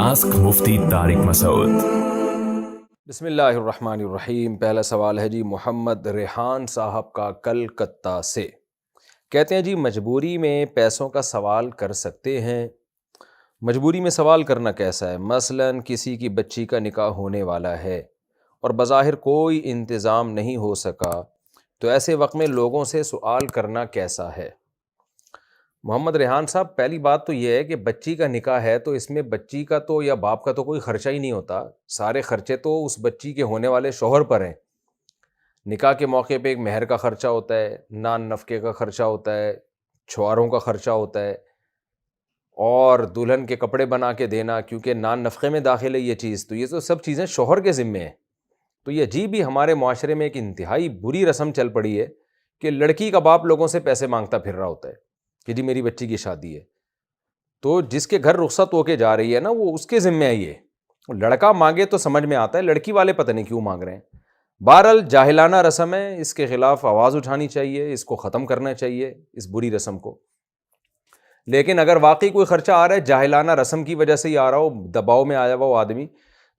Ask مفتی طارق مسعود۔ بسم اللہ الرحمن الرحیم۔ پہلا سوال ہے جی محمد ریحان صاحب کا کلکتہ سے، کہتے ہیں جی مجبوری میں پیسوں کا سوال کر سکتے ہیں؟ مجبوری میں سوال کرنا کیسا ہے؟ مثلاً کسی کی بچی کا نکاح ہونے والا ہے اور بظاہر کوئی انتظام نہیں ہو سکا، تو ایسے وقت میں لوگوں سے سوال کرنا کیسا ہے؟ محمد ریحان صاحب، پہلی بات تو یہ ہے کہ بچی کا نکاح ہے تو اس میں بچی کا تو یا باپ کا تو کوئی خرچہ ہی نہیں ہوتا، سارے خرچے تو اس بچی کے ہونے والے شوہر پر ہیں۔ نکاح کے موقع پہ ایک مہر کا خرچہ ہوتا ہے، نان نفقے کا خرچہ ہوتا ہے، چھواروں کا خرچہ ہوتا ہے، اور دلہن کے کپڑے بنا کے دینا، کیونکہ نان نفقے میں داخل ہے یہ چیز، تو یہ تو سب چیزیں شوہر کے ذمے ہیں۔ تو یہ عجیب بھی ہمارے معاشرے میں ایک انتہائی بری رسم چل پڑی ہے کہ لڑکی کا باپ لوگوں سے پیسے مانگتا پھر رہا ہوتا ہے کہ جی میری بچی کی شادی ہے، تو جس کے گھر رخصت ہو کے جا رہی ہے نا وہ اس کے ذمہ ہے یہ۔ لڑکا مانگے تو سمجھ میں آتا ہے، لڑکی والے پتہ نہیں کیوں مانگ رہے ہیں۔ بہرحال جاہلانہ رسم ہے، اس کے خلاف آواز اٹھانی چاہیے، اس کو ختم کرنا چاہیے، اس بری رسم کو۔ لیکن اگر واقعی کوئی خرچہ آ رہا ہے جاہلانہ رسم کی وجہ سے ہی آ رہا ہو، دباؤ میں آیا ہوا وہ آدمی،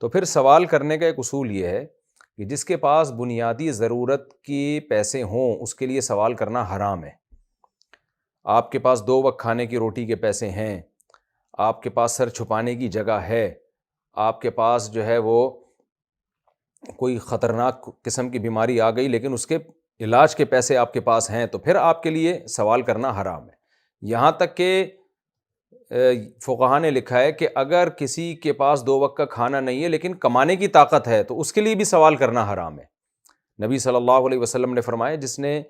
تو پھر سوال کرنے کا ایک اصول یہ ہے کہ جس کے پاس بنیادی ضرورت کے پیسے ہوں اس کے لیے سوال کرنا حرام ہے۔ آپ کے پاس 2 وقت کھانے کی روٹی کے پیسے ہیں، آپ کے پاس سر چھپانے کی جگہ ہے، آپ کے پاس جو ہے وہ کوئی خطرناک قسم کی بیماری آ گئی لیکن اس کے علاج کے پیسے آپ کے پاس ہیں، تو پھر آپ کے لیے سوال کرنا حرام ہے۔ یہاں تک کہ فقہا نے لکھا ہے کہ اگر کسی کے پاس 2 وقت کا کھانا نہیں ہے لیکن کمانے کی طاقت ہے تو اس کے لیے بھی سوال کرنا حرام ہے۔ نبی صلی اللہ علیہ وسلم نے فرمایا جس نے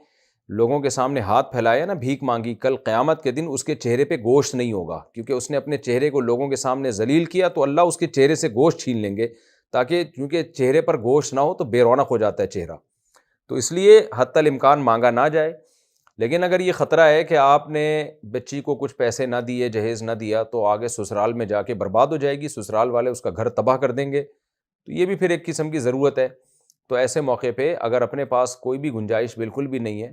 لوگوں کے سامنے ہاتھ پھیلایا نا، بھیک مانگی، کل قیامت کے دن اس کے چہرے پہ گوشت نہیں ہوگا، کیونکہ اس نے اپنے چہرے کو لوگوں کے سامنے ذلیل کیا، تو اللہ اس کے چہرے سے گوشت چھین لیں گے، تاکہ کیونکہ چہرے پر گوشت نہ ہو تو بے رونق ہو جاتا ہے چہرہ، تو اس لیے حتی الامکان مانگا نہ جائے۔ لیکن اگر یہ خطرہ ہے کہ آپ نے بچی کو کچھ پیسے نہ دیے، جہیز نہ دیا، تو آگے سسرال میں جا کے برباد ہو جائے گی، سسرال والے اس کا گھر تباہ کر دیں گے، تو یہ بھی پھر ایک قسم کی ضرورت ہے۔ تو ایسے موقع پہ اگر اپنے پاس کوئی بھی گنجائش بالکل بھی نہیں ہے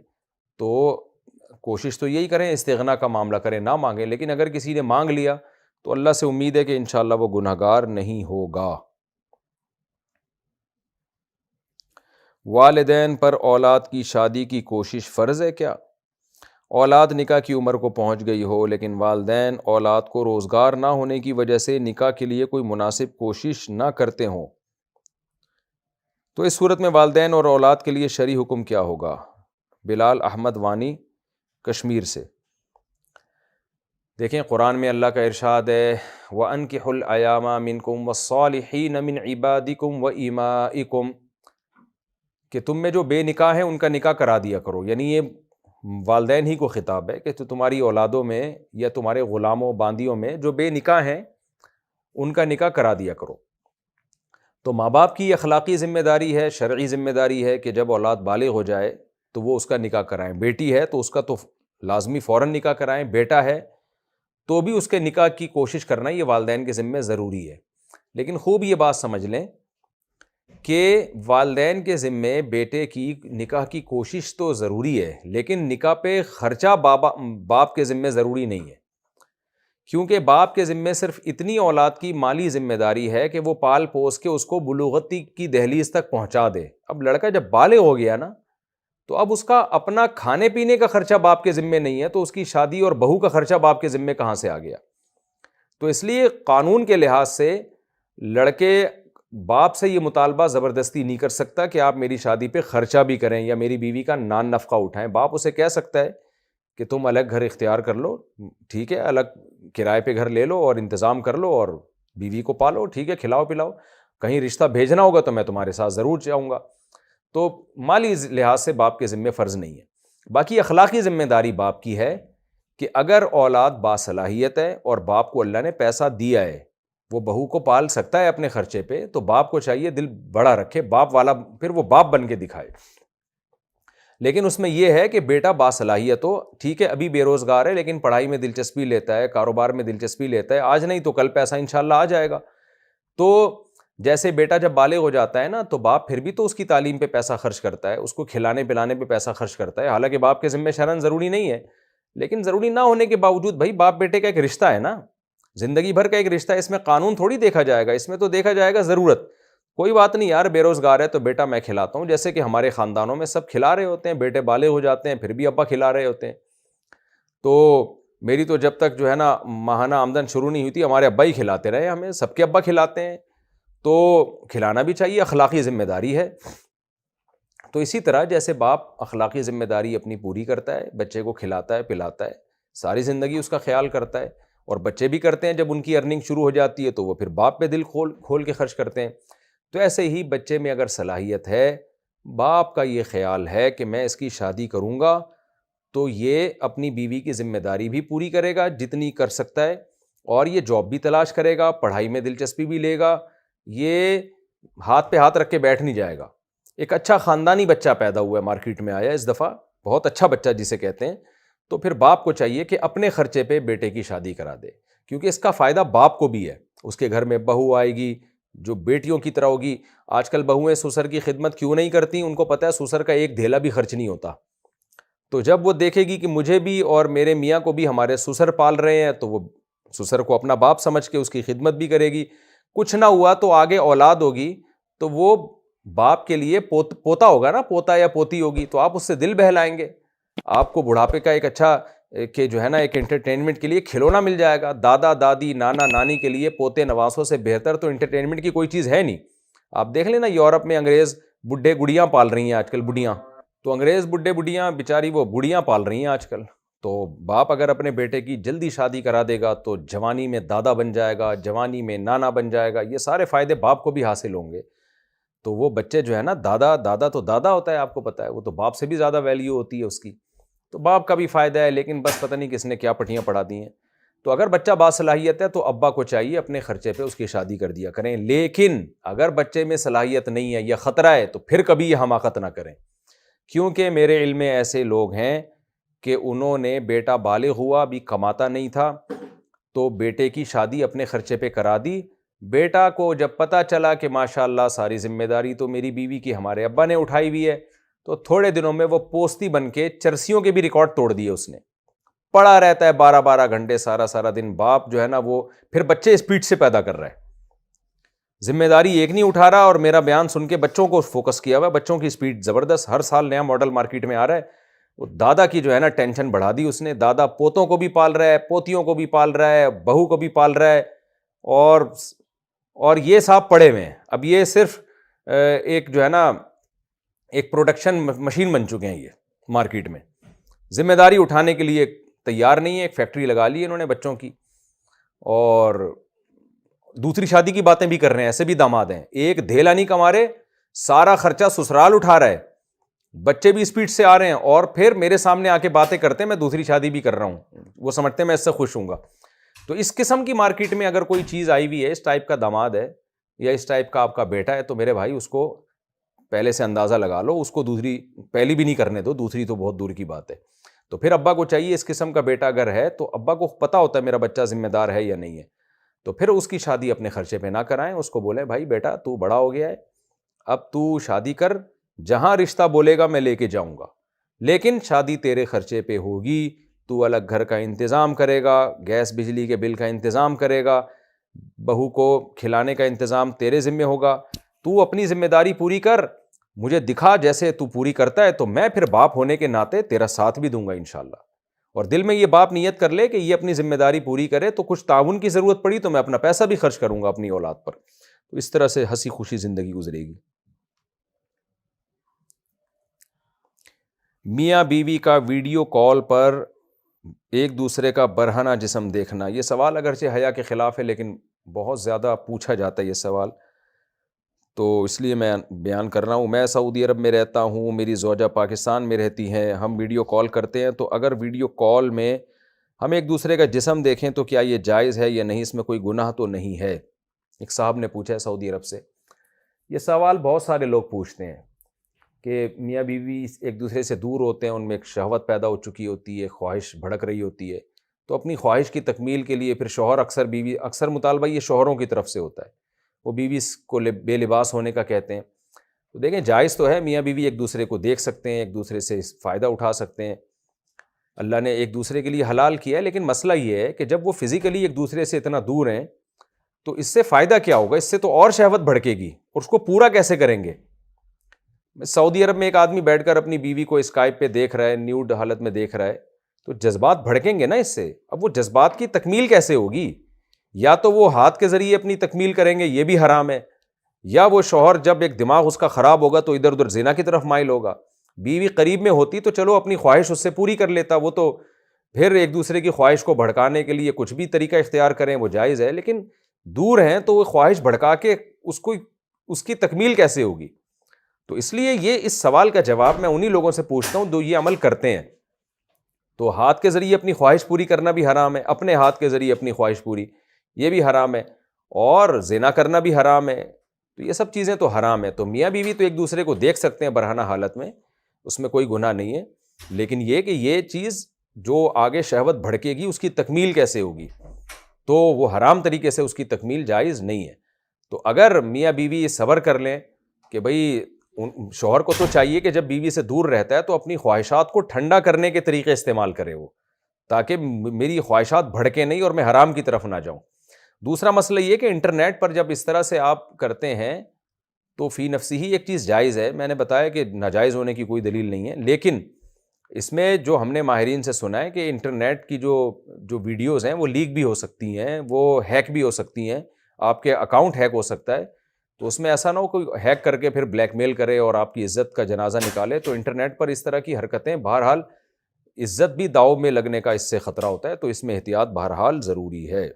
تو کوشش تو یہی کریں استغنا کا معاملہ کریں، نہ مانگیں۔ لیکن اگر کسی نے مانگ لیا تو اللہ سے امید ہے کہ انشاءاللہ وہ گنہگار نہیں ہوگا۔ والدین پر اولاد کی شادی کی کوشش فرض ہے کیا؟ اولاد نکاح کی عمر کو پہنچ گئی ہو لیکن والدین اولاد کو روزگار نہ ہونے کی وجہ سے نکاح کے لیے کوئی مناسب کوشش نہ کرتے ہوں، تو اس صورت میں والدین اور اولاد کے لیے شرعی حکم کیا ہوگا؟ بلال احمد وانی کشمیر سے۔ دیکھیں قرآن میں اللہ کا ارشاد ہے وَأَنكِحُوا الْأَيَامَ مِنكُمْ وَالصَّالِحِينَ مِنْ عِبَادِكُمْ وَإِمَائِكُمْ، کہ تم میں جو بے نکاح ہیں ان کا نکاح کرا دیا کرو، یعنی یہ والدین ہی کو خطاب ہے کہ تمہاری اولادوں میں یا تمہارے غلاموں باندیوں میں جو بے نکاح ہیں ان کا نکاح کرا دیا کرو۔ تو ماں باپ کی اخلاقی ذمہ داری ہے، شرعی ذمہ داری ہے کہ جب اولاد بالغ ہو جائے تو وہ اس کا نکاح کرائیں۔ بیٹی ہے تو اس کا تو لازمی فوراً نکاح کرائیں، بیٹا ہے تو بھی اس کے نکاح کی کوشش کرنا یہ والدین کے ذمہ ضروری ہے۔ لیکن خوب یہ بات سمجھ لیں کہ والدین کے ذمے بیٹے کی نکاح کی کوشش تو ضروری ہے، لیکن نکاح پہ خرچہ باپ کے ذمے ضروری نہیں ہے، کیونکہ باپ کے ذمے صرف اتنی اولاد کی مالی ذمہ داری ہے کہ وہ پال پوس کے اس کو بلوغت کی دہلیز تک پہنچا دے۔ اب لڑکا جب بالغ ہو گیا نا تو اب اس کا اپنا کھانے پینے کا خرچہ باپ کے ذمے نہیں ہے، تو اس کی شادی اور بہو کا خرچہ باپ کے ذمے کہاں سے آ گیا؟ تو اس لیے قانون کے لحاظ سے لڑکے باپ سے یہ مطالبہ زبردستی نہیں کر سکتا کہ آپ میری شادی پہ خرچہ بھی کریں یا میری بیوی کا نان نفقہ اٹھائیں۔ باپ اسے کہہ سکتا ہے کہ تم الگ گھر اختیار کر لو، ٹھیک ہے، الگ کرائے پہ گھر لے لو اور انتظام کر لو اور بیوی کو پالو، ٹھیک ہے، کھلاؤ پلاؤ، کہیں رشتہ بھیجنا ہوگا تو میں تمہارے ساتھ ضرور جاؤں گا۔ تو مالی لحاظ سے باپ کے ذمے فرض نہیں ہے۔ باقی اخلاقی ذمہ داری باپ کی ہے کہ اگر اولاد باصلاحیت ہے اور باپ کو اللہ نے پیسہ دیا ہے، وہ بہو کو پال سکتا ہے اپنے خرچے پہ، تو باپ کو چاہیے دل بڑا رکھے، باپ والا، پھر وہ باپ بن کے دکھائے۔ لیکن اس میں یہ ہے کہ بیٹا باصلاحیت ہو، ٹھیک ہے، ابھی بے روزگار ہے لیکن پڑھائی میں دلچسپی لیتا ہے، کاروبار میں دلچسپی لیتا ہے، آج نہیں تو کل پیسہ انشاءاللہ آ جائے گا۔ تو جیسے بیٹا جب بالغ ہو جاتا ہے نا تو باپ پھر بھی تو اس کی تعلیم پہ پیسہ خرچ کرتا ہے، اس کو کھلانے پلانے پہ پیسہ خرچ کرتا ہے، حالانکہ باپ کے ذمہ شرعاً ضروری نہیں ہے، لیکن ضروری نہ ہونے کے باوجود بھائی باپ بیٹے کا ایک رشتہ ہے نا، زندگی بھر کا ایک رشتہ ہے، اس میں قانون تھوڑی دیکھا جائے گا، اس میں تو دیکھا جائے گا ضرورت. کوئی بات نہیں یار، بے روزگار ہے تو بیٹا میں کھلاتا ہوں، جیسے کہ ہمارے خاندانوں میں سب کھلا رہے ہوتے ہیں، بیٹے بالغ ہو جاتے ہیں پھر بھی ابا کھلا رہے ہوتے ہیں. تو میری تو جب تک جو ہے نا ماہانہ آمدن شروع نہیں ہوئی تھی، ہمارے ابا ہی کھلاتے رہے ہمیں، سب کے ابا کھلاتے ہیں، تو کھلانا بھی چاہیے، اخلاقی ذمہ داری ہے. تو اسی طرح جیسے باپ اخلاقی ذمہ داری اپنی پوری کرتا ہے، بچے کو کھلاتا ہے پلاتا ہے، ساری زندگی اس کا خیال کرتا ہے، اور بچے بھی کرتے ہیں، جب ان کی ارننگ شروع ہو جاتی ہے تو وہ پھر باپ پہ دل کھول کے خرچ کرتے ہیں. تو ایسے ہی بچے میں اگر صلاحیت ہے، باپ کا یہ خیال ہے کہ میں اس کی شادی کروں گا تو یہ اپنی بیوی کی ذمہ داری بھی پوری کرے گا جتنی کر سکتا ہے، اور یہ جاب بھی تلاش کرے گا، پڑھائی میں دلچسپی بھی لے گا، یہ ہاتھ پہ ہاتھ رکھ کے بیٹھ نہیں جائے گا. ایک اچھا خاندانی بچہ پیدا ہوا ہے، مارکیٹ میں آیا اس دفعہ، بہت اچھا بچہ جسے کہتے ہیں. تو پھر باپ کو چاہیے کہ اپنے خرچے پہ بیٹے کی شادی کرا دے، کیونکہ اس کا فائدہ باپ کو بھی ہے. اس کے گھر میں بہو آئے گی جو بیٹیوں کی طرح ہوگی. آج کل بہویں سسر کی خدمت کیوں نہیں کرتی؟ ان کو پتہ ہے سسر کا ایک دھیلا بھی خرچ نہیں ہوتا. تو جب وہ دیکھے گی کہ مجھے بھی اور میرے میاں کو بھی ہمارے سسر پال رہے ہیں، تو وہ سسر کو اپنا باپ سمجھ کے اس کی خدمت بھی کرے گی. کچھ نہ ہوا تو آگے اولاد ہوگی تو وہ باپ کے لیے پوتا ہوگا نا، پوتا یا پوتی ہوگی، تو آپ اس سے دل بہلائیں گے. آپ کو بڑھاپے کا ایک اچھا کہ جو ہے نا ایک انٹرٹینمنٹ کے لیے کھلونا مل جائے گا. دادا دادی نانا نانی کے لیے پوتے نواسوں سے بہتر تو انٹرٹینمنٹ کی کوئی چیز ہے نہیں. آپ دیکھ لیں نا، یورپ میں انگریز بڈھے گڑیاں پال رہی ہیں آج کل، بڑھیاں، تو انگریز بڈھے بڑھیاں بیچاری وہ بڑھیاں پال رہی ہیں آج کل. تو باپ اگر اپنے بیٹے کی جلدی شادی کرا دے گا تو جوانی میں دادا بن جائے گا، جوانی میں نانا بن جائے گا، یہ سارے فائدے باپ کو بھی حاصل ہوں گے. تو وہ بچے جو ہے نا، دادا تو دادا ہوتا ہے، آپ کو پتہ ہے، وہ تو باپ سے بھی زیادہ ویلیو ہوتی ہے اس کی. تو باپ کا بھی فائدہ ہے، لیکن بس پتہ نہیں کس نے کیا پٹیاں پڑھا دی ہیں. تو اگر بچہ باصلاحیت ہے تو ابا کو چاہیے اپنے خرچے پہ اس کی شادی کر دیا کریں. لیکن اگر بچے میں صلاحیت نہیں ہے یا خطرہ ہے تو پھر کبھی یہ حماقت نہ کریں، کیونکہ میرے علم میں ایسے لوگ ہیں کہ انہوں نے بیٹا بالغ ہوا بھی کماتا نہیں تھا تو بیٹے کی شادی اپنے خرچے پہ کرا دی. بیٹا کو جب پتہ چلا کہ ماشاءاللہ ساری ذمہ داری تو میری بیوی کی ہمارے ابا نے اٹھائی ہوئی ہے، تو تھوڑے دنوں میں وہ پوستی بن کے چرسیوں کے بھی ریکارڈ توڑ دیے اس نے. پڑا رہتا ہے 12 گھنٹے سارا دن. باپ جو ہے نا وہ پھر بچے اسپیڈ سے پیدا کر رہا ہے، ذمہ داری ایک نہیں اٹھا رہا، اور میرا بیان سن کے بچوں کو فوکس کیا ہوا ہے. بچوں کی اسپیڈ زبردست، ہر سال نیا ماڈل مارکیٹ میں آ رہا ہے. وہ دادا کی جو ہے نا ٹینشن بڑھا دی اس نے. دادا پوتوں کو بھی پال رہا ہے، پوتیوں کو بھی پال رہا ہے، بہو کو بھی پال رہا ہے، اور یہ صاحب پڑے ہوئے ہیں. اب یہ صرف ایک جو ہے نا ایک پروڈکشن مشین بن چکے ہیں یہ مارکیٹ میں. ذمہ داری اٹھانے کے لیے تیار نہیں ہے. ایک فیکٹری لگا لی انہوں نے بچوں کی، اور دوسری شادی کی باتیں بھی کر رہے ہیں. ایسے بھی داماد ہیں، ایک دھیلا نہیں کما رہے، سارا خرچہ سسرال اٹھا رہا ہے، بچے بھی اسپیڈ سے آ رہے ہیں، اور پھر میرے سامنے آ کے باتیں کرتے ہیں میں دوسری شادی بھی کر رہا ہوں. وہ سمجھتے ہیں میں اس سے خوش ہوں گا. تو اس قسم کی مارکیٹ میں اگر کوئی چیز آئی ہوئی ہے، اس ٹائپ کا داماد ہے یا اس ٹائپ کا آپ کا بیٹا ہے، تو میرے بھائی اس کو پہلے سے اندازہ لگا لو، اس کو دوسری پہلی بھی نہیں کرنے دو، دوسری تو بہت دور کی بات ہے. تو پھر ابا کو چاہیے، اس قسم کا بیٹا اگر ہے تو ابا کو پتہ ہوتا ہے میرا بچہ ذمہ دار ہے یا نہیں ہے، تو پھر اس کی شادی اپنے خرچے پہ نہ کرائیں. اس کو بولیں بھائی بیٹا تو بڑا ہو گیا ہے، اب تو شادی کر، جہاں رشتہ بولے گا میں لے کے جاؤں گا، لیکن شادی تیرے خرچے پہ ہوگی. تو الگ گھر کا انتظام کرے گا، گیس بجلی کے بل کا انتظام کرے گا، بہو کو کھلانے کا انتظام تیرے ذمہ ہوگا. تو اپنی ذمہ داری پوری کر، مجھے دکھا جیسے تو پوری کرتا ہے، تو میں پھر باپ ہونے کے ناطے تیرا ساتھ بھی دوں گا انشاءاللہ. اور دل میں یہ باپ نیت کر لے کہ یہ اپنی ذمہ داری پوری کرے تو کچھ تعاون کی ضرورت پڑی تو میں اپنا پیسہ بھی خرچ کروں گا اپنی اولاد پر. تو اس طرح سے ہنسی خوشی زندگی گزرے گی. میاں بیوی کا ویڈیو کال پر ایک دوسرے کا برہنہ جسم دیکھنا، یہ سوال اگرچہ حیا کے خلاف ہے لیکن بہت زیادہ پوچھا جاتا ہے یہ سوال، تو اس لیے میں بیان کر رہا ہوں. میں سعودی عرب میں رہتا ہوں، میری زوجہ پاکستان میں رہتی ہیں، ہم ویڈیو کال کرتے ہیں، تو اگر ویڈیو کال میں ہم ایک دوسرے کا جسم دیکھیں تو کیا یہ جائز ہے یا نہیں، اس میں کوئی گناہ تو نہیں ہے؟ ایک صاحب نے پوچھا ہے سعودی عرب سے. یہ سوال بہت سارے لوگ پوچھتے ہیں کہ میاں بیوی ایک دوسرے سے دور ہوتے ہیں، ان میں ایک شہوت پیدا ہو چکی ہوتی ہے، خواہش بھڑک رہی ہوتی ہے، تو اپنی خواہش کی تکمیل کے لیے پھر شوہر اکثر مطالبہ یہ شوہروں کی طرف سے ہوتا ہے، وہ بیوی کو بے لباس ہونے کا کہتے ہیں. تو دیکھیں جائز تو ہے، میاں بیوی ایک دوسرے کو دیکھ سکتے ہیں، ایک دوسرے سے فائدہ اٹھا سکتے ہیں، اللہ نے ایک دوسرے کے لیے حلال کیا ہے، لیکن مسئلہ یہ ہے کہ جب وہ فزیکلی ایک دوسرے سے اتنا دور ہیں تو اس سے فائدہ کیا ہوگا؟ اس سے تو اور شہوت بھڑکے گی، اور اس کو پورا کیسے کریں گے؟ سعودی عرب میں ایک آدمی بیٹھ کر اپنی بیوی کو اسکائپ پہ دیکھ رہا ہے، نیوڈ حالت میں دیکھ رہا ہے، تو جذبات بھڑکیں گے نا اس سے۔ اب وہ جذبات کی تکمیل کیسے ہوگی؟ یا تو وہ ہاتھ کے ذریعے اپنی تکمیل کریں گے، یہ بھی حرام ہے، یا وہ شوہر جب ایک دماغ اس کا خراب ہوگا تو ادھر ادھر زنا کی طرف مائل ہوگا۔ بیوی قریب میں ہوتی تو چلو اپنی خواہش اس سے پوری کر لیتا، وہ تو پھر ایک دوسرے کی خواہش کو بھڑکانے کے لیے کچھ بھی طریقہ اختیار کریں وہ جائز ہے، لیکن دور ہیں تو وہ خواہش بھڑکا کے اس کی تکمیل کیسے ہوگی؟ تو اس لیے یہ اس سوال کا جواب میں انہی لوگوں سے پوچھتا ہوں جو یہ عمل کرتے ہیں۔ تو ہاتھ کے ذریعے اپنی خواہش پوری کرنا بھی حرام ہے، اپنے ہاتھ کے ذریعے اپنی خواہش پوری یہ بھی حرام ہے، اور زنا کرنا بھی حرام ہے، تو یہ سب چیزیں تو حرام ہے۔ تو میاں بیوی تو ایک دوسرے کو دیکھ سکتے ہیں برہنہ حالت میں، اس میں کوئی گناہ نہیں ہے، لیکن یہ کہ یہ چیز جو آگے شہوت بھڑکے گی اس کی تکمیل کیسے ہوگی؟ تو وہ حرام طریقے سے اس کی تکمیل جائز نہیں ہے۔ تو اگر میاں بیوی صبر کر لیں کہ بھئی شوہر کو تو چاہیے کہ جب بیوی سے دور رہتا ہے تو اپنی خواہشات کو ٹھنڈا کرنے کے طریقے استعمال کرے وہ، تاکہ میری خواہشات بھڑکے نہیں اور میں حرام کی طرف نہ جاؤں۔ دوسرا مسئلہ یہ کہ انٹرنیٹ پر جب اس طرح سے آپ کرتے ہیں تو فی نفسی ہی ایک چیز جائز ہے، میں نے بتایا کہ ناجائز ہونے کی کوئی دلیل نہیں ہے، لیکن اس میں جو ہم نے ماہرین سے سنا ہے کہ انٹرنیٹ کی جو ویڈیوز ہیں وہ لیک بھی ہو سکتی ہیں، وہ ہیک بھی ہو سکتی ہیں، آپ کے اکاؤنٹ ہیک ہو سکتا ہے، تو اس میں ایسا نہ ہو کوئی ہیک کر کے پھر بلیک میل کرے اور آپ کی عزت کا جنازہ نکالے۔ تو انٹرنیٹ پر اس طرح کی حرکتیں بہرحال عزت بھی داؤ میں لگنے کا اس سے خطرہ ہوتا ہے، تو اس میں احتیاط بہرحال ضروری ہے۔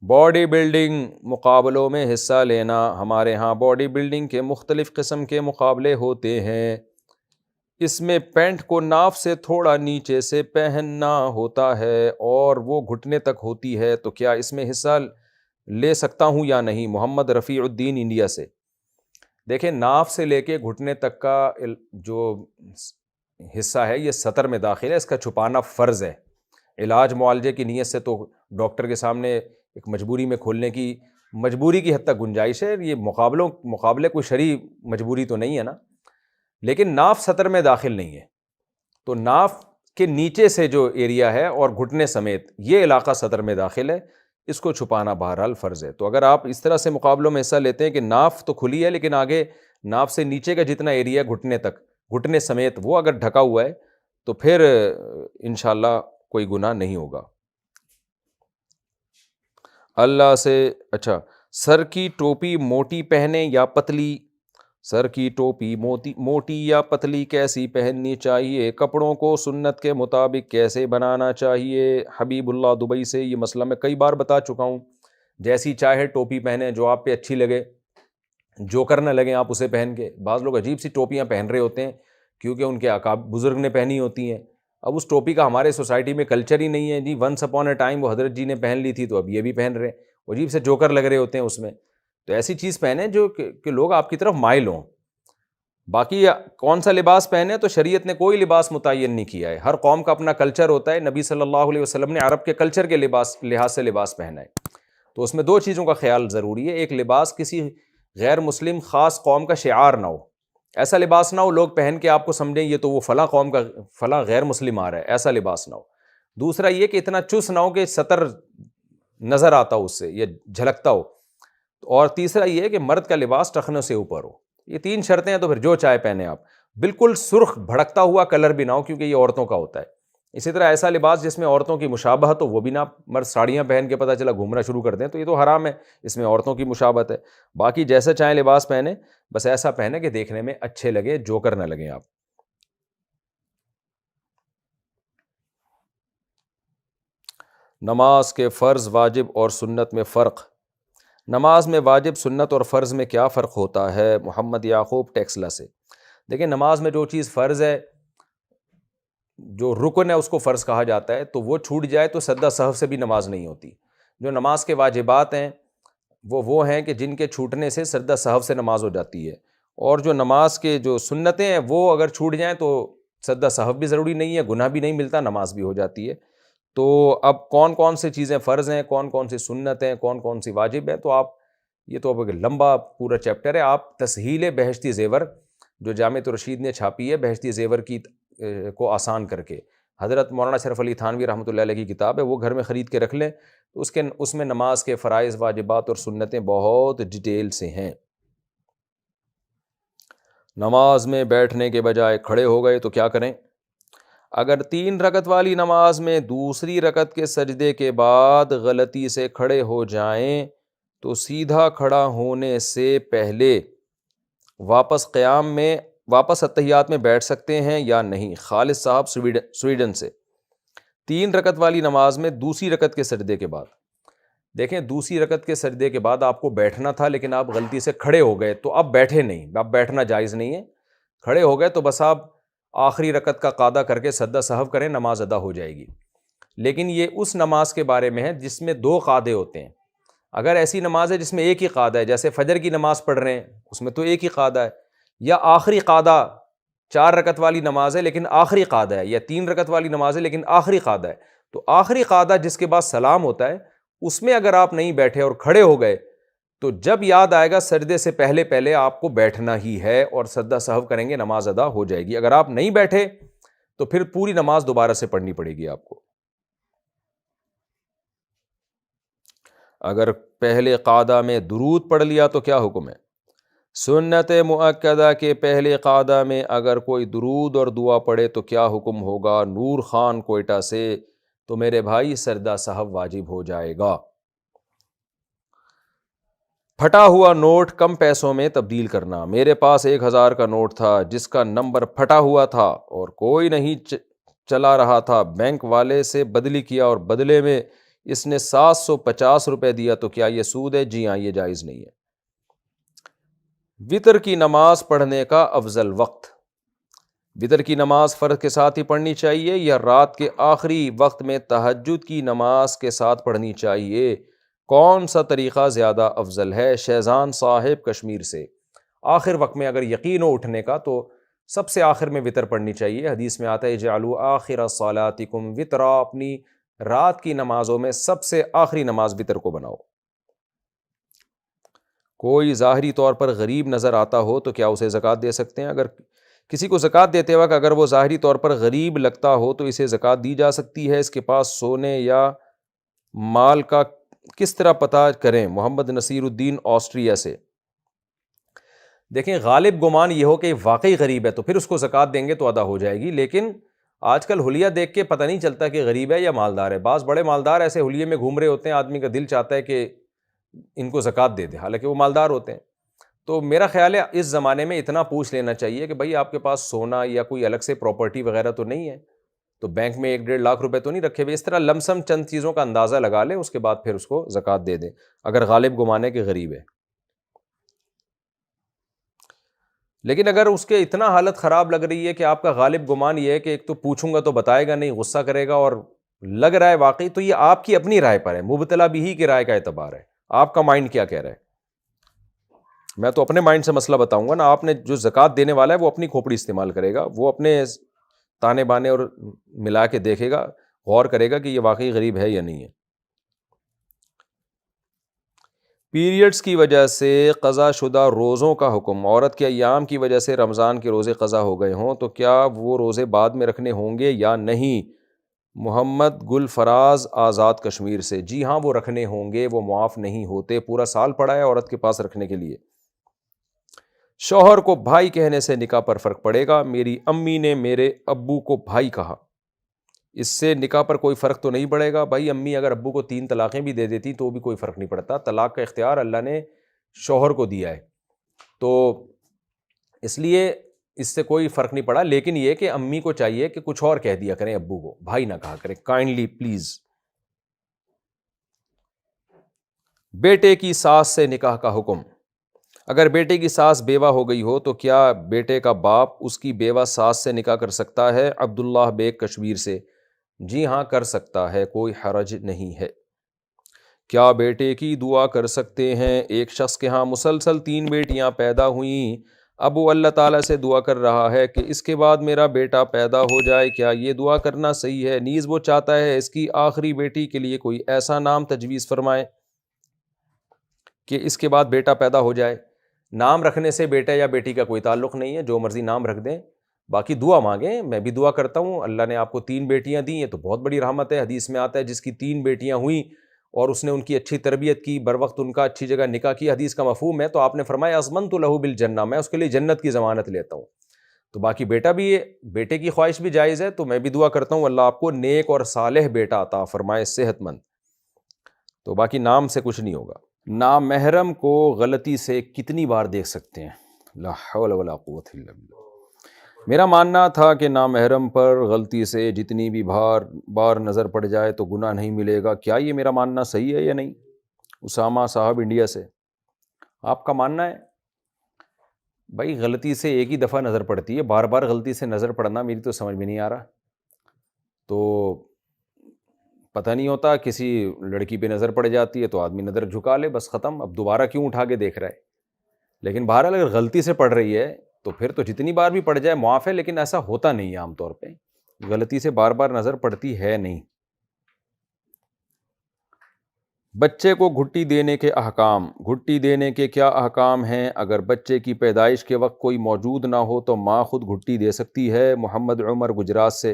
باڈی بلڈنگ مقابلوں میں حصہ لینا، ہمارے ہاں باڈی بلڈنگ کے مختلف قسم کے مقابلے ہوتے ہیں، اس میں پینٹ کو ناف سے تھوڑا نیچے سے پہننا ہوتا ہے اور وہ گھٹنے تک ہوتی ہے، تو کیا اس میں حصہ لے سکتا ہوں یا نہیں؟ محمد رفیع الدین انڈیا سے۔ دیکھیں، ناف سے لے کے گھٹنے تک کا جو حصہ ہے یہ سطر میں داخل ہے، اس کا چھپانا فرض ہے۔ علاج معالجے کی نیت سے تو ڈاکٹر کے سامنے ایک مجبوری میں کھولنے کی مجبوری کی حد تک گنجائش ہے، یہ مقابلے کوئی شرعی مجبوری تو نہیں ہے نا، لیکن ناف سطر میں داخل نہیں ہے، تو ناف کے نیچے سے جو ایریا ہے اور گھٹنے سمیت یہ علاقہ سطر میں داخل ہے، اس کو چھپانا بہرحال فرض ہے۔ تو اگر آپ اس طرح سے مقابلوں میں حصہ لیتے ہیں کہ ناف تو کھلی ہے لیکن آگے ناف سے نیچے کا جتنا ایریا گھٹنے تک، گھٹنے سمیت وہ اگر ڈھکا ہوا ہے تو پھر انشاءاللہ کوئی گناہ نہیں ہوگا۔ اللہ سے اچھا، سر کی ٹوپی موٹی پہنے یا پتلی؟ سر کی ٹوپی موٹی یا پتلی کیسی پہننی چاہیے؟ کپڑوں کو سنت کے مطابق کیسے بنانا چاہیے؟ حبیب اللہ دبئی سے۔ یہ مسئلہ میں کئی بار بتا چکا ہوں، جیسی چاہے ٹوپی پہنے، جو آپ پہ اچھی لگے، جوکر نہ لگیں آپ اسے پہن کے۔ بعض لوگ عجیب سی ٹوپیاں پہن رہے ہوتے ہیں کیونکہ ان کے بزرگ نے پہنی ہوتی ہیں، اب اس ٹوپی کا ہمارے سوسائٹی میں کلچر ہی نہیں ہے جی، ونس اپون اے ٹائم وہ حضرت جی نے پہن لی تھی تو اب یہ بھی پہن رہے ہیں، وہ عجیب سے جوکر لگ رہے ہوتے ہیں اس میں۔ تو ایسی چیز پہنیں جو کہ لوگ آپ کی طرف مائل ہوں۔ باقی کون سا لباس پہنے تو شریعت نے کوئی لباس متعین نہیں کیا ہے، ہر قوم کا اپنا کلچر ہوتا ہے۔ نبی صلی اللہ علیہ وسلم نے عرب کے کلچر کے لحاظ سے لباس پہنا ہے، تو اس میں دو چیزوں کا خیال ضروری ہے۔ ایک، لباس کسی غیر مسلم خاص قوم کا شعار نہ ہو، ایسا لباس نہ ہو لوگ پہن کے آپ کو سمجھیں یہ تو وہ فلاں قوم کا فلاں غیر مسلم آ رہا ہے، ایسا لباس نہ ہو۔ دوسرا یہ کہ اتنا چس نہ ہو کہ سطر نظر آتا ہو اس سے یا جھلکتا ہو، اور تیسرا یہ کہ مرد کا لباس ٹخنوں سے اوپر ہو۔ یہ تین شرطیں ہیں، تو پھر جو چاہے پہنے آپ۔ بالکل سرخ بھڑکتا ہوا کلر بھی نہ ہو کیونکہ یہ عورتوں کا ہوتا ہے۔ اسی طرح ایسا لباس جس میں عورتوں کی مشابہت ہو وہ بھی نہ، مرد ساڑیاں پہن کے پتہ چلا گھومنا شروع کر دیں تو یہ تو حرام ہے، اس میں عورتوں کی مشابہت ہے۔ باقی جیسا چاہیں لباس پہنے، بس ایسا پہنے کہ دیکھنے میں اچھے لگے، جوکر نہ لگیں آپ۔ نماز کے فرض، واجب اور سنت میں فرق۔ نماز میں واجب، سنت اور فرض میں کیا فرق ہوتا ہے؟ محمد یعقوب ٹیکسلا سے۔ دیکھیں، نماز میں جو چیز فرض ہے، جو رکن ہے، اس کو فرض کہا جاتا ہے، تو وہ چھوٹ جائے تو سجدہ سہو سے بھی نماز نہیں ہوتی۔ جو نماز کے واجبات ہیں وہ ہیں کہ جن کے چھوٹنے سے سجدہ سہو سے نماز ہو جاتی ہے، اور جو نماز کے جو سنتیں ہیں وہ اگر چھوٹ جائیں تو سجدہ سہو بھی ضروری نہیں ہے، گناہ بھی نہیں ملتا، نماز بھی ہو جاتی ہے۔ تو اب کون کون سی چیزیں فرض ہیں، کون کون سی سنت ہیں، کون کون سی واجب ہیں، تو آپ یہ تو اب ایک لمبا پورا چیپٹر ہے، آپ تسہیل بہشتی زیور جو جامعۃ الرشید نے چھاپی ہے بہشتی زیور کی کو آسان کر کے، حضرت مولانا شرف علی تھانوی رحمۃ اللہ علیہ کی کتاب ہے، وہ گھر میں خرید کے رکھ لیں تو اس میں نماز کے فرائض، واجبات اور سنتیں بہت ڈیٹیل سے ہیں۔ نماز میں بیٹھنے کے بجائے کھڑے ہو گئے تو کیا کریں؟ اگر 3 رکعت والی نماز میں دوسری رکعت کے سجدے کے بعد غلطی سے کھڑے ہو جائیں تو سیدھا کھڑا ہونے سے پہلے واپس اتحیات میں بیٹھ سکتے ہیں یا نہیں؟ خالد صاحب سویڈن سے۔ 3 رکعت والی نماز میں دوسری رکعت کے سجدے کے بعد، دیکھیں دوسری رکعت کے سجدے کے بعد آپ کو بیٹھنا تھا لیکن آپ غلطی سے کھڑے ہو گئے تو اب بیٹھے نہیں، اب بیٹھنا جائز نہیں ہے، کھڑے ہو گئے تو بس آپ آخری رکعت کا قاعدہ کر کے سجدہ سہو کریں، نماز ادا ہو جائے گی۔ لیکن یہ اس نماز کے بارے میں ہے جس میں 2 قاعدے ہوتے ہیں۔ اگر ایسی نماز ہے جس میں ایک ہی قاعدہ ہے، جیسے فجر کی نماز پڑھ رہے ہیں اس میں تو ایک ہی قاعدہ ہے، یا آخری قاعدہ 4 رکعت والی نماز ہے لیکن آخری قاعدہ ہے، یا 3 رکعت والی نماز ہے لیکن آخری قاعدہ ہے، تو آخری قاعدہ جس کے بعد سلام ہوتا ہے اس میں اگر آپ نہیں بیٹھے اور کھڑے ہو گئے تو جب یاد آئے گا سجدے سے پہلے آپ کو بیٹھنا ہی ہے اور سجدہ سہو کریں گے، نماز ادا ہو جائے گی۔ اگر آپ نہیں بیٹھے تو پھر پوری نماز دوبارہ سے پڑھنی پڑے گی آپ کو۔ اگر پہلے قاعدہ میں درود پڑھ لیا تو کیا حکم ہے؟ سنت مؤکدہ کے پہلے قاعدہ میں اگر کوئی درود اور دعا پڑھے تو کیا حکم ہوگا؟ نور خان کوئٹہ سے۔ تو میرے بھائی سجدہ سہو واجب ہو جائے گا۔ پھٹا ہوا نوٹ کم پیسوں میں تبدیل کرنا۔ میرے پاس 1000 کا نوٹ تھا جس کا نمبر پھٹا ہوا تھا اور کوئی نہیں چلا رہا تھا، بینک والے سے بدلی کیا اور بدلے میں اس نے 750 روپے دیا، تو کیا یہ سود ہے؟ جی ہاں، یہ جائز نہیں ہے۔ وتر کی نماز پڑھنے کا افضل وقت۔ وتر کی نماز فرض کے ساتھ ہی پڑھنی چاہیے یا رات کے آخری وقت میں تہجد کی نماز کے ساتھ پڑھنی چاہیے؟ کون سا طریقہ زیادہ افضل ہے؟ شہزان صاحب کشمیر سے۔ آخر وقت میں اگر یقین ہو اٹھنے کا تو سب سے آخر میں وتر پڑھنی چاہیے۔ حدیث میں آتا ہے اجعلوا آخر صلاتکم وترا، اپنی رات کی نمازوں میں سب سے آخری نماز وتر کو بناؤ۔ کوئی ظاہری طور پر غریب نظر آتا ہو تو کیا اسے زکوٰۃ دے سکتے ہیں؟ اگر کسی کو زکوٰۃ دیتے وقت اگر وہ ظاہری طور پر غریب لگتا ہو تو اسے زکوٰۃ دی جا سکتی ہے۔ اس کے پاس سونے یا مال کا کس طرح پتہ کریں؟ محمد نصیر الدین آسٹریا سے۔ دیکھیں غالب گمان یہ ہو کہ واقعی غریب ہے تو پھر اس کو زکوٰۃ دیں گے تو ادا ہو جائے گی، لیکن آج کل حلیہ دیکھ کے پتہ نہیں چلتا کہ غریب ہے یا مالدار ہے۔ بعض بڑے مالدار ایسے حلیے میں گھوم رہے ہوتے ہیں، آدمی کا دل چاہتا ہے کہ ان کو زکوٰۃ دے دے، حالانکہ وہ مالدار ہوتے ہیں۔ تو میرا خیال ہے اس زمانے میں اتنا پوچھ لینا چاہیے کہ بھائی آپ کے پاس سونا یا کوئی الگ سے پراپرٹی وغیرہ تو نہیں ہے، تو بینک میں 1-1.5 لاکھ روپے تو نہیں رکھے ہوئے۔ اس طرح لم سم چند چیزوں کا اندازہ لگا لیں، اس کے بعد پھر اس کو زکوٰۃ دے دیں اگر غالب گمان ہے کہ غریب ہے۔ لیکن اگر اس کے اتنا حالت خراب لگ رہی ہے کہ آپ کا غالب گمان یہ ہے کہ ایک تو پوچھوں گا تو بتائے گا نہیں، غصہ کرے گا، اور لگ رہا ہے واقعی، تو یہ آپ کی اپنی رائے پر ہے، مبتلا بھی ہی کی رائے کا اعتبار ہے، آپ کا مائنڈ کیا کہہ رہا ہے۔ میں تو اپنے مائنڈ سے مسئلہ بتاؤں گا نا، آپ نے جو زکوٰۃ دینے والا ہے وہ اپنی کھوپڑی استعمال کرے گا، وہ اپنے تانے بانے اور ملا کے دیکھے گا، غور کرے گا کہ یہ واقعی غریب ہے یا نہیں ہے۔ پیریڈز کی وجہ سے قضا شدہ روزوں کا حکم۔ عورت کے ایام کی وجہ سے رمضان کے روزے قضا ہو گئے ہوں تو کیا وہ روزے بعد میں رکھنے ہوں گے یا نہیں؟ محمد گل فراز آزاد کشمیر سے۔ جی ہاں، وہ رکھنے ہوں گے، وہ معاف نہیں ہوتے، پورا سال پڑا ہے عورت کے پاس رکھنے کے لیے۔ شوہر کو بھائی کہنے سے نکاح پر فرق پڑے گا؟ میری امی نے میرے ابو کو بھائی کہا، اس سے نکاح پر کوئی فرق تو نہیں پڑے گا؟ بھائی امی اگر ابو کو 3 طلاقیں بھی دے دیتی تو بھی کوئی فرق نہیں پڑتا، طلاق کا اختیار اللہ نے شوہر کو دیا ہے، تو اس لیے اس سے کوئی فرق نہیں پڑا۔ لیکن یہ کہ امی کو چاہیے کہ کچھ اور کہہ دیا کریں، ابو کو بھائی نہ کہا کریں، کائنڈلی پلیز۔ بیٹے کی ساس سے نکاح کا حکم۔ اگر بیٹے کی ساس بیوہ ہو گئی ہو تو کیا بیٹے کا باپ اس کی بیوہ ساس سے نکاح کر سکتا ہے؟ عبداللہ بیگ کشمیر سے۔ جی ہاں، کر سکتا ہے، کوئی حرج نہیں ہے۔ کیا بیٹے کی دعا کر سکتے ہیں؟ ایک شخص کے ہاں مسلسل 3 بیٹیاں پیدا ہوئیں، اب وہ اللہ تعالیٰ سے دعا کر رہا ہے کہ اس کے بعد میرا بیٹا پیدا ہو جائے، کیا یہ دعا کرنا صحیح ہے؟ نیز وہ چاہتا ہے اس کی آخری بیٹی کے لیے کوئی ایسا نام تجویز فرمائے کہ اس کے بعد بیٹا پیدا ہو جائے۔ نام رکھنے سے بیٹا یا بیٹی کا کوئی تعلق نہیں ہے، جو مرضی نام رکھ دیں، باقی دعا مانگیں. میں بھی دعا کرتا ہوں اللہ نے آپ کو 3 بیٹیاں دی ہیں تو بہت بڑی رحمت ہے. حدیث میں آتا ہے جس کی 3 بیٹیاں ہوئیں اور اس نے ان کی اچھی تربیت کی، بر وقت ان کا اچھی جگہ نکاح کیا، حدیث کا مفہوم ہے. تو آپ نے فرمایا اضمنت لہ بالجنہ، میں اس کے لیے جنت کی ضمانت لیتا ہوں. تو باقی بیٹا بھی ہے، بیٹے کی خواہش بھی جائز ہے. تو میں بھی دعا کرتا ہوں اللہ آپ کو نیک اور صالح بیٹا عطا فرمائے، صحت مند. تو باقی نام سے کچھ نہیں ہوگا. نامحرم کو غلطی سے کتنی بار دیکھ سکتے ہیں؟ لا حول ولا قوت الا باللہ. میرا ماننا تھا کہ نامحرم پر غلطی سے جتنی بھی بار نظر پڑ جائے تو گناہ نہیں ملے گا. کیا یہ میرا ماننا صحیح ہے یا نہیں؟ اسامہ صاحب انڈیا سے. آپ کا ماننا ہے بھائی غلطی سے ایک ہی دفعہ نظر پڑتی ہے، بار بار غلطی سے نظر پڑنا میری تو سمجھ میں نہیں آ رہا. تو پتہ نہیں ہوتا، کسی لڑکی پہ نظر پڑ جاتی ہے تو آدمی نظر جھکا لے، بس ختم، اب دوبارہ کیوں اٹھا کے دیکھ رہا ہے. لیکن بہرحال اگر غلطی سے پڑ رہی ہے تو پھر تو جتنی بار بھی پڑ جائے معاف ہے، لیکن ایسا ہوتا نہیں ہے. عام طور پہ غلطی سے بار بار نظر پڑتی ہے نہیں. بچے کو گھٹی دینے کے احکام. گھٹی دینے کے کیا احکام ہیں؟ اگر بچے کی پیدائش کے وقت کوئی موجود نہ ہو تو ماں خود گھٹی دے سکتی ہے. محمد عمر گجرات سے.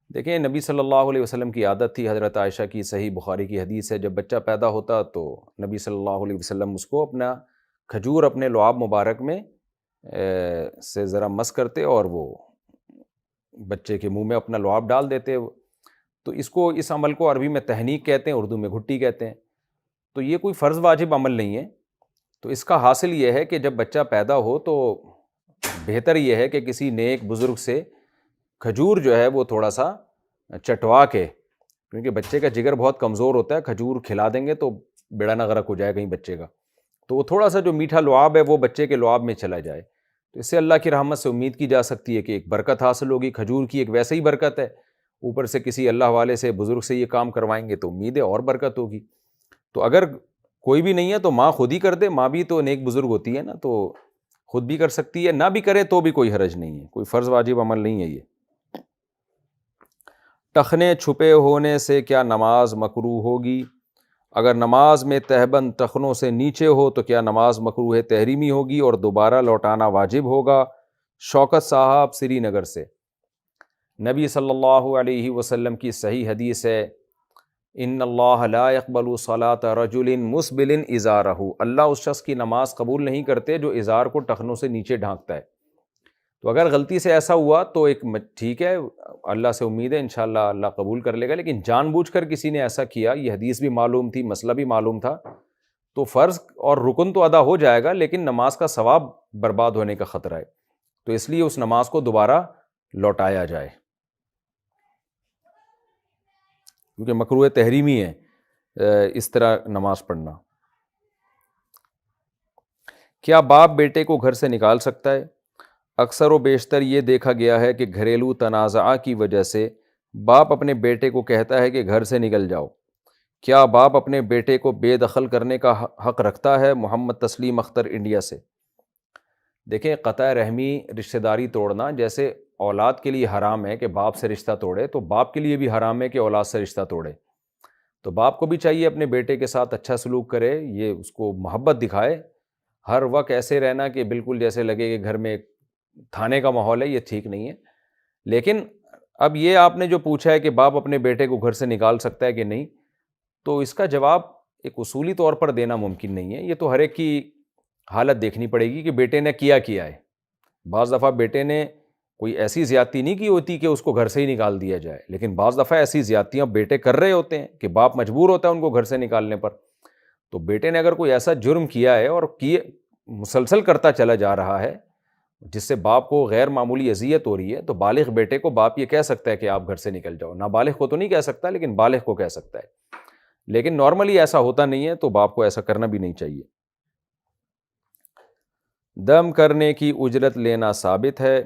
دیکھیں نبی صلی اللہ علیہ وسلم کی عادت تھی، حضرت عائشہ کی صحیح بخاری کی حدیث ہے، جب بچہ پیدا ہوتا تو نبی صلی اللہ علیہ وسلم اس کو اپنا کھجور اپنے لعاب مبارک میں سے ذرا مس کرتے اور وہ بچے کے منہ میں اپنا لعاب ڈال دیتے. تو اس عمل کو عربی میں تحنیک کہتے ہیں، اردو میں گھٹی کہتے ہیں. تو یہ کوئی فرض واجب عمل نہیں ہے. تو اس کا حاصل یہ ہے کہ جب بچہ پیدا ہو تو بہتر یہ ہے کہ کسی نیک بزرگ سے کھجور جو ہے وہ تھوڑا سا چٹوا کے، کیونکہ بچے کا جگر بہت کمزور ہوتا ہے، کھجور کھلا دیں گے تو بیڑا نہ غرق ہو جائے کہیں بچے کا. تو وہ تھوڑا سا جو میٹھا لعاب ہے وہ بچے کے لعاب میں چلا جائے. تو اس سے اللہ کی رحمت سے امید کی جا سکتی ہے کہ ایک برکت حاصل ہوگی. کھجور کی ایک ویسے ہی برکت ہے، اوپر سے کسی اللہ والے سے بزرگ سے یہ کام کروائیں گے تو امید ہے اور برکت ہوگی. تو اگر کوئی بھی نہیں ہے تو ماں خود ہی کر دے، ماں بھی تو نیک بزرگ ہوتی ہے نا، تو خود بھی کر سکتی ہے، نہ بھی کرے تو بھی کوئی حرج نہیں ہے، کوئی فرض واجب عمل نہیں ہے یہ. ٹخنے چھپے ہونے سے کیا نماز مکروہ ہوگی؟ اگر نماز میں تہبند ٹخنوں سے نیچے ہو تو کیا نماز مکروہ تحریمی ہوگی اور دوبارہ لوٹانا واجب ہوگا؟ شوکت صاحب سری نگر سے. نبی صلی اللہ علیہ وسلم کی صحیح حدیث ہے، ان اللہ لا يقبل صلاة رجل مسبل ازارہ. اللہ اس شخص کی نماز قبول نہیں کرتے جو ازار کو ٹخنوں سے نیچے ڈھانکتا ہے. تو اگر غلطی سے ایسا ہوا تو ایک ٹھیک ہے، اللہ سے امید ہے انشاءاللہ اللہ قبول کر لے گا. لیکن جان بوجھ کر کسی نے ایسا کیا، یہ حدیث بھی معلوم تھی، مسئلہ بھی معلوم تھا، تو فرض اور رکن تو ادا ہو جائے گا لیکن نماز کا ثواب برباد ہونے کا خطرہ ہے. تو اس لیے اس نماز کو دوبارہ لوٹایا جائے، کیونکہ مکروہ تحریمی ہے اس طرح نماز پڑھنا. کیا باپ بیٹے کو گھر سے نکال سکتا ہے؟ اکثر و بیشتر یہ دیکھا گیا ہے کہ گھریلو تنازعہ کی وجہ سے باپ اپنے بیٹے کو کہتا ہے کہ گھر سے نکل جاؤ. کیا باپ اپنے بیٹے کو بے دخل کرنے کا حق رکھتا ہے؟ محمد تسلیم اختر انڈیا سے. دیکھیں قطع رحمی رشتہ داری توڑنا جیسے اولاد کے لیے حرام ہے کہ باپ سے رشتہ توڑے، تو باپ کے لیے بھی حرام ہے کہ اولاد سے رشتہ توڑے. تو باپ کو بھی چاہیے اپنے بیٹے کے ساتھ اچھا سلوک کرے، یہ اس کو محبت دکھائے. ہر وقت ایسے رہنا کہ بالکل جیسے لگے کہ گھر میں تھانے کا ماحول ہے، یہ ٹھیک نہیں ہے. لیکن اب یہ آپ نے جو پوچھا ہے کہ باپ اپنے بیٹے کو گھر سے نکال سکتا ہے کہ نہیں، تو اس کا جواب ایک اصولی طور پر دینا ممکن نہیں ہے. یہ تو ہر ایک کی حالت دیکھنی پڑے گی کہ بیٹے نے کیا ہے. بعض دفعہ بیٹے نے کوئی ایسی زیادتی نہیں کی ہوتی کہ اس کو گھر سے ہی نکال دیا جائے، لیکن بعض دفعہ ایسی زیادتیاں بیٹے کر رہے ہوتے ہیں کہ باپ مجبور ہوتا ہے ان کو گھر سے نکالنے پر. تو بیٹے نے اگر کوئی ایسا جرم کیا ہے اور مسلسل کرتا چلا جا رہا ہے جس سے باپ کو غیر معمولی اذیت ہو رہی ہے، تو بالغ بیٹے کو باپ یہ کہہ سکتا ہے کہ آپ گھر سے نکل جاؤ. نابالغ کو تو نہیں کہہ سکتا لیکن بالغ کو کہہ سکتا ہے. لیکن نارملی ایسا ہوتا نہیں ہے، تو باپ کو ایسا کرنا بھی نہیں چاہیے. دم کرنے کی اجرت لینا ثابت ہے.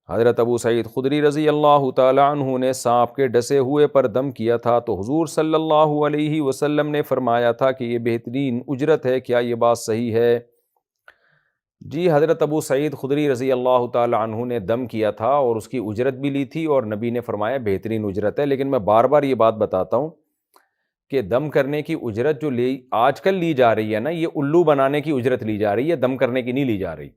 حضرت ابو سعید خدری رضی اللہ تعالی عنہ نے سانپ کے ڈسے ہوئے پر دم کیا تھا تو حضور صلی اللہ علیہ وسلم نے فرمایا تھا کہ یہ بہترین اجرت ہے. کیا یہ بات صحیح ہے؟ جی، حضرت ابو سعید خدری رضی اللہ تعالی عنہ نے دم کیا تھا اور اس کی اجرت بھی لی تھی، اور نبی نے فرمایا بہترین اجرت ہے. لیکن میں بار بار یہ بات بتاتا ہوں کہ دم کرنے کی اجرت جو آج کل لی جا رہی ہے نا، یہ الو بنانے کی اجرت لی جا رہی ہے، دم کرنے کی نہیں لی جا رہی۔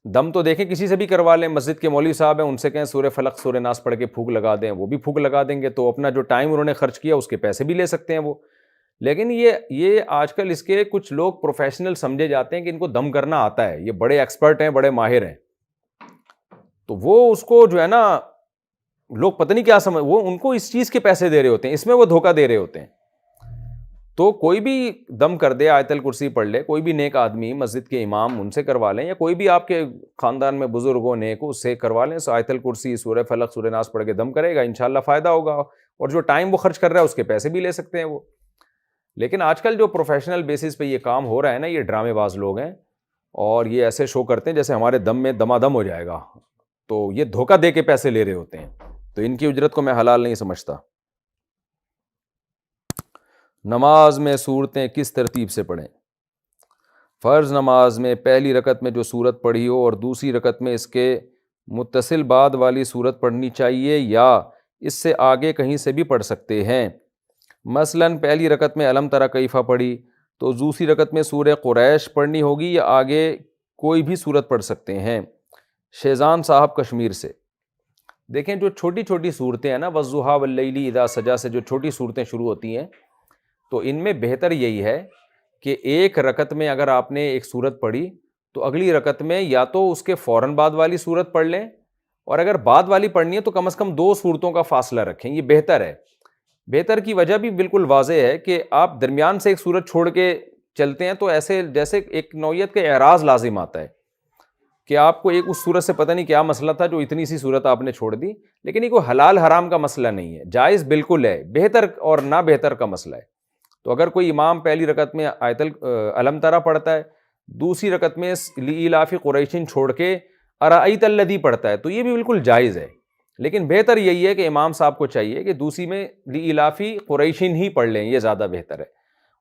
دم تو دیکھیں کسی سے بھی کروا لیں، مسجد کے مولوی صاحب ہیں، ان سے کہیں سورہ فلق سورہ ناس پڑھ کے پھونک لگا دیں، وہ بھی پھونک لگا دیں گے، تو اپنا جو ٹائم انہوں نے خرچ کیا اس کے پیسے بھی لے سکتے ہیں وہ۔ لیکن یہ آج کل اس کے کچھ لوگ پروفیشنل سمجھے جاتے ہیں کہ ان کو دم کرنا آتا ہے، یہ بڑے ایکسپرٹ ہیں، بڑے ماہر ہیں، تو وہ اس کو جو ہے نا لوگ پتہ نہیں کیا سمجھ، وہ ان کو اس چیز کے پیسے دے رہے ہوتے ہیں، اس میں وہ دھوکہ دے رہے ہوتے ہیں۔ تو کوئی بھی دم کر دے، آیت الکرسی پڑھ لے، کوئی بھی نیک آدمی، مسجد کے امام ان سے کروا لیں، یا کوئی بھی آپ کے خاندان میں بزرگ ہو نیک ہو، اس سے کروا لیں، آیت الکرسی سورہ فلق سورہ ناس پڑھ کے دم کرے گا، انشاءاللہ فائدہ ہوگا، اور جو ٹائم وہ خرچ کر رہا ہے اس کے پیسے بھی لے سکتے ہیں وہ۔ لیکن آج کل جو پروفیشنل بیسس پہ یہ کام ہو رہا ہے نا، یہ ڈرامے باز لوگ ہیں، اور یہ ایسے شو کرتے ہیں جیسے ہمارے دم میں دمادم ہو جائے گا، تو یہ دھوکہ دے کے پیسے لے رہے ہوتے ہیں، تو ان کی اجرت کو میں حلال نہیں سمجھتا۔ نماز میں صورتیں کس ترتیب سے پڑھیں؟ فرض نماز میں پہلی رکعت میں جو صورت پڑھی ہو اور دوسری رکعت میں اس کے متصل بعد والی صورت پڑھنی چاہیے، یا اس سے آگے کہیں سے بھی پڑھ سکتے ہیں؟ مثلاً پہلی رکعت میں الم تری کیف پڑھی تو دوسری رکعت میں سورہ قریش پڑھنی ہوگی، یا آگے کوئی بھی صورت پڑھ سکتے ہیں؟ شیزان صاحب کشمیر سے۔ دیکھیں جو چھوٹی چھوٹی صورتیں ہیں نا، والضحیٰ واللیل اذا سجا سے جو چھوٹی صورتیں شروع ہوتی ہیں، تو ان میں بہتر یہی ہے کہ ایک رکعت میں اگر آپ نے ایک صورت پڑھی تو اگلی رکعت میں یا تو اس کے فوراً بعد والی صورت پڑھ لیں، اور اگر بعد والی پڑھنی ہے تو کم از کم 2 صورتوں کا فاصلہ رکھیں، یہ بہتر ہے۔ بہتر کی وجہ بھی بالکل واضح ہے کہ آپ درمیان سے ایک صورت چھوڑ کے چلتے ہیں تو ایسے جیسے ایک نوعیت کا اعراض لازم آتا ہے کہ آپ کو ایک اس صورت سے پتہ نہیں کیا مسئلہ تھا جو اتنی سی صورت آپ نے چھوڑ دی، لیکن یہ کوئی حلال حرام کا مسئلہ نہیں ہے، جائز بالکل ہے، بہتر اور نہ بہتر کا مسئلہ ہے۔ تو اگر کوئی امام پہلی رکعت میں آیت الم تری پڑھتا ہے، دوسری رکعت میں لإیلاف قریش چھوڑ کے ارأیت الذی پڑھتا ہے، تو یہ بھی بالکل جائز ہے، لیکن بہتر یہی ہے کہ امام صاحب کو چاہیے کہ دوسری میں لإیلاف قریش ہی پڑھ لیں، یہ زیادہ بہتر ہے۔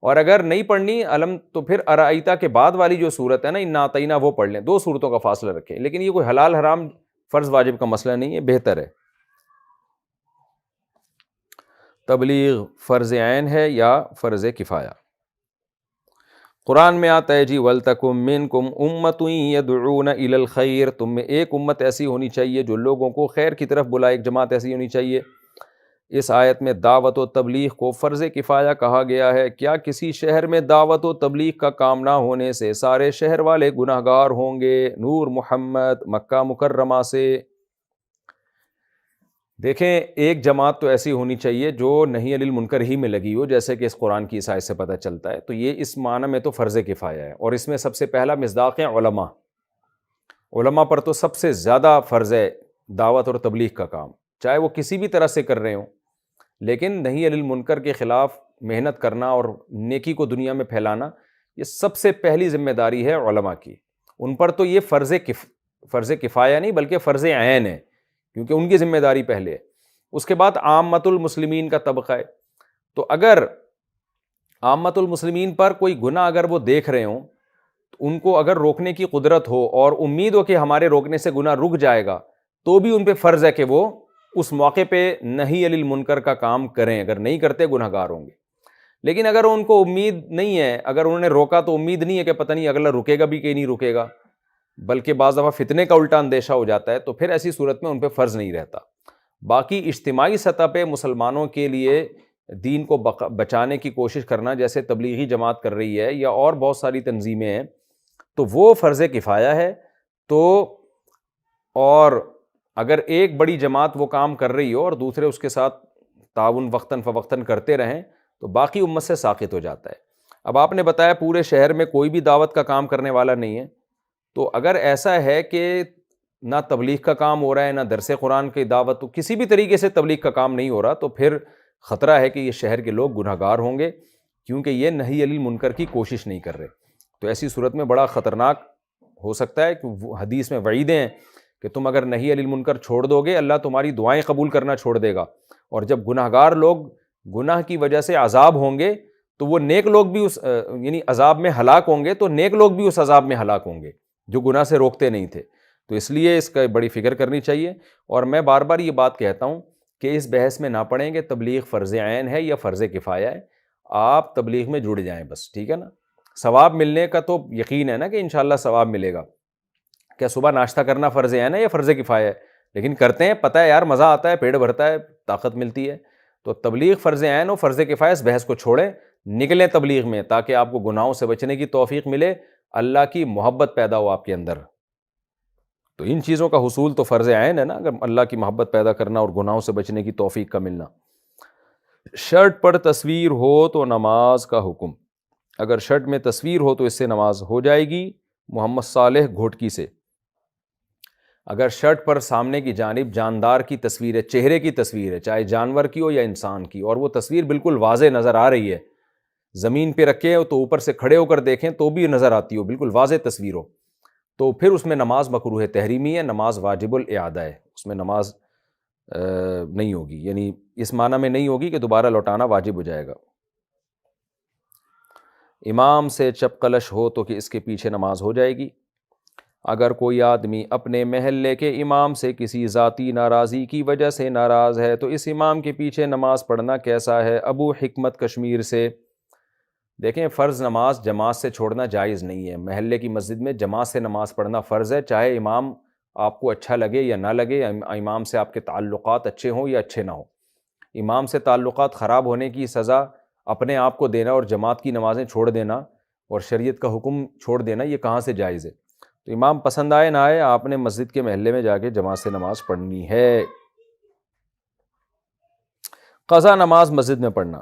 اور اگر نہیں پڑھنی علم تو پھر ارأیت کے بعد والی جو صورت ہے نا انا اعطیناک، وہ پڑھ لیں، 2 صورتوں کا فاصلہ رکھیں، لیکن یہ کوئی حلال حرام فرض واجب کا مسئلہ نہیں ہے، بہتر ہے۔ تبلیغ فرض عین ہے یا فرض کفایہ؟ قرآن میں آتا ہے جی وَلْتَكُن مِّنكُمْ أُمَّةٌ يَدْعُونَ إِلَى الْخَيْرِ، تم میں ایک امت ایسی ہونی چاہیے جو لوگوں کو خیر کی طرف بلائے، ایک جماعت ایسی ہونی چاہیے۔ اس آیت میں دعوت و تبلیغ کو فرض کفایہ کہا گیا ہے۔ کیا کسی شہر میں دعوت و تبلیغ کا کام نہ ہونے سے سارے شہر والے گناہگار ہوں گے؟ نور محمد مکہ مکرمہ سے۔ دیکھیں ایک جماعت تو ایسی ہونی چاہیے جو نہی عن المنکر ہی میں لگی ہو، جیسے کہ اس قرآن کی اس آیت سے پتہ چلتا ہے، تو یہ اس معنی میں تو فرض کفایہ ہے، اور اس میں سب سے پہلا مصداق ہے علماء۔ علماء پر تو سب سے زیادہ فرض ہے دعوت اور تبلیغ کا کام، چاہے وہ کسی بھی طرح سے کر رہے ہوں، لیکن نہی عن المنکر کے خلاف محنت کرنا اور نیکی کو دنیا میں پھیلانا، یہ سب سے پہلی ذمہ داری ہے علماء کی۔ ان پر تو یہ فرض کفایہ نہیں بلکہ فرض عین ہے، کیونکہ ان کی ذمہ داری پہلے ہے۔ اس کے بعد عامۃ المسلمین کا طبقہ ہے، تو اگر عامۃ المسلمین پر کوئی گناہ اگر وہ دیکھ رہے ہوں، تو ان کو اگر روکنے کی قدرت ہو اور امید ہو کہ ہمارے روکنے سے گناہ رک جائے گا، تو بھی ان پہ فرض ہے کہ وہ اس موقع پہ نہی عن المنکر کا کام کریں، اگر نہیں کرتے گناہگار ہوں گے۔ لیکن اگر ان کو امید نہیں ہے، اگر انہوں نے روکا تو امید نہیں ہے کہ پتہ نہیں اگلا رکے گا بھی کہ نہیں رکے گا، بلکہ بعض دفعہ فتنے کا الٹا اندیشہ ہو جاتا ہے، تو پھر ایسی صورت میں ان پہ فرض نہیں رہتا۔ باقی اجتماعی سطح پہ مسلمانوں کے لیے دین کو بچانے کی کوشش کرنا، جیسے تبلیغی جماعت کر رہی ہے یا اور بہت ساری تنظیمیں ہیں، تو وہ فرض کفایہ ہے۔ تو اور اگر ایک بڑی جماعت وہ کام کر رہی ہو اور دوسرے اس کے ساتھ تعاون وقتاً فوقتاً کرتے رہیں، تو باقی امت سے ساقط ہو جاتا ہے۔ اب آپ نے بتایا پورے شہر میں کوئی بھی دعوت کا کام کرنے والا نہیں ہے، تو اگر ایسا ہے کہ نہ تبلیغ کا کام ہو رہا ہے، نہ درس قرآن کی دعوت، تو کسی بھی طریقے سے تبلیغ کا کام نہیں ہو رہا، تو پھر خطرہ ہے کہ یہ شہر کے لوگ گناہگار ہوں گے، کیونکہ یہ نہی عن المنکر کی کوشش نہیں کر رہے۔ تو ایسی صورت میں بڑا خطرناک ہو سکتا ہے کہ حدیث میں وعیدیں ہیں کہ تم اگر نہی عن المنکر چھوڑ دو گے، اللہ تمہاری دعائیں قبول کرنا چھوڑ دے گا، اور جب گناہگار لوگ گناہ کی وجہ سے عذاب ہوں گے تو وہ نیک لوگ بھی اس یعنی عذاب میں ہلاک ہوں گے، تو نیک لوگ بھی اس عذاب میں ہلاک ہوں گے جو گناہ سے روکتے نہیں تھے۔ تو اس لیے اس کا بڑی فکر کرنی چاہیے، اور میں بار بار یہ بات کہتا ہوں کہ اس بحث میں نہ پڑیں کہ تبلیغ فرض عین ہے یا فرض کفایہ ہے، آپ تبلیغ میں جڑ جائیں بس، ٹھیک ہے نا۔ ثواب ملنے کا تو یقین ہے نا کہ انشاءاللہ ثواب ملے گا۔ کیا صبح ناشتہ کرنا فرض عین ہے یا فرض کفایہ ہے؟ لیکن کرتے ہیں، پتہ ہے یار مزہ آتا ہے، پیٹ بھرتا ہے، طاقت ملتی ہے۔ تو تبلیغ فرض عین و فرض کفایہ، اس بحث کو چھوڑیں، نکلیں تبلیغ میں تاکہ آپ کو گناہوں سے بچنے کی توفیق ملے، اللہ کی محبت پیدا ہو آپ کے اندر۔ تو ان چیزوں کا حصول تو فرض عین ہے نا، اگر اللہ کی محبت پیدا کرنا اور گناہوں سے بچنے کی توفیق کا ملنا۔ شرٹ پر تصویر ہو تو نماز کا حکم۔ اگر شرٹ میں تصویر ہو تو اس سے نماز ہو جائے گی۔ محمد صالح گھوٹکی سے۔ اگر شرٹ پر سامنے کی جانب جاندار کی تصویر ہے، چہرے کی تصویر ہے، چاہے جانور کی ہو یا انسان کی، اور وہ تصویر بالکل واضح نظر آ رہی ہے، زمین پہ رکھے ہو تو اوپر سے کھڑے ہو کر دیکھیں تو بھی نظر آتی ہو، بالکل واضح تصویر ہو، تو پھر اس میں نماز مکروہ تحریمی ہے، نماز واجب الاعادہ ہے، اس میں نماز نہیں ہوگی، یعنی اس معنی میں نہیں ہوگی کہ دوبارہ لوٹانا واجب ہو جائے گا۔ امام سے چپقلش ہو تو کہ اس کے پیچھے نماز ہو جائے گی۔ اگر کوئی آدمی اپنے محلے کے امام سے کسی ذاتی ناراضی کی وجہ سے ناراض ہے تو اس امام کے پیچھے نماز پڑھنا کیسا ہے؟ ابو حکمت کشمیر سے۔ دیکھیں، فرض نماز جماعت سے چھوڑنا جائز نہیں ہے۔ محلے کی مسجد میں جماعت سے نماز پڑھنا فرض ہے، چاہے امام آپ کو اچھا لگے یا نہ لگے، امام سے آپ کے تعلقات اچھے ہوں یا اچھے نہ ہوں۔ امام سے تعلقات خراب ہونے کی سزا اپنے آپ کو دینا اور جماعت کی نمازیں چھوڑ دینا اور شریعت کا حکم چھوڑ دینا، یہ کہاں سے جائز ہے؟ تو امام پسند آئے نہ آئے، آپ نے مسجد کے محلے میں جا کے جماعت سے نماز پڑھنی ہے۔ قضا نماز مسجد میں پڑھنا۔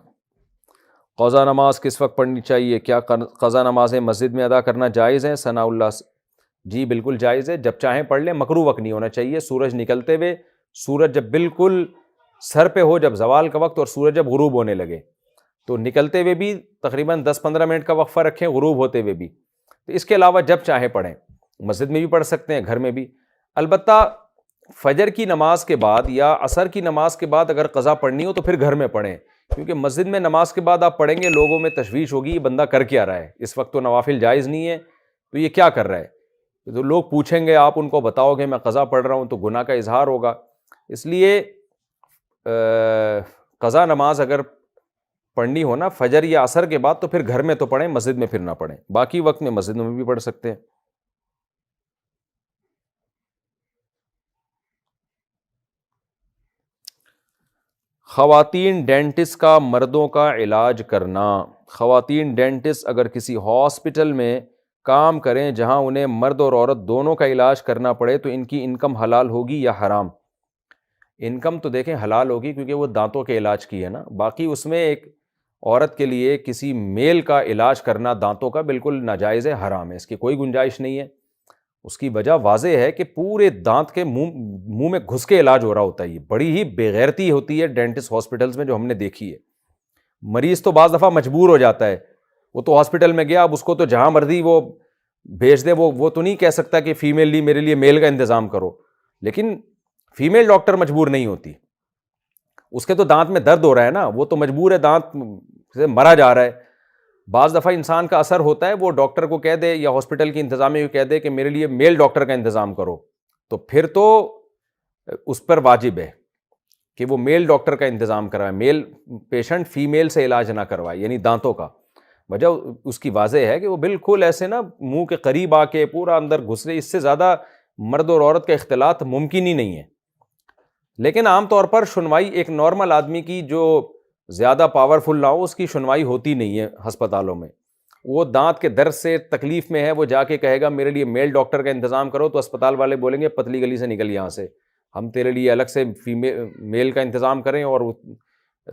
قضا نماز کس وقت پڑھنی چاہیے؟ کیا قضا نمازیں مسجد میں ادا کرنا جائز ہیں؟ ثناء اللہ سے۔ جی بالکل جائز ہے، جب چاہیں پڑھ لیں، مکروہ وقت نہیں ہونا چاہیے۔ سورج نکلتے ہوئے، سورج جب بالکل سر پہ ہو، جب زوال کا وقت، اور سورج جب غروب ہونے لگے، تو نکلتے ہوئے بھی تقریباً 10-15 منٹ کا وقفہ رکھیں، غروب ہوتے ہوئے بھی۔ تو اس کے علاوہ جب چاہیں پڑھیں، مسجد میں بھی پڑھ سکتے ہیں، گھر میں بھی۔ البتہ فجر کی نماز کے بعد یا عصر کی نماز کے بعد اگر قضا پڑھنی ہو تو پھر گھر میں پڑھیں، کیونکہ مسجد میں نماز کے بعد آپ پڑھیں گے، لوگوں میں تشویش ہوگی، یہ بندہ کر کیا رہا ہے، اس وقت تو نوافل جائز نہیں ہے، تو یہ کیا کر رہا ہے؟ تو لوگ پوچھیں گے، آپ ان کو بتاؤ گے میں قضا پڑھ رہا ہوں تو گناہ کا اظہار ہوگا۔ اس لیے قضا نماز اگر پڑھنی ہو نا فجر یا عصر کے بعد تو پھر گھر میں تو پڑھیں، مسجد میں پھر نہ پڑھیں، باقی وقت میں مسجد میں بھی پڑھ سکتے ہیں۔ خواتین ڈینٹسٹ کا مردوں کا علاج کرنا۔ خواتین ڈینٹسٹ اگر کسی ہاسپٹل میں کام کریں جہاں انہیں مرد اور عورت دونوں کا علاج کرنا پڑے تو ان کی انکم حلال ہوگی یا حرام؟ انکم تو دیکھیں حلال ہوگی، کیونکہ وہ دانتوں کے علاج کی ہے نا۔ باقی اس میں ایک عورت کے لیے کسی میل کا علاج کرنا دانتوں کا بالکل ناجائز ہے، حرام ہے، اس کی کوئی گنجائش نہیں ہے۔ اس کی وجہ واضح ہے کہ پورے دانت کے منہ میں گھس کے علاج ہو رہا ہوتا ہے، یہ بڑی ہی بے غیرتی ہوتی ہے ڈینٹسٹ ہاسپٹلز میں جو ہم نے دیکھی ہے۔ مریض تو بعض دفعہ مجبور ہو جاتا ہے، وہ تو ہاسپٹل میں گیا، اب اس کو تو جہاں مرضی وہ بھیج دے، وہ تو نہیں کہہ سکتا کہ فیمیل لی میرے لیے میل کا انتظام کرو، لیکن فیمیل ڈاکٹر مجبور نہیں ہوتی، اس کے تو دانت میں درد ہو رہا ہے نا، وہ تو مجبور ہے، دانت سے مرا جا رہا ہے۔ بعض دفعہ انسان کا اثر ہوتا ہے، وہ ڈاکٹر کو کہہ دے یا ہاسپٹل کی انتظامیہ کو کہہ دے کہ میرے لیے میل ڈاکٹر کا انتظام کرو، تو پھر تو اس پر واجب ہے کہ وہ میل ڈاکٹر کا انتظام کروائے، میل پیشنٹ فیمیل سے علاج نہ کروائے، یعنی دانتوں کا۔ وجہ اس کی واضح ہے کہ وہ بالکل ایسے نا منہ کے قریب آ کے پورا اندر گھس رہے، اس سے زیادہ مرد اور عورت کا اختلاط ممکن ہی نہیں ہے۔ لیکن عام طور پر شنوائی ایک نارمل آدمی کی جو زیادہ پاورفل نہ ہو، اس کی شنوائی ہوتی نہیں ہے ہسپتالوں میں۔ وہ دانت کے درد سے تکلیف میں ہے، وہ جا کے کہے گا میرے لیے میل ڈاکٹر کا انتظام کرو، تو اسپتال والے بولیں گے پتلی گلی سے نکل یہاں سے، ہم تیرے لیے الگ سے میل کا انتظام کریں اور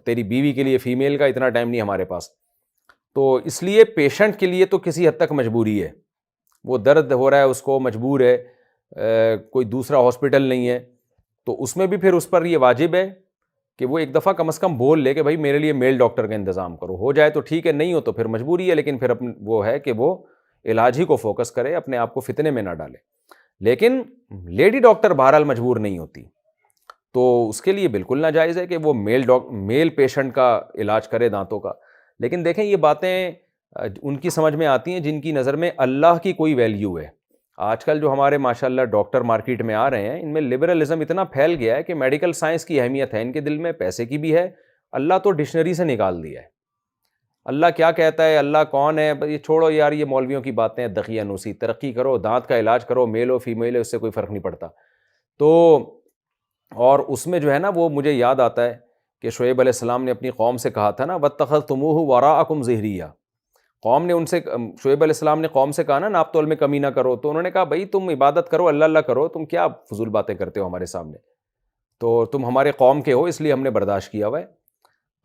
تیری بیوی کے لیے فیمیل کا، اتنا ٹائم نہیں ہمارے پاس۔ تو اس لیے پیشنٹ کے لیے تو کسی حد تک مجبوری ہے، وہ درد ہو رہا ہے، اس کو مجبور ہے، کوئی دوسرا ہاسپٹل نہیں ہے، تو اس میں بھی پھر اس پر یہ واجب ہے کہ وہ ایک دفعہ کم از کم بول لے کہ بھائی میرے لیے میل ڈاکٹر کا انتظام کرو، ہو جائے تو ٹھیک ہے، نہیں ہو تو پھر مجبوری ہے، لیکن پھر وہ ہے کہ وہ علاج ہی کو فوکس کرے، اپنے آپ کو فتنے میں نہ ڈالے۔ لیکن لیڈی ڈاکٹر بہرحال مجبور نہیں ہوتی، تو اس کے لیے بالکل ناجائز ہے کہ وہ میل پیشنٹ کا علاج کرے دانتوں کا۔ لیکن دیکھیں یہ باتیں ان کی سمجھ میں آتی ہیں جن کی نظر میں اللہ کی کوئی ویلیو ہے۔ آج کل جو ہمارے ماشاءاللہ ڈاکٹر مارکیٹ میں آ رہے ہیں، ان میں لبرلزم اتنا پھیل گیا ہے کہ میڈیکل سائنس کی اہمیت ہے ان کے دل میں، پیسے کی بھی ہے، اللہ تو ڈکشنری سے نکال دیا ہے۔ اللہ کیا کہتا ہے، اللہ کون ہے، یہ چھوڑو یار، یہ مولویوں کی باتیں، دقیہ نوسی، ترقی کرو، دانت کا علاج کرو، میل ہو فیمیل ہے، اس سے کوئی فرق نہیں پڑتا۔ تو اور اس میں جو ہے نا، وہ مجھے یاد آتا ہے کہ شعیب علیہ السلام نے اپنی قوم سے کہا تھا نا، وَاتَّخَذْتُمُوهُ وَرَاءَكُمْ ظِهْرِيًّا، قوم نے ان سے، شعیب علیہ السلام نے قوم سے کہا نا ناپ تول میں کمی نہ کرو، تو انہوں نے کہا بھائی تم عبادت کرو، اللہ اللہ کرو، تم کیا فضول باتیں کرتے ہو ہمارے سامنے، تو تم ہمارے قوم کے ہو اس لیے ہم نے برداشت کیا ہوا ہے۔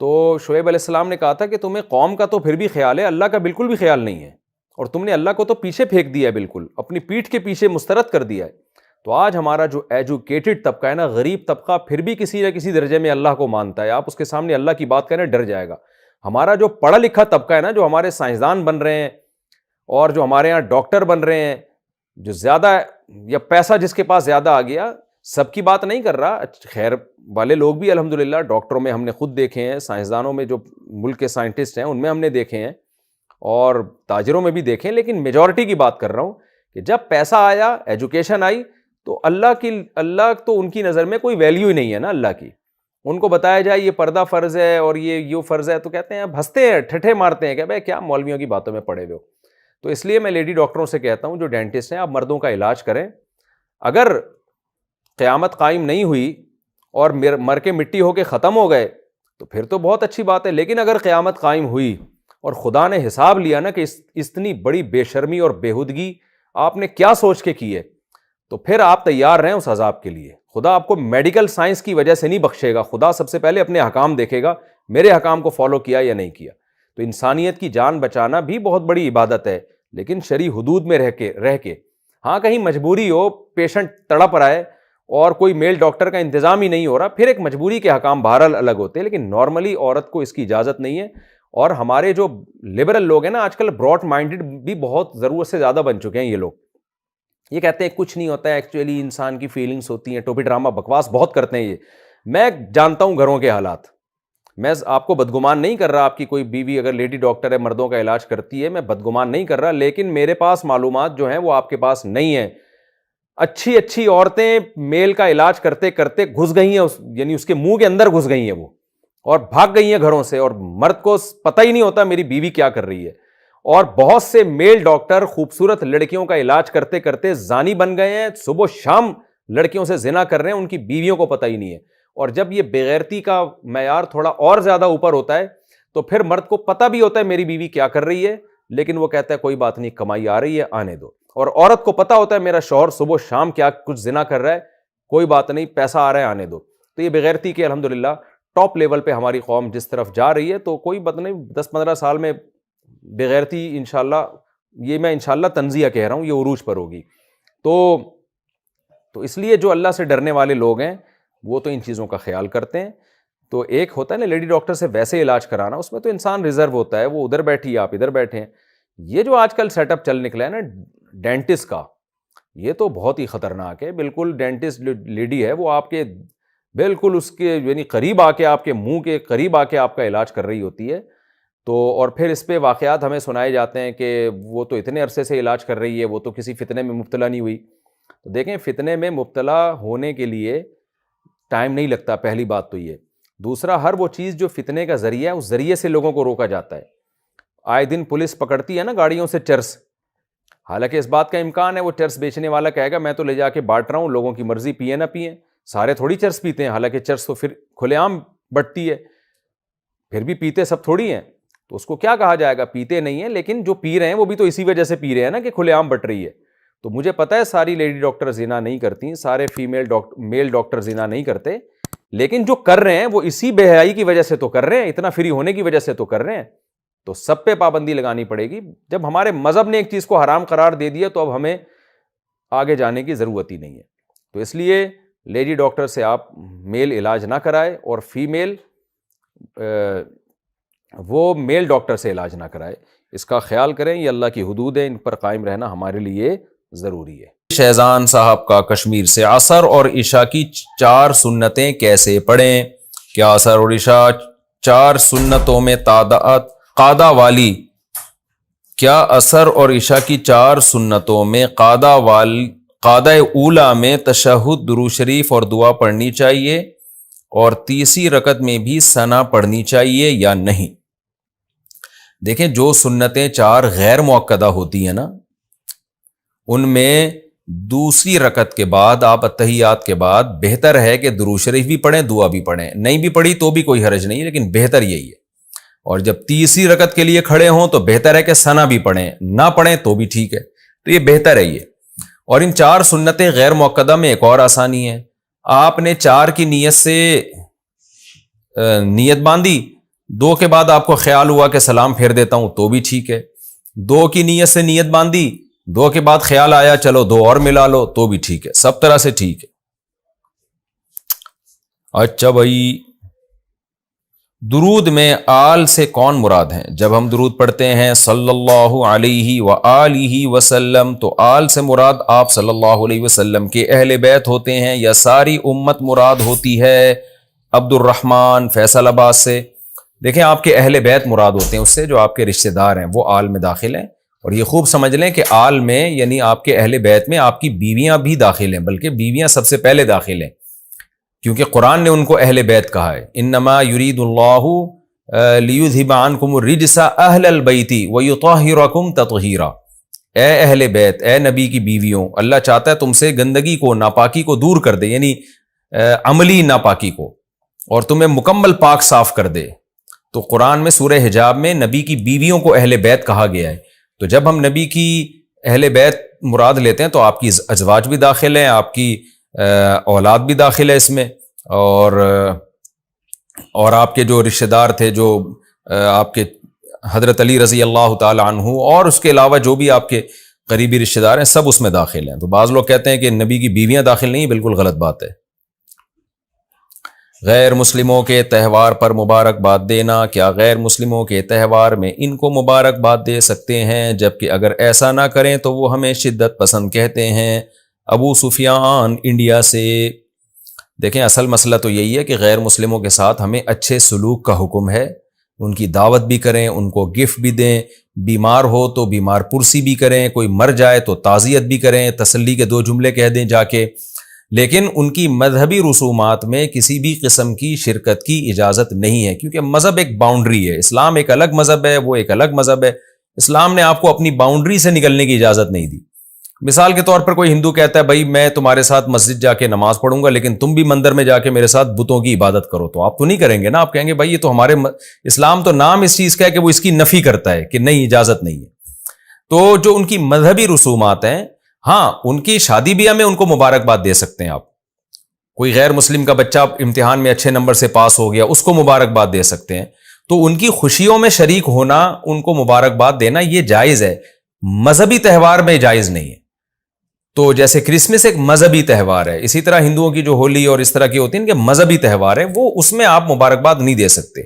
تو شعیب علیہ السلام نے کہا تھا کہ تمہیں قوم کا تو پھر بھی خیال ہے، اللہ کا بالکل بھی خیال نہیں ہے، اور تم نے اللہ کو تو پیچھے پھینک دیا ہے، بالکل اپنی پیٹھ کے پیچھے مسترد کر دیا ہے۔ تو آج ہمارا جو ایجوکیٹڈ طبقہ ہے نا، غریب طبقہ، پھر بھی کسی نہ کسی درجے میں اللہ کو مانتا ہے، آپ اس کے سامنے اللہ کی بات کریں ڈر جائے گا۔ ہمارا جو پڑھا لکھا طبقہ ہے نا، جو ہمارے سائنسدان بن رہے ہیں اور جو ہمارے یہاں ڈاکٹر بن رہے ہیں، جو زیادہ یا پیسہ جس کے پاس زیادہ آ گیا، سب کی بات نہیں کر رہا، خیر والے لوگ بھی الحمدللہ ڈاکٹروں میں ہم نے خود دیکھے ہیں، سائنسدانوں میں جو ملک کے سائنٹسٹ ہیں ان میں ہم نے دیکھے ہیں، اور تاجروں میں بھی دیکھے ہیں، لیکن میجورٹی کی بات کر رہا ہوں کہ جب پیسہ آیا، ایجوکیشن آئی، تو اللہ تو ان کی نظر میں کوئی ویلیو ہی نہیں ہے نا اللہ کی۔ ان کو بتایا جائے یہ پردہ فرض ہے اور یہ فرض ہے، تو کہتے ہیں، ہنستے ہیں، ٹھٹھے مارتے ہیں کہ بھائی کیا مولویوں کی باتوں میں پڑے ہوئے ہو۔ تو اس لیے میں لیڈی ڈاکٹروں سے کہتا ہوں، جو ڈینٹسٹ ہیں، آپ مردوں کا علاج کریں۔ اگر قیامت قائم نہیں ہوئی اور مر کے مٹی ہو کے ختم ہو گئے تو پھر تو بہت اچھی بات ہے، لیکن اگر قیامت قائم ہوئی اور خدا نے حساب لیا نا کہ اتنی بڑی بے شرمی اور بےہودگی آپ نے کیا سوچ کے کی ہے، تو پھر آپ تیار رہیں اس عذاب کے لیے۔ خدا آپ کو میڈیکل سائنس کی وجہ سے نہیں بخشے گا، خدا سب سے پہلے اپنے حکام دیکھے گا، میرے حکام کو فالو کیا یا نہیں کیا۔ تو انسانیت کی جان بچانا بھی بہت بڑی عبادت ہے، لیکن شرعی حدود میں رہ کے۔ ہاں کہیں مجبوری ہو، پیشنٹ تڑپ رہا ہے اور کوئی میل ڈاکٹر کا انتظام ہی نہیں ہو رہا، پھر ایک مجبوری کے حکام بہرحال الگ ہوتے ہیں، لیکن نارملی عورت کو اس کی اجازت نہیں ہے۔ اور ہمارے جو لبرل لوگ ہیں نا، آج کل براڈ مائنڈڈ بھی بہت ضرورت سے زیادہ بن چکے ہیں یہ لوگ، یہ کہتے ہیں کچھ نہیں ہوتا ہے، ایکچولی انسان کی فیلنگس ہوتی ہیں، ٹوپی ڈرامہ بکواس بہت کرتے ہیں یہ۔ میں جانتا ہوں گھروں کے حالات، میں آپ کو بدگمان نہیں کر رہا، آپ کی کوئی بیوی اگر لیڈی ڈاکٹر ہے، مردوں کا علاج کرتی ہے، میں بدگمان نہیں کر رہا، لیکن میرے پاس معلومات جو ہیں وہ آپ کے پاس نہیں ہیں۔ اچھی عورتیں میل کا علاج کرتے کرتے گھس گئی ہیں، یعنی اس کے منہ کے اندر گھس گئی ہیں وہ، اور بھاگ گئی ہیں گھروں سے، اور مرد کو پتہ ہی نہیں ہوتا میری بیوی کیا کر رہی ہے۔ اور بہت سے میل ڈاکٹر خوبصورت لڑکیوں کا علاج کرتے کرتے زانی بن گئے ہیں، صبح شام لڑکیوں سے زنا کر رہے ہیں، ان کی بیویوں کو پتہ ہی نہیں ہے۔ اور جب یہ بےغیرتی کا معیار تھوڑا اور زیادہ اوپر ہوتا ہے تو پھر مرد کو پتہ بھی ہوتا ہے میری بیوی کیا کر رہی ہے، لیکن وہ کہتا ہے کوئی بات نہیں، کمائی آ رہی ہے، آنے دو۔ اور عورت کو پتہ ہوتا ہے میرا شوہر صبح شام کیا کچھ زنا کر رہا ہے، کوئی بات نہیں، پیسہ آ رہا ہے، آنے دو۔ تو یہ بےغیرتی کے الحمدللہ ٹاپ لیول پہ ہماری قوم جس طرف جا رہی ہے، تو کوئی بات نہیں، 10-15 سال میں بےغیرتی انشاءاللہ، یہ میں انشاءاللہ تنزیہ کہہ رہا ہوں، یہ عروج پر ہوگی۔ تو اس لیے جو اللہ سے ڈرنے والے لوگ ہیں وہ تو ان چیزوں کا خیال کرتے ہیں۔ تو ایک ہوتا ہے نا لیڈی ڈاکٹر سے ویسے علاج کرانا، اس میں تو انسان ریزرو ہوتا ہے، وہ ادھر بیٹھی، آپ ادھر بیٹھے ہیں۔ یہ جو آج کل سیٹ اپ چل نکلا ہے نا ڈینٹسٹ کا، یہ تو بہت ہی خطرناک ہے۔ بالکل ڈینٹسٹ لیڈی ہے، وہ آپ کے بالکل اس کے یعنی قریب آ کے، آپ کے منہ کے قریب آ کے آپ کا علاج کر رہی ہوتی ہے۔ تو اور پھر اس پہ واقعات ہمیں سنائے جاتے ہیں کہ وہ تو اتنے عرصے سے علاج کر رہی ہے، وہ تو کسی فتنے میں مبتلا نہیں ہوئی۔ تو دیکھیں، فتنے میں مبتلا ہونے کے لیے ٹائم نہیں لگتا، پہلی بات تو یہ۔ دوسرا، ہر وہ چیز جو فتنے کا ذریعہ ہے، اس ذریعے سے لوگوں کو روکا جاتا ہے۔ آئے دن پولیس پکڑتی ہے نا گاڑیوں سے چرس، حالانکہ اس بات کا امکان ہے وہ چرس بیچنے والا کہے گا میں تو لے جا کے بانٹ رہا ہوں، لوگوں کی مرضی، پیے نہ پیئیں، سارے تھوڑی چرس پیتے ہیں، حالانکہ چرس تو پھر کھلے عام بٹتی ہے، پھر بھی پیتے سب تھوڑی ہیں، تو اس کو کیا کہا جائے گا؟ پیتے نہیں ہیں، لیکن جو پی رہے ہیں وہ بھی تو اسی وجہ سے پی رہے ہیں نا کہ کھلے عام بٹ رہی ہے۔ تو مجھے پتہ ہے ساری لیڈی ڈاکٹر زنا نہیں کرتی، سارے میل ڈاکٹر زنا نہیں کرتے، لیکن جو کر رہے ہیں وہ اسی بے حیائی کی وجہ سے تو کر رہے ہیں، اتنا فری ہونے کی وجہ سے تو کر رہے ہیں۔ تو سب پہ پابندی لگانی پڑے گی۔ جب ہمارے مذہب نے ایک چیز کو حرام قرار دے دیا تو اب ہمیں آگے جانے کی ضرورت ہی نہیں ہے۔ تو اس لیے لیڈی ڈاکٹر سے آپ میل علاج نہ کرائے، اور فیمیل وہ میل ڈاکٹر سے علاج نہ کرائے، اس کا خیال کریں۔ یہ اللہ کی حدود ہیں، ان پر قائم رہنا ہمارے لیے ضروری ہے۔ شہزان صاحب کا کشمیر سے، عصر اور عشاء کی 4 سنتیں کیسے پڑھیں؟ کیا عصر اور عشاء 4 سنتوں میں قادا والی کیا عصر اور عشاء کی 4 سنتوں میں قادہ اولا میں تشہد، درود شریف اور دعا پڑھنی چاہیے اور تیسری رکعت میں بھی ثنا پڑھنی چاہیے یا نہیں؟ دیکھیں، جو سنتیں 4 غیر مؤکدہ ہوتی ہیں نا، ان میں دوسری رکعت کے بعد آپ اتحیات کے بعد بہتر ہے کہ درود شریف بھی پڑھیں، دعا بھی پڑھیں. نہیں بھی پڑھی تو بھی کوئی حرج نہیں، لیکن بہتر یہی ہے. اور جب تیسری رکعت کے لیے کھڑے ہوں تو بہتر ہے کہ ثنا بھی پڑھیں، نہ پڑھیں تو بھی ٹھیک ہے. تو یہ بہتر ہے یہ. اور ان 4 سنتیں غیر مؤکدہ میں ایک اور آسانی ہے. آپ نے 4 کی نیت سے نیت باندھی، 2 کے بعد آپ کو خیال ہوا کہ سلام پھیر دیتا ہوں تو بھی ٹھیک ہے. 2 کی نیت سے نیت باندھی، 2 کے بعد خیال آیا چلو 2 اور ملا لو تو بھی ٹھیک ہے. سب طرح سے ٹھیک ہے. اچھا بھائی، درود میں آل سے کون مراد ہیں؟ جب ہم درود پڑھتے ہیں صلی اللہ علیہ وآلہ وسلم تو آل سے مراد آپ صلی اللہ علیہ وسلم کے اہل بیت ہوتے ہیں یا ساری امت مراد ہوتی ہے؟ عبد الرحمن فیصل آباد سے. دیکھیں، آپ کے اہل بیت مراد ہوتے ہیں اس سے جو آپ کے رشتہ دار ہیں، وہ آل میں داخل ہیں. اور یہ خوب سمجھ لیں کہ آل میں یعنی آپ کے اہل بیت میں آپ کی بیویاں بھی داخل ہیں، بلکہ بیویاں سب سے پہلے داخل ہیں، کیونکہ قرآن نے ان کو اہل بیت کہا ہے. انما یرید اللہ لیذھب عنکم الرجس اہل البیت ویطہرکم تطہیرا. اے اہل بیت، اے نبی کی بیویوں، اللہ چاہتا ہے تم سے گندگی کو، ناپاکی کو دور کر دے، یعنی عملی ناپاکی کو، اور تمہیں مکمل پاک صاف کر دے. تو قرآن میں سورہ حجاب میں نبی کی بیویوں کو اہل بیت کہا گیا ہے. تو جب ہم نبی کی اہل بیت مراد لیتے ہیں تو آپ کی ازواج بھی داخل ہیں، آپ کی اولاد بھی داخل ہے اس میں، اور آپ کے جو رشتہ دار تھے، جو آپ کے حضرت علی رضی اللہ تعالی عنہ، اور اس کے علاوہ جو بھی آپ کے قریبی رشتہ دار ہیں، سب اس میں داخل ہیں. تو بعض لوگ کہتے ہیں کہ نبی کی بیویاں داخل نہیں، بالکل غلط بات ہے. غیر مسلموں کے تہوار پر مبارکباد دینا، کیا غیر مسلموں کے تہوار میں ان کو مبارکباد دے سکتے ہیں؟ جبکہ اگر ایسا نہ کریں تو وہ ہمیں شدت پسند کہتے ہیں. ابو سفیان انڈیا سے. دیکھیں، اصل مسئلہ تو یہی ہے کہ غیر مسلموں کے ساتھ ہمیں اچھے سلوک کا حکم ہے. ان کی دعوت بھی کریں، ان کو گفٹ بھی دیں، بیمار ہو تو بیمار پرسی بھی کریں، کوئی مر جائے تو تعزیت بھی کریں، تسلی کے 2 جملے کہہ دیں جا کے. لیکن ان کی مذہبی رسومات میں کسی بھی قسم کی شرکت کی اجازت نہیں ہے، کیونکہ مذہب ایک باؤنڈری ہے. اسلام ایک الگ مذہب ہے، وہ ایک الگ مذہب ہے. اسلام نے آپ کو اپنی باؤنڈری سے نکلنے کی اجازت نہیں دی. مثال کے طور پر کوئی ہندو کہتا ہے بھائی میں تمہارے ساتھ مسجد جا کے نماز پڑھوں گا، لیکن تم بھی مندر میں جا کے میرے ساتھ بتوں کی عبادت کرو، تو آپ تو نہیں کریں گے نا. آپ کہیں گے بھائی یہ تو ہمارے اسلام تو نام اس چیز کا ہے کہ وہ اس کی نفی کرتا ہے کہ نہیں، اجازت نہیں ہے. تو جو ان کی مذہبی رسومات ہیں، ہاں ان کی شادی بیاہ میں ان کو مبارکباد دے سکتے ہیں آپ. کوئی غیر مسلم کا بچہ امتحان میں اچھے نمبر سے پاس ہو گیا، اس کو مبارکباد دے سکتے ہیں. تو ان کی خوشیوں میں شریک ہونا، ان کو مبارکباد دینا یہ جائز ہے. مذہبی تہوار میں جائز نہیں ہے. تو جیسے کرسمس ایک مذہبی تہوار ہے، اسی طرح ہندوؤں کی جو ہولی اور اس طرح کی ہوتی ہیں کہ مذہبی تہوار ہے، وہ اس میں آپ مبارکباد نہیں دے سکتے.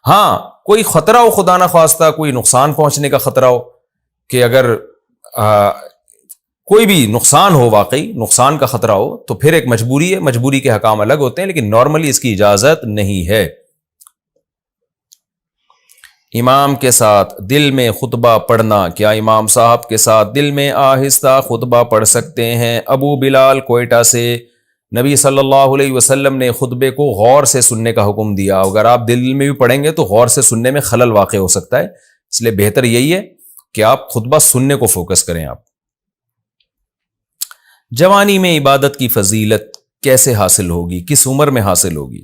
ہاں کوئی خطرہ ہو، خدا نہ خواستہ کوئی نقصان پہنچنے کا خطرہ ہو، کہ اگر کوئی بھی نقصان ہو، واقعی نقصان کا خطرہ ہو، تو پھر ایک مجبوری ہے. مجبوری کے حکام الگ ہوتے ہیں، لیکن نارملی اس کی اجازت نہیں ہے. امام کے ساتھ دل میں خطبہ پڑھنا، کیا امام صاحب کے ساتھ دل میں آہستہ خطبہ پڑھ سکتے ہیں؟ ابو بلال کوئٹہ سے. نبی صلی اللہ علیہ وسلم نے خطبے کو غور سے سننے کا حکم دیا. اگر آپ دل میں بھی پڑھیں گے تو غور سے سننے میں خلل واقع ہو سکتا ہے، اس لیے بہتر یہی ہے کہ آپ خطبہ سننے کو فوکس کریں. آپ جوانی میں عبادت کی فضیلت کیسے حاصل ہوگی، کس عمر میں حاصل ہوگی؟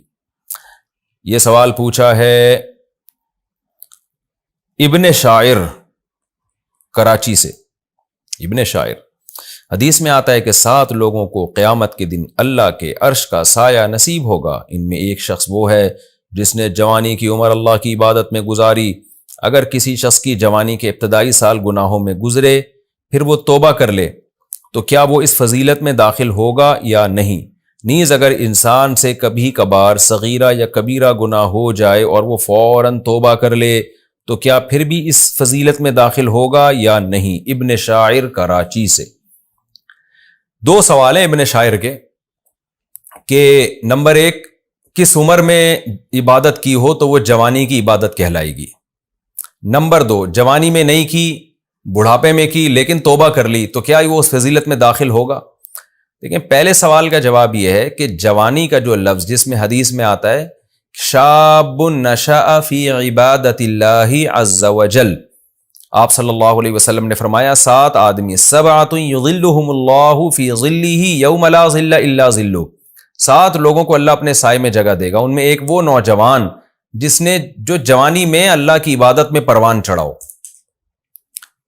یہ سوال پوچھا ہے ابن شاعر کراچی سے. ابن شاعر، حدیث میں آتا ہے کہ 7 لوگوں کو قیامت کے دن اللہ کے عرش کا سایہ نصیب ہوگا. ان میں ایک شخص وہ ہے جس نے جوانی کی عمر اللہ کی عبادت میں گزاری. اگر کسی شخص کی جوانی کے ابتدائی سال گناہوں میں گزرے پھر وہ توبہ کر لے تو کیا وہ اس فضیلت میں داخل ہوگا یا نہیں؟ نیز اگر انسان سے کبھی کبھار صغیرہ یا کبیرہ گناہ ہو جائے اور وہ فوراً توبہ کر لے تو کیا پھر بھی اس فضیلت میں داخل ہوگا یا نہیں؟ ابن شاعر کراچی سے. 2 سوال ہیں ابن شاعر کے کہ نمبر 1، کس عمر میں عبادت کی ہو تو وہ جوانی کی عبادت کہلائے گی. نمبر 2، جوانی میں نہیں کی بڑھاپے میں کی لیکن توبہ کر لی تو کیا وہ اس فضیلت میں داخل ہوگا؟ دیکھیں، پہلے سوال کا جواب یہ ہے کہ جوانی کا جو لفظ جس میں حدیث میں آتا ہے شاب نشأ فی عبادت اللہ عز وجل، آپ صلی اللہ علیہ وسلم نے فرمایا 7 آدمی، سبعۃ یظلہم اللہ فی ظلہ یوم لا ظل الا ظلہ، 7 لوگوں کو اللہ اپنے سائے میں جگہ دے گا، ان میں ایک وہ نوجوان جس نے جو جوانی میں اللہ کی عبادت میں پروان چڑھاؤ،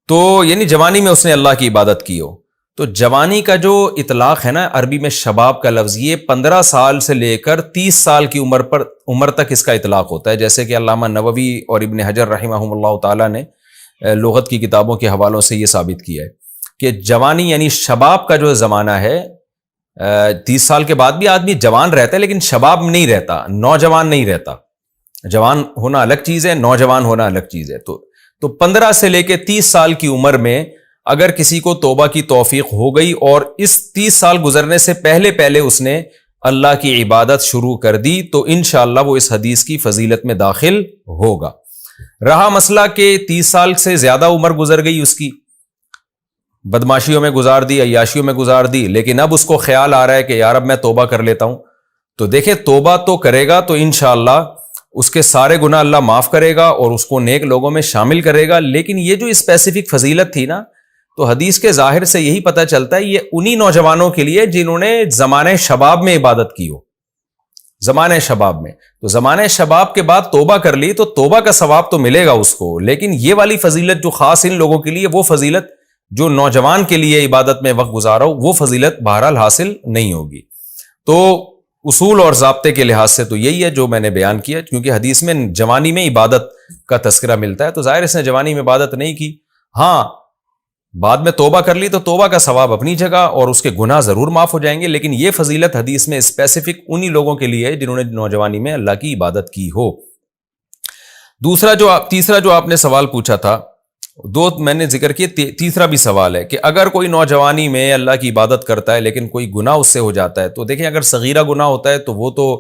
تو یعنی جوانی میں اس نے اللہ کی عبادت کی ہو۔ تو جوانی کا جو اطلاق ہے نا عربی میں شباب کا لفظ، یہ 15 سال سے لے کر 30 سال کی عمر تک اس کا اطلاق ہوتا ہے، جیسے کہ علامہ نووی اور ابن حجر رحمہم اللہ تعالیٰ نے لغت کی کتابوں کے حوالوں سے یہ ثابت کیا ہے کہ جوانی یعنی شباب کا جو زمانہ ہے، 30 سال کے بعد بھی آدمی جوان رہتا ہے لیکن شباب نہیں رہتا، نوجوان نہیں رہتا۔ جوان ہونا الگ چیز ہے، نوجوان ہونا الگ چیز ہے۔ تو 15 سے لے کے 30 سال کی عمر میں اگر کسی کو توبہ کی توفیق ہو گئی اور اس 30 سال گزرنے سے پہلے اس نے اللہ کی عبادت شروع کر دی تو انشاءاللہ وہ اس حدیث کی فضیلت میں داخل ہوگا۔ رہا مسئلہ کہ 30 سال سے زیادہ عمر گزر گئی اس کی، بدماشیوں میں گزار دی، عیاشیوں میں گزار دی، لیکن اب اس کو خیال آ رہا ہے کہ یار اب میں توبہ کر لیتا ہوں، تو دیکھیں توبہ تو کرے گا تو انشاءاللہ اس کے سارے گناہ اللہ معاف کرے گا اور اس کو نیک لوگوں میں شامل کرے گا۔ لیکن یہ جو اسپیسیفک فضیلت تھی نا، تو حدیث کے ظاہر سے یہی پتہ چلتا ہے یہ انہی نوجوانوں کے لیے جنہوں نے زمانہ شباب میں عبادت کی ہو، زمانہ شباب میں۔ تو زمانہ شباب کے بعد توبہ کر لی تو توبہ کا ثواب تو ملے گا اس کو، لیکن یہ والی فضیلت جو خاص ان لوگوں کے لیے، وہ فضیلت جو نوجوان کے لیے عبادت میں وقت گزارا ہو، وہ فضیلت بہرحال حاصل نہیں ہوگی۔ تو اصول اور ضابطے کے لحاظ سے تو یہی ہے جو میں نے بیان کیا، کیونکہ حدیث میں جوانی میں عبادت کا تذکرہ ملتا ہے، تو ظاہر اس نے جوانی میں عبادت نہیں کی، ہاں بعد میں توبہ کر لی تو توبہ کا ثواب اپنی جگہ اور اس کے گناہ ضرور معاف ہو جائیں گے، لیکن یہ فضیلت حدیث میں اسپیسیفک انہی لوگوں کے لیے ہے جنہوں نے نوجوانی میں اللہ کی عبادت کی ہو۔ تیسرا جو آپ نے سوال پوچھا تھا، 2 میں نے ذکر کیے، تیسرا بھی سوال ہے کہ اگر کوئی نوجوانی میں اللہ کی عبادت کرتا ہے لیکن کوئی گناہ اس سے ہو جاتا ہے، تو دیکھیں اگر صغیرہ گناہ ہوتا ہے تو وہ تو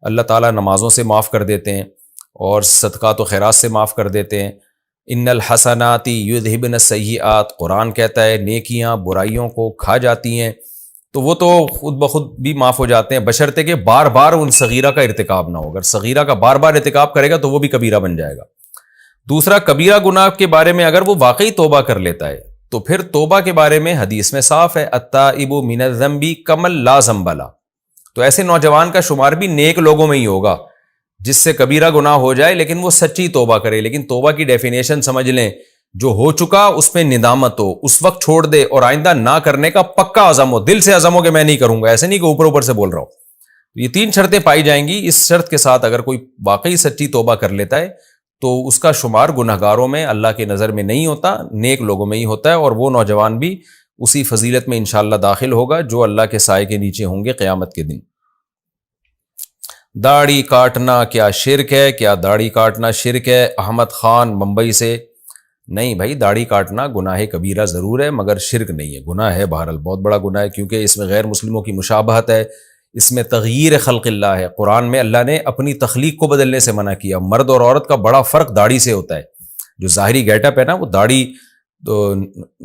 اللہ تعالیٰ نمازوں سے معاف کر دیتے ہیں اور صدقات و خیرات سے معاف کر دیتے ہیں۔ ان الحسنات یذہبن السیئات، قرآن کہتا ہے نیکیاں برائیوں کو کھا جاتی ہیں، تو وہ تو خود بخود بھی معاف ہو جاتے ہیں، بشرطے کہ بار بار ان صغیرہ کا ارتکاب نہ ہو۔ اگر صغیرہ کا بار بار ارتکاب کرے گا تو وہ بھی کبیرہ بن جائے گا۔ دوسرا، کبیرہ گناہ کے بارے میں اگر وہ واقعی توبہ کر لیتا ہے تو پھر توبہ کے بارے میں حدیث میں صاف ہے، التائب من الذنب کمن لا ذنب لہ، تو ایسے نوجوان کا شمار بھی نیک لوگوں میں ہی ہوگا جس سے کبیرہ گناہ ہو جائے لیکن وہ سچی توبہ کرے۔ لیکن توبہ کی ڈیفینیشن سمجھ لیں، جو ہو چکا اس پہ ندامت ہو، اس وقت چھوڑ دے اور آئندہ نہ کرنے کا پکا عزم ہو، دل سے عزم ہو کہ میں نہیں کروں گا، ایسے نہیں کہ اوپر سے بول رہا ہوں۔ یہ 3 شرطیں پائی جائیں گی، اس شرط کے ساتھ اگر کوئی واقعی سچی توبہ کر لیتا ہے تو اس کا شمار گنہگاروں میں اللہ کی نظر میں نہیں ہوتا، نیک لوگوں میں ہی ہوتا ہے، اور وہ نوجوان بھی اسی فضیلت میں انشاءاللہ داخل ہوگا جو اللہ کے سائے کے نیچے ہوں گے قیامت کے دن۔ داڑھی کاٹنا کیا شرک ہے؟ کیا داڑھی کاٹنا شرک ہے؟ احمد خان ممبئی سے، نہیں بھائی، داڑھی کاٹنا گناہ کبیرہ ضرور ہے مگر شرک نہیں ہے، گناہ ہے، بہرحال بہت بڑا گناہ ہے، کیونکہ اس میں غیر مسلموں کی مشابہت ہے، اس میں تغییر خلق اللہ ہے۔ قرآن میں اللہ نے اپنی تخلیق کو بدلنے سے منع کیا۔ مرد اور عورت کا بڑا فرق داڑھی سے ہوتا ہے، جو ظاہری گیٹ اپ ہے نا وہ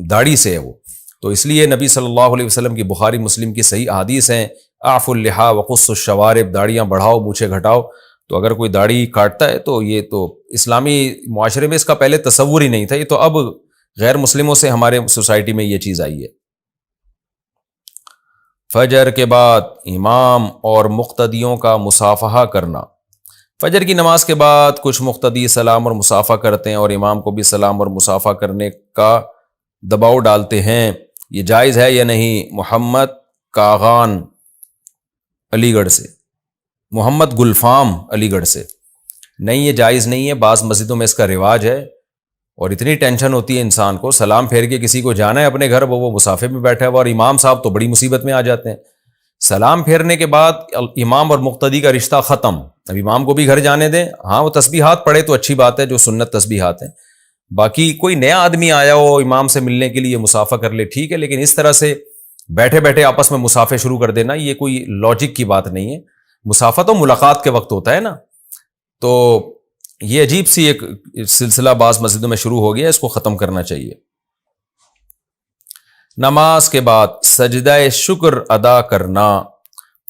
داڑھی سے ہے وہ، تو اس لیے نبی صلی اللہ علیہ وسلم کی بخاری مسلم کی صحیح احادیث ہیں، اعفوا اللحیٰ وقصوا الشوارب، داڑیاں بڑھاؤ مونچھیں گھٹاؤ۔ تو اگر کوئی داڑھی کاٹتا ہے تو یہ تو اسلامی معاشرے میں اس کا پہلے تصور ہی نہیں تھا، یہ تو اب غیر مسلموں سے ہمارے سوسائٹی میں یہ چیز آئی ہے۔ فجر کے بعد امام اور مقتدیوں کا مصافحہ کرنا، فجر کی نماز کے بعد کچھ مقتدی سلام اور مصافحہ کرتے ہیں اور امام کو بھی سلام اور مصافحہ کرنے کا دباؤ ڈالتے ہیں، یہ جائز ہے یا نہیں؟ محمد کاغان علی گڑھ سے، محمد گلفام علی گڑھ سے، نہیں یہ جائز نہیں ہے، بعض مسجدوں میں اس کا رواج ہے، اور اتنی ٹینشن ہوتی ہے انسان کو، سلام پھیر کے کسی کو جانا ہے اپنے گھر، وہ مصافحے میں بیٹھا ہوا اور امام صاحب تو بڑی مصیبت میں آ جاتے ہیں۔ سلام پھیرنے کے بعد امام اور مقتدی کا رشتہ ختم، اب امام کو بھی گھر جانے دیں، ہاں وہ تسبیحات پڑھے تو اچھی بات ہے، جو سنت تسبیحات ہیں، باقی کوئی نیا آدمی آیا ہو امام سے ملنے کے لیے مصافحہ کر لے ٹھیک ہے، لیکن اس طرح سے بیٹھے بیٹھے آپس میں مصافحے شروع کر دینا یہ کوئی لاجک کی بات نہیں ہے۔ مصافحہ تو ملاقات کے وقت ہوتا ہے نا، تو یہ عجیب سی ایک سلسلہ بعض مسجدوں میں شروع ہو گیا، اس کو ختم کرنا چاہیے۔ نماز کے بعد سجدہ شکر ادا کرنا،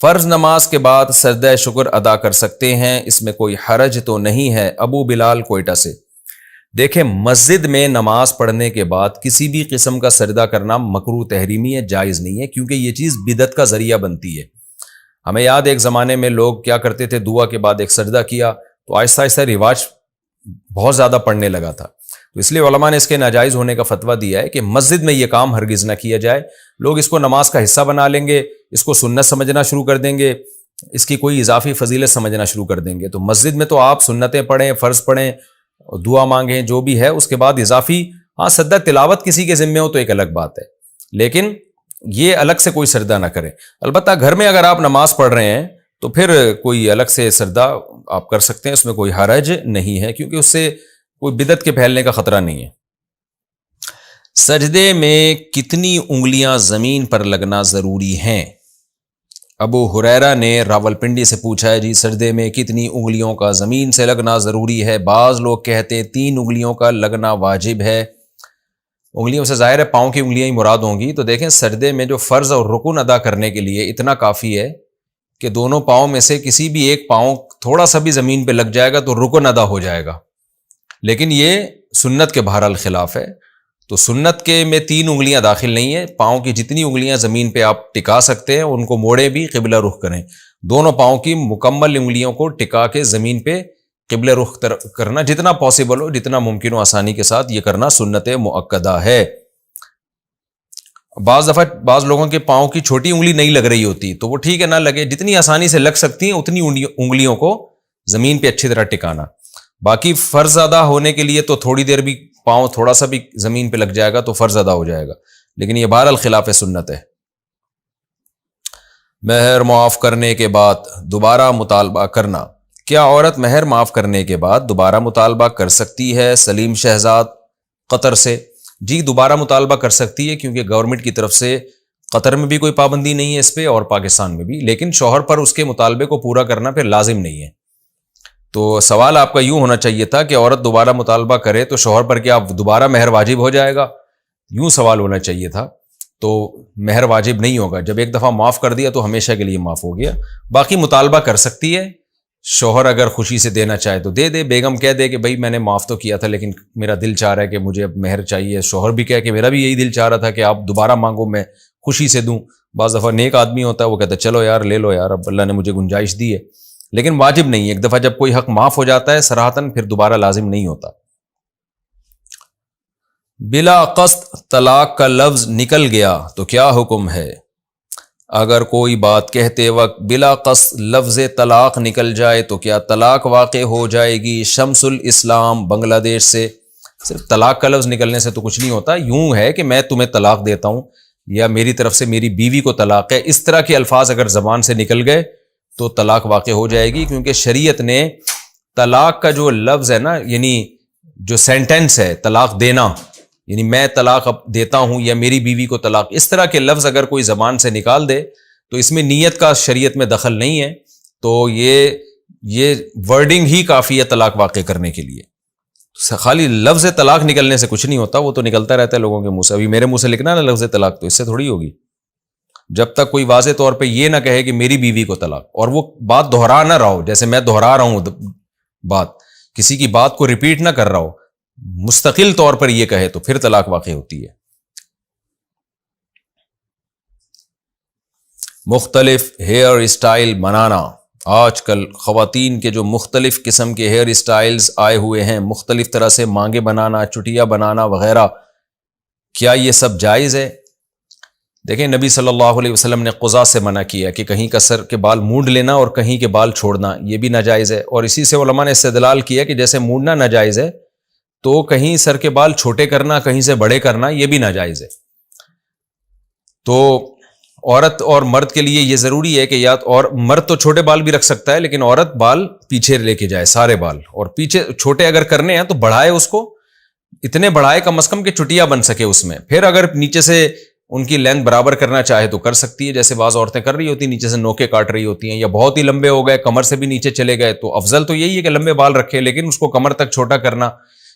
فرض نماز کے بعد سجدہ شکر ادا کر سکتے ہیں، اس میں کوئی حرج تو نہیں ہے۔ ابو بلال کوئٹہ سے۔ دیکھیں، مسجد میں نماز پڑھنے کے بعد کسی بھی قسم کا سجدہ کرنا مکروہ تحریمی ہے، جائز نہیں ہے، کیونکہ یہ چیز بدعت کا ذریعہ بنتی ہے۔ ہمیں یاد ہے ایک زمانے میں لوگ کیا کرتے تھے، دعا کے بعد ایک سجدہ کیا تو آہستہ آہستہ رواج بہت زیادہ پڑنے لگا تھا، تو اس لیے علماء نے اس کے ناجائز ہونے کا فتویٰ دیا ہے کہ مسجد میں یہ کام ہرگز نہ کیا جائے۔ لوگ اس کو نماز کا حصہ بنا لیں گے، اس کو سنت سمجھنا شروع کر دیں گے، اس کی کوئی اضافی فضیلت سمجھنا شروع کر دیں گے۔ تو مسجد میں تو آپ سنتیں پڑھیں، فرض پڑھیں، دعا مانگیں، جو بھی ہے، اس کے بعد اضافی سجدہ تلاوت کسی کے ذمے ہو تو ایک الگ بات ہے، لیکن یہ الگ سے کوئی سجدہ نہ کریں۔ البتہ گھر میں اگر آپ نماز پڑھ رہے ہیں تو پھر کوئی الگ سے سجدہ آپ کر سکتے ہیں، اس میں کوئی حرج نہیں ہے، کیونکہ اس سے کوئی بدعت کے پھیلنے کا خطرہ نہیں ہے۔ سجدے میں کتنی انگلیاں زمین پر لگنا ضروری ہیں؟ ابو ہریرہ نے راولپنڈی سے پوچھا ہے، جی سجدے میں کتنی انگلیوں کا زمین سے لگنا ضروری ہے؟ بعض لوگ کہتے ہیں 3 انگلیوں کا لگنا واجب ہے۔ انگلیوں سے ظاہر ہے پاؤں کی انگلیاں ہی مراد ہوں گی، تو دیکھیں سجدے میں جو فرض اور رکن ادا کرنے کے لیے اتنا کافی ہے کہ دونوں پاؤں میں سے کسی بھی ایک پاؤں تھوڑا سا بھی زمین پہ لگ جائے گا تو رکن ادا ہو جائے گا، لیکن یہ سنت کے بہرحال خلاف ہے۔ تو سنت کے میں 3 انگلیاں داخل نہیں ہیں، پاؤں کی جتنی انگلیاں زمین پہ آپ ٹکا سکتے ہیں ان کو موڑے بھی، قبلہ رخ کریں، دونوں پاؤں کی مکمل انگلیوں کو ٹکا کے زمین پہ قبلہ رخ کرنا جتنا پاسبل ہو، جتنا ممکن ہو آسانی کے ساتھ یہ کرنا سنت مؤکدہ ہے۔ بعض دفعہ بعض لوگوں کے پاؤں کی چھوٹی انگلی نہیں لگ رہی ہوتی تو وہ ٹھیک ہے، نہ لگے، جتنی آسانی سے لگ سکتی ہیں اتنی انگلیوں کو زمین پہ اچھی طرح ٹکانا۔ باقی فرض ادا ہونے کے لیے تو تھوڑی دیر بھی پاؤں تھوڑا سا بھی زمین پہ لگ جائے گا تو فرض ادا ہو جائے گا، لیکن یہ بہرحال خلاف سنت ہے۔ مہر معاف کرنے کے بعد دوبارہ مطالبہ کرنا، کیا عورت مہر معاف کرنے کے بعد دوبارہ مطالبہ کر سکتی ہے؟ سلیم شہزاد قطر سے۔ جی دوبارہ مطالبہ کر سکتی ہے، کیونکہ گورنمنٹ کی طرف سے قطر میں بھی کوئی پابندی نہیں ہے اس پہ اور پاکستان میں بھی، لیکن شوہر پر اس کے مطالبے کو پورا کرنا پھر لازم نہیں ہے۔ تو سوال آپ کا یوں ہونا چاہیے تھا کہ عورت دوبارہ مطالبہ کرے تو شوہر پر کیا دوبارہ مہر واجب ہو جائے گا، یوں سوال ہونا چاہیے تھا۔ تو مہر واجب نہیں ہوگا، جب ایک دفعہ معاف کر دیا تو ہمیشہ کے لیے معاف ہو گیا۔ باقی مطالبہ کر سکتی ہے، شوہر اگر خوشی سے دینا چاہے تو دے دے، بیگم کہہ دے کہ بھائی میں نے معاف تو کیا تھا لیکن میرا دل چاہ رہا ہے کہ مجھے اب مہر چاہیے، شوہر بھی کہے کہ میرا بھی یہی دل چاہ رہا تھا کہ آپ دوبارہ مانگو، میں خوشی سے دوں۔ بعض دفعہ نیک آدمی ہوتا ہے وہ کہتا ہے چلو یار لے لو یار، اب اللہ نے مجھے گنجائش دی ہے، لیکن واجب نہیں ہے۔ ایک دفعہ جب کوئی حق معاف ہو جاتا ہے صراحتاً پھر دوبارہ لازم نہیں ہوتا۔ بلا قصد طلاق کا لفظ نکل گیا تو کیا حکم ہے؟ اگر کوئی بات کہتے وقت بلا قصد لفظ طلاق نکل جائے تو کیا طلاق واقع ہو جائے گی؟ شمس الاسلام بنگلہ دیش سے۔ صرف طلاق کا لفظ نکلنے سے تو کچھ نہیں ہوتا، یوں ہے کہ میں تمہیں طلاق دیتا ہوں یا میری طرف سے میری بیوی کو طلاق ہے، اس طرح کے الفاظ اگر زبان سے نکل گئے تو طلاق واقع ہو جائے گی، کیونکہ شریعت نے طلاق کا جو لفظ ہے نا، یعنی جو سینٹنس ہے طلاق دینا، یعنی میں طلاق اب دیتا ہوں یا میری بیوی کو طلاق، اس طرح کے لفظ اگر کوئی زبان سے نکال دے تو اس میں نیت کا شریعت میں دخل نہیں ہے، تو یہ ورڈنگ ہی کافی ہے طلاق واقع کرنے کے لیے۔ خالی لفظ طلاق نکلنے سے کچھ نہیں ہوتا، وہ تو نکلتا رہتا ہے لوگوں کے منہ سے۔ ابھی میرے منہ سے لکھنا نا لفظ طلاق تو اس سے تھوڑی ہوگی، جب تک کوئی واضح طور پہ یہ نہ کہے کہ میری بیوی کو طلاق، اور وہ بات دہرا نہ رہا ہو، جیسے میں دہرا رہا ہوں بات، کسی کی بات کو ریپیٹ نہ کر رہا ہو، مستقل طور پر یہ کہے تو پھر طلاق واقع ہوتی ہے۔ مختلف ہیئر اسٹائل بنانا، آج کل خواتین کے جو مختلف قسم کے ہیئر اسٹائلز آئے ہوئے ہیں، مختلف طرح سے مانگے بنانا، چٹیا بنانا وغیرہ، کیا یہ سب جائز ہے؟ دیکھیں نبی صلی اللہ علیہ وسلم نے قضاء سے منع کیا کہ کہیں کا سر کے بال مونڈ لینا اور کہیں کے بال چھوڑنا، یہ بھی ناجائز ہے، اور اسی سے علماء نے استدلال کیا کہ جیسے مونڈنا ناجائز ہے تو کہیں سر کے بال چھوٹے کرنا، کہیں سے بڑے کرنا، یہ بھی ناجائز ہے۔ تو عورت اور مرد کے لیے یہ ضروری ہے کہ یا اور مرد تو چھوٹے بال بھی رکھ سکتا ہے، لیکن عورت بال پیچھے لے کے جائے، سارے بال، اور پیچھے چھوٹے اگر کرنے ہیں تو بڑھائے اس کو، اتنے بڑھائے کم از کم کہ چٹیا بن سکے اس میں، پھر اگر نیچے سے ان کی لینتھ برابر کرنا چاہے تو کر سکتی ہے، جیسے بعض عورتیں کر رہی ہوتی ہیں، نیچے سے نوکے کاٹ رہی ہوتی ہیں، یا بہت ہی لمبے ہو گئے کمر سے بھی نیچے چلے گئے، تو افضل تو یہی ہے کہ لمبے بال رکھے، لیکن اس کو کمر تک چھوٹا کرنا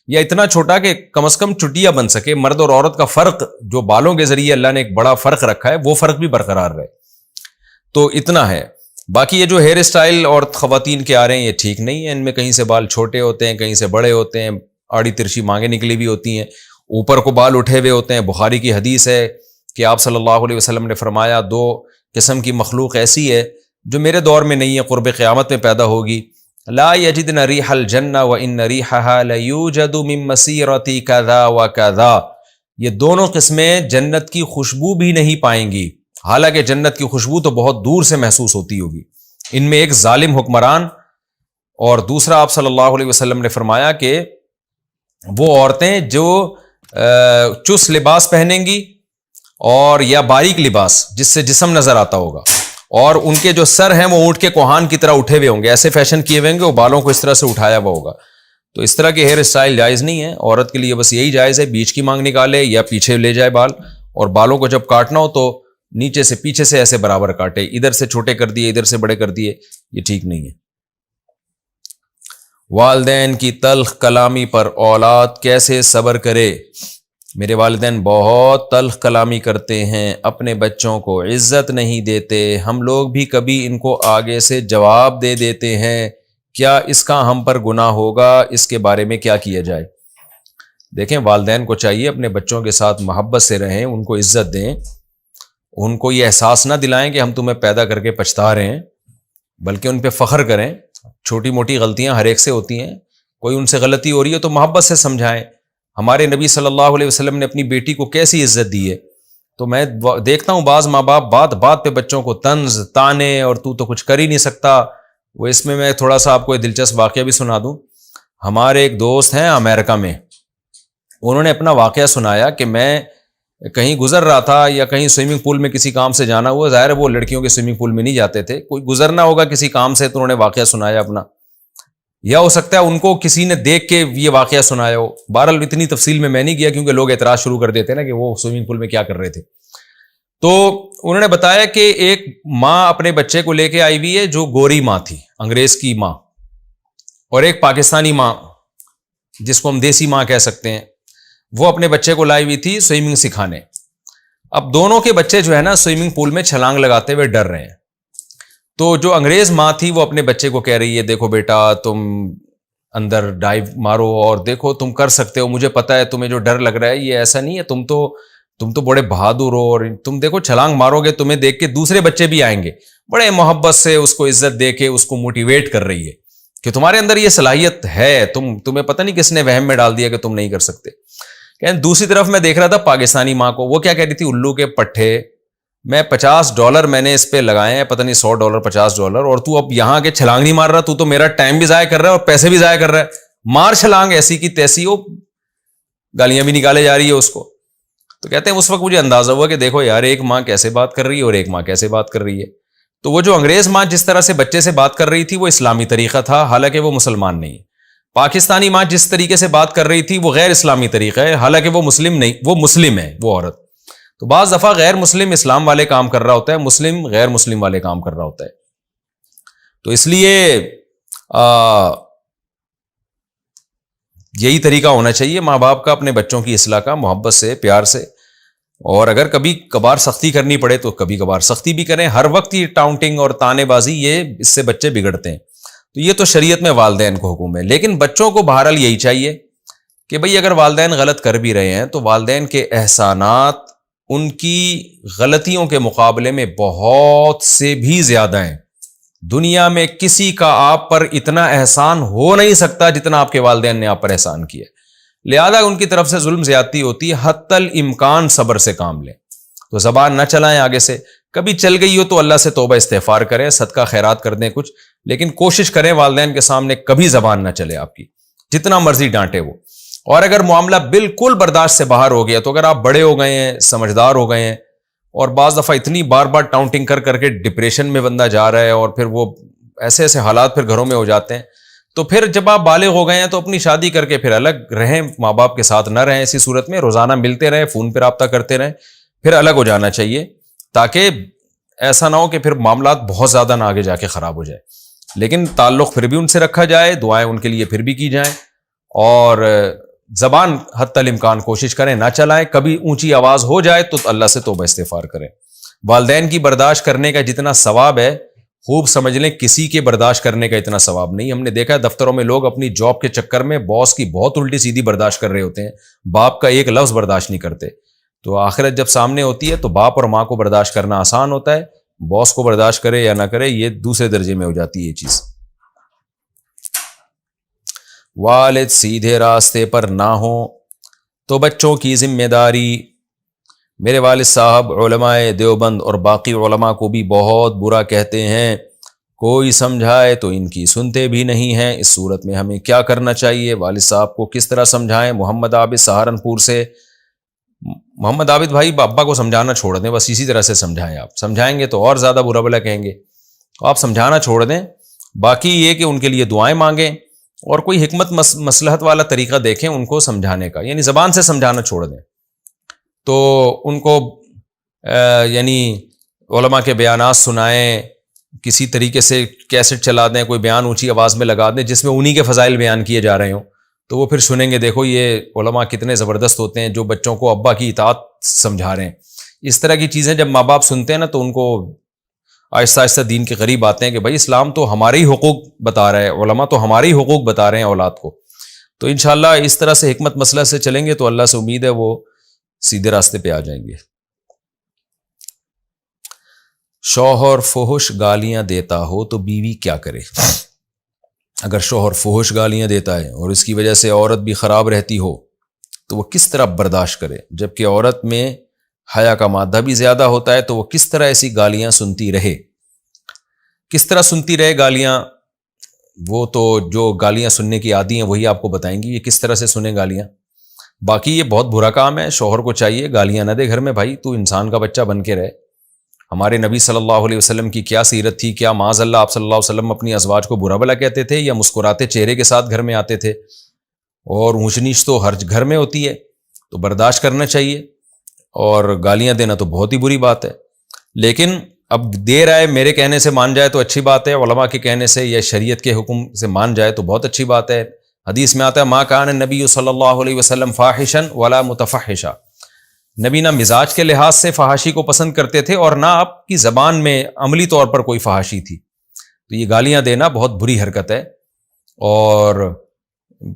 یا اتنا چھوٹا کہ کم از کم چٹیا بن سکے، مرد اور عورت کا فرق جو بالوں کے ذریعے اللہ نے ایک بڑا فرق رکھا ہے وہ فرق بھی برقرار رہے، تو اتنا ہے۔ باقی یہ جو ہیئر اسٹائل اور خواتین کے آ رہے ہیں یہ ٹھیک نہیں ہے، ان میں کہیں سے بال چھوٹے ہوتے ہیں، کہیں سے بڑے ہوتے ہیں، آڑی ترچھی مانگیں نکلی ہوئی ہوتی ہیں، اوپر کو بال اٹھے ہوئے ہوتے ہیں۔ بخاری کی حدیث ہے کہ آپ صلی اللہ علیہ وسلم نے فرمایا 2 قسم کی مخلوق ایسی ہے جو میرے دور میں نہیں ہے، قرب قیامت میں پیدا ہوگی، لا یجدن ریح الجنہ وان ریحها لیوجد من مسیرۃ کذا وکذا، یہ دونوں قسمیں جنت کی خوشبو بھی نہیں پائیں گی، حالانکہ جنت کی خوشبو تو بہت دور سے محسوس ہوتی ہوگی۔ ان میں ایک ظالم حکمران، اور دوسرا آپ صلی اللہ علیہ وسلم نے فرمایا کہ وہ عورتیں جو چست لباس پہنیں گی اور یا باریک لباس جس سے جسم نظر آتا ہوگا، اور ان کے جو سر ہیں وہ اونٹ کے کوہان کی طرح اٹھے ہوئے ہوں گے، ایسے فیشن کیے ہوئے ہوں گے، وہ بالوں کو اس طرح سے اٹھایا ہوا ہوگا۔ تو اس طرح کے ہیئر اسٹائل جائز نہیں ہے، عورت کے لیے بس یہی جائز ہے بیچ کی مانگ نکالے یا پیچھے لے جائے بال، اور بالوں کو جب کاٹنا ہو تو نیچے سے پیچھے سے ایسے برابر کاٹے، ادھر سے چھوٹے کر دیے ادھر سے بڑے کر دیے، یہ ٹھیک نہیں ہے۔ والدین کی تلخ کلامی پر اولاد کیسے صبر کرے؟ میرے والدین بہت تلخ کلامی کرتے ہیں، اپنے بچوں کو عزت نہیں دیتے، ہم لوگ بھی کبھی ان کو آگے سے جواب دے دیتے ہیں، کیا اس کا ہم پر گناہ ہوگا؟ اس کے بارے میں کیا کیا جائے؟ دیکھیں، والدین کو چاہیے اپنے بچوں کے ساتھ محبت سے رہیں، ان کو عزت دیں، ان کو یہ احساس نہ دلائیں کہ ہم تمہیں پیدا کر کے پچھتا رہے ہیں، بلکہ ان پہ فخر کریں۔ چھوٹی موٹی غلطیاں ہر ایک سے ہوتی ہیں، کوئی ان سے غلطی ہو رہی ہے تو محبت سے سمجھائیں۔ ہمارے نبی صلی اللہ علیہ وسلم نے اپنی بیٹی کو کیسی عزت دی ہے، تو میں دیکھتا ہوں بعض ماں باپ بات بات پہ بچوں کو طنز تانے اور تو کچھ کر ہی نہیں سکتا۔ وہ اس میں تھوڑا سا آپ کو ایک دلچسپ واقعہ بھی سنا دوں۔ ہمارے ایک دوست ہیں امریکہ میں، انہوں نے اپنا واقعہ سنایا کہ میں کہیں گزر رہا تھا یا کہیں سوئمنگ پول میں کسی کام سے جانا ہوا، ظاہر ہے وہ لڑکیوں کے سوئمنگ پول میں نہیں جاتے تھے، کوئی گزرنا ہوگا کسی کام سے تو انہوں نے واقعہ سنایا اپنا، یا ہو سکتا ہے ان کو کسی نے دیکھ کے یہ واقعہ سنایا ہو۔ بہرحال اتنی تفصیل میں نہیں گیا کیونکہ لوگ اعتراض شروع کر دیتے نا کہ وہ سوئمنگ پول میں کیا کر رہے تھے۔ تو انہوں نے بتایا کہ ایک ماں اپنے بچے کو لے کے آئی ہوئی ہے جو گوری ماں تھی، انگریز کی ماں، اور ایک پاکستانی ماں جس کو ہم دیسی ماں کہہ سکتے ہیں، وہ اپنے بچے کو لائی ہوئی تھی سوئمنگ سکھانے۔ اب دونوں کے بچے جو ہے نا سوئمنگ پول میں چھلانگ لگاتے ہوئے ڈر رہے ہیں، تو جو انگریز ماں تھی وہ اپنے بچے کو کہہ رہی ہے دیکھو بیٹا تم اندر ڈائیو مارو اور دیکھو تم کر سکتے ہو، مجھے پتا ہے تمہیں جو ڈر لگ رہا ہے یہ ایسا نہیں ہے، تم تو بڑے بہادر ہو اور تم دیکھو چھلانگ مارو گے تمہیں دیکھ کے دوسرے بچے بھی آئیں گے۔ بڑے محبت سے اس کو عزت دے کے اس کو موٹیویٹ کر رہی ہے کہ تمہارے اندر یہ صلاحیت ہے، تمہیں پتہ نہیں کس نے وہم میں ڈال دیا کہ تم نہیں کر سکتے۔ دوسری طرف میں دیکھ رہا تھا پاکستانی ماں کو، وہ کیا کہہ رہی تھی، الو کے پٹھے میں $50 میں نے اس پہ لگائے ہیں، پتہ نہیں $100 $50، اور تو اب یہاں کے چھلانگ نہیں مار رہا، تو میرا ٹائم بھی ضائع کر رہا ہے اور پیسے بھی ضائع کر رہا ہے، مار چھلانگ ایسی کی تیسی ہو، گالیاں بھی نکالے جا رہی ہے اس کو۔ تو کہتے ہیں اس وقت مجھے اندازہ ہوا کہ دیکھو یار ایک ماں کیسے بات کر رہی ہے اور ایک ماں کیسے بات کر رہی ہے۔ تو وہ جو انگریز ماں جس طرح سے بچے سے بات کر رہی تھی وہ اسلامی طریقہ تھا، حالانکہ وہ مسلمان نہیں۔ پاکستانی ماں جس طریقے سے بات کر رہی تھی وہ غیر اسلامی طریقہ ہے، حالانکہ وہ مسلم نہیں، وہ مسلم ہے وہ عورت۔ تو بعض دفعہ غیر مسلم اسلام والے کام کر رہا ہوتا ہے، مسلم غیر مسلم والے کام کر رہا ہوتا ہے۔ تو اس لیے یہی طریقہ ہونا چاہیے ماں باپ کا اپنے بچوں کی اصلاح کا، محبت سے پیار سے، اور اگر کبھی کبھار سختی کرنی پڑے تو کبھی کبھار سختی بھی کریں۔ ہر وقت یہ ٹاؤنٹنگ اور تانے بازی اس سے بچے بگڑتے ہیں۔ تو یہ تو شریعت میں والدین کو حکم ہے، لیکن بچوں کو بہرحال یہی چاہیے کہ بھئی اگر والدین غلط کر بھی رہے ہیں تو والدین کے احسانات ان کی غلطیوں کے مقابلے میں بہت سے بھی زیادہ ہیں۔ دنیا میں کسی کا آپ پر اتنا احسان ہو نہیں سکتا جتنا آپ کے والدین نے آپ پر احسان کیا، لہذا ان کی طرف سے ظلم زیادتی ہوتی ہے، حتی الامکان صبر سے کام لیں۔ تو زبان نہ چلائیں آگے سے، کبھی چل گئی ہو تو اللہ سے توبہ استغفار کریں، صدقہ خیرات کر دیں کچھ، لیکن کوشش کریں والدین کے سامنے کبھی زبان نہ چلے آپ کی، جتنا مرضی ڈانٹے وہ۔ اور اگر معاملہ بالکل برداشت سے باہر ہو گیا تو اگر آپ بڑے ہو گئے ہیں، سمجھدار ہو گئے ہیں، اور بعض دفعہ اتنی بار بار ٹاؤنٹنگ کر کر کے ڈپریشن میں بندہ جا رہا ہے اور پھر وہ ایسے ایسے حالات پھر گھروں میں ہو جاتے ہیں، تو پھر جب آپ بالغ ہو گئے ہیں تو اپنی شادی کر کے پھر الگ رہیں، ماں باپ کے ساتھ نہ رہیں۔ اسی صورت میں روزانہ ملتے رہیں، فون پہ رابطہ کرتے رہیں، پھر الگ ہو جانا چاہیے، تاکہ ایسا نہ ہو کہ پھر معاملات بہت زیادہ نہ آگے جا کے خراب ہو جائے۔ لیکن تعلق پھر بھی ان سے رکھا جائے، دعائیں ان کے لیے پھر بھی کی جائیں، اور زبان حتی الامکان کوشش کریں نہ چلائیں، کبھی اونچی آواز ہو جائے تو اللہ سے توبہ استغفار کریں۔ والدین کی برداشت کرنے کا جتنا ثواب ہے، خوب سمجھ لیں کسی کے برداشت کرنے کا اتنا ثواب نہیں۔ ہم نے دیکھا ہے دفتروں میں لوگ اپنی جاب کے چکر میں باس کی بہت الٹی سیدھی برداشت کر رہے ہوتے ہیں، باپ کا ایک لفظ برداشت نہیں کرتے۔ تو آخرت جب سامنے ہوتی ہے تو باپ اور ماں کو برداشت کرنا آسان ہوتا ہے، باس کو برداشت کرے یا نہ کرے یہ دوسرے درجے میں ہو جاتی ہے یہ چیز۔ والد سیدھے راستے پر نہ ہوں تو بچوں کی ذمہ داری۔ میرے والد صاحب علماء دیوبند اور باقی علماء کو بھی بہت برا کہتے ہیں، کوئی سمجھائے تو ان کی سنتے بھی نہیں ہیں۔ اس صورت میں ہمیں کیا کرنا چاہیے؟ والد صاحب کو کس طرح سمجھائیں؟ محمد عابد سہارنپور سے۔ محمد عابد بھائی ابا کو سمجھانا چھوڑ دیں، بس اسی طرح سے سمجھائیں۔ آپ سمجھائیں گے تو اور زیادہ برا بھلا کہیں گے، آپ سمجھانا چھوڑ دیں۔ باقی یہ کہ ان کے لیے دعائیں مانگیں اور کوئی حکمت مصلحت والا طریقہ دیکھیں ان کو سمجھانے کا، یعنی زبان سے سمجھانا چھوڑ دیں۔ تو ان کو یعنی علماء کے بیانات سنائیں، کسی طریقے سے کیسٹ چلا دیں، کوئی بیان اونچی آواز میں لگا دیں جس میں انہی کے فضائل بیان کیے جا رہے ہوں، تو وہ پھر سنیں گے دیکھو یہ علماء کتنے زبردست ہوتے ہیں جو بچوں کو ابا کی اطاعت سمجھا رہے ہیں۔ اس طرح کی چیزیں جب ماں باپ سنتے ہیں نا تو ان کو آہستہ آہستہ دین کے قریب آتے ہیں کہ بھائی اسلام تو ہمارے ہی حقوق بتا رہا ہے، علماء تو ہمارے ہی حقوق بتا رہے ہیں اولاد کو۔ تو انشاءاللہ اس طرح سے حکمت مسئلہ سے چلیں گے تو اللہ سے امید ہے وہ سیدھے راستے پہ آ جائیں گے۔ شوہر فحش گالیاں دیتا ہو تو بیوی کیا کرے؟ اگر شوہر فحش گالیاں دیتا ہے اور اس کی وجہ سے عورت بھی خراب رہتی ہو تو وہ کس طرح برداشت کرے؟ جبکہ عورت میں حیا کا مادہ بھی زیادہ ہوتا ہے تو وہ کس طرح ایسی گالیاں سنتی رہے؟ کس طرح سنتی رہے گالیاں؟ وہ تو جو گالیاں سننے کی عادی ہیں وہی آپ کو بتائیں گی یہ کس طرح سے سنیں گالیاں۔ باقی یہ بہت برا کام ہے، شوہر کو چاہیے گالیاں نہ دے گھر میں، بھائی تو انسان کا بچہ بن کے رہے۔ ہمارے نبی صلی اللہ علیہ وسلم کی کیا سیرت تھی، کیا معاذ اللہ آپ صلی اللہ علیہ وسلم اپنی ازواج کو برا بھلا کہتے تھے یا مسکراتے چہرے کے ساتھ گھر میں آتے تھے؟ اور اونچ نیچ تو ہر گھر میں ہوتی ہے، تو برداشت کرنا چاہیے، اور گالیاں دینا تو بہت ہی بری بات ہے۔ لیکن اب دے رہا ہے، میرے کہنے سے مان جائے تو اچھی بات ہے، علماء کے کہنے سے یا شریعت کے حکم سے مان جائے تو بہت اچھی بات ہے۔ حدیث میں آتا ہے ما کان النبی صلی اللہ علیہ وسلم فاحشا ولا متفحشا، نبی نہ مزاج کے لحاظ سے فحاشی کو پسند کرتے تھے اور نہ آپ کی زبان میں عملی طور پر کوئی فحاشی تھی۔ تو یہ گالیاں دینا بہت بری حرکت ہے، اور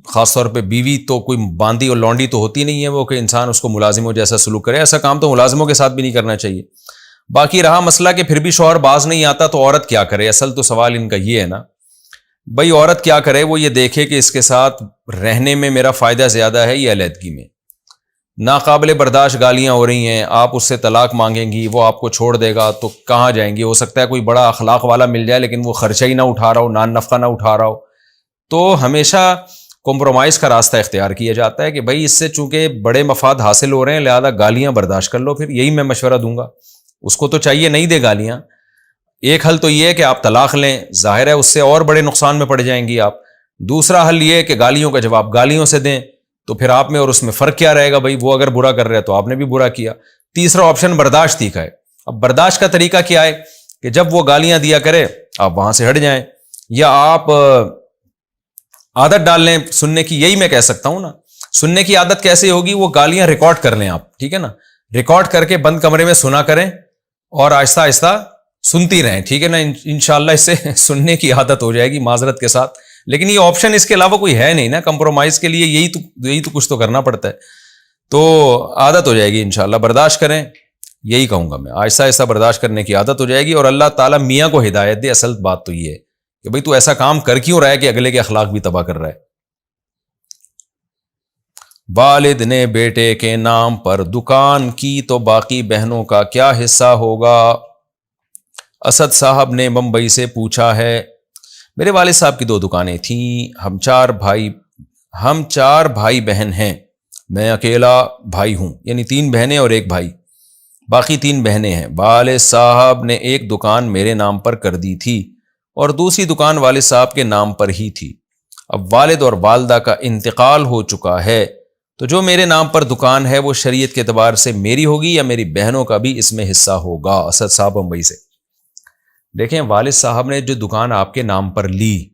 خاص طور پہ بیوی تو کوئی باندی اور لونڈی تو ہوتی نہیں ہے وہ کہ انسان اس کو ملازموں جیسا سلوک کرے، ایسا کام تو ملازموں کے ساتھ بھی نہیں کرنا چاہیے۔ باقی رہا مسئلہ کہ پھر بھی شوہر باز نہیں آتا تو عورت کیا کرے؟ اصل تو سوال ان کا یہ ہے نا بھائی، عورت کیا کرے؟ وہ یہ دیکھے کہ اس کے ساتھ رہنے میں میرا فائدہ زیادہ ہے یا علیحدگی میں۔ ناقابل برداشت گالیاں ہو رہی ہیں، آپ اس سے طلاق مانگیں گی، وہ آپ کو چھوڑ دے گا تو کہاں جائیں گی؟ ہو سکتا ہے کوئی بڑا اخلاق والا مل جائے لیکن وہ خرچہ ہی نہ اٹھا رہا ہو، نان نفقہ نہ اٹھا رہا ہو۔ تو ہمیشہ کمپرومائز کا راستہ اختیار کیا جاتا ہے کہ بھائی اس سے چونکہ بڑے مفاد حاصل ہو رہے ہیں لہذا گالیاں برداشت کر لو، پھر یہی میں مشورہ دوں گا۔ اس کو تو چاہیے نہیں دے گالیاں، ایک حل تو یہ ہے کہ آپ طلاق لیں، ظاہر ہے اس سے اور بڑے نقصان میں پڑ جائیں گی آپ۔ دوسرا حل یہ ہے کہ گالیوں کا جواب گالیوں سے دیں، تو پھر آپ میں اور اس میں فرق کیا رہے گا؟ بھائی وہ اگر برا کر رہے تو آپ نے بھی برا کیا۔ تیسرا آپشن برداشت ہی کا ہے۔ اب برداشت کا طریقہ کیا ہے کہ جب وہ گالیاں دیا کرے آپ وہاں سے ہٹ جائیں، یا آپ عادت ڈال لیں سننے کی، یہی میں کہہ سکتا ہوں نا۔ سننے کی عادت کیسے ہوگی؟ وہ گالیاں ریکارڈ کر لیں آپ، ٹھیک ہے نا، ریکارڈ کر کے بند کمرے میں سنا کریں اور آہستہ آہستہ سنتی رہیں، ٹھیک ہے نا۔ انشاءاللہ اس سے سننے کی عادت ہو جائے گی معذرت کے ساتھ، لیکن یہ آپشن اس کے علاوہ کوئی ہے نہیں نا، کمپرومائز کے لیے یہی تو کچھ تو کرنا پڑتا ہے، تو عادت ہو جائے گی انشاءاللہ۔ برداشت کریں، یہی کہوں گا میں، آہستہ آہستہ برداشت کرنے کی عادت ہو جائے گی، اور اللہ تعالیٰ میاں کو ہدایت دے۔ اصل بات تو یہ ہے کہ بھئی تو ایسا کام کر کیوں رہا ہے کہ اگلے کے اخلاق بھی تباہ کر رہا ہے۔ والد نے بیٹے کے نام پر دکان کی تو باقی بہنوں کا کیا حصہ ہوگا؟ اسد صاحب نے بمبئی سے پوچھا ہے۔ میرے والد صاحب کی 2 دکانیں تھیں، ہم 4 بھائی بہن ہیں، میں اکیلا بھائی ہوں، یعنی 3 بہنیں اور 1 بھائی، باقی 3 بہنیں ہیں۔ والد صاحب نے ایک دکان میرے نام پر کر دی تھی اور دوسری دکان والد صاحب کے نام پر ہی تھی۔ اب والد اور والدہ کا انتقال ہو چکا ہے تو جو میرے نام پر دکان ہے وہ شریعت کے اعتبار سے میری ہوگی یا میری بہنوں کا بھی اس میں حصہ ہوگا؟ اسد صاحب ممبئی سے۔ دیکھیں، والد صاحب نے جو دکان آپ کے نام پر لی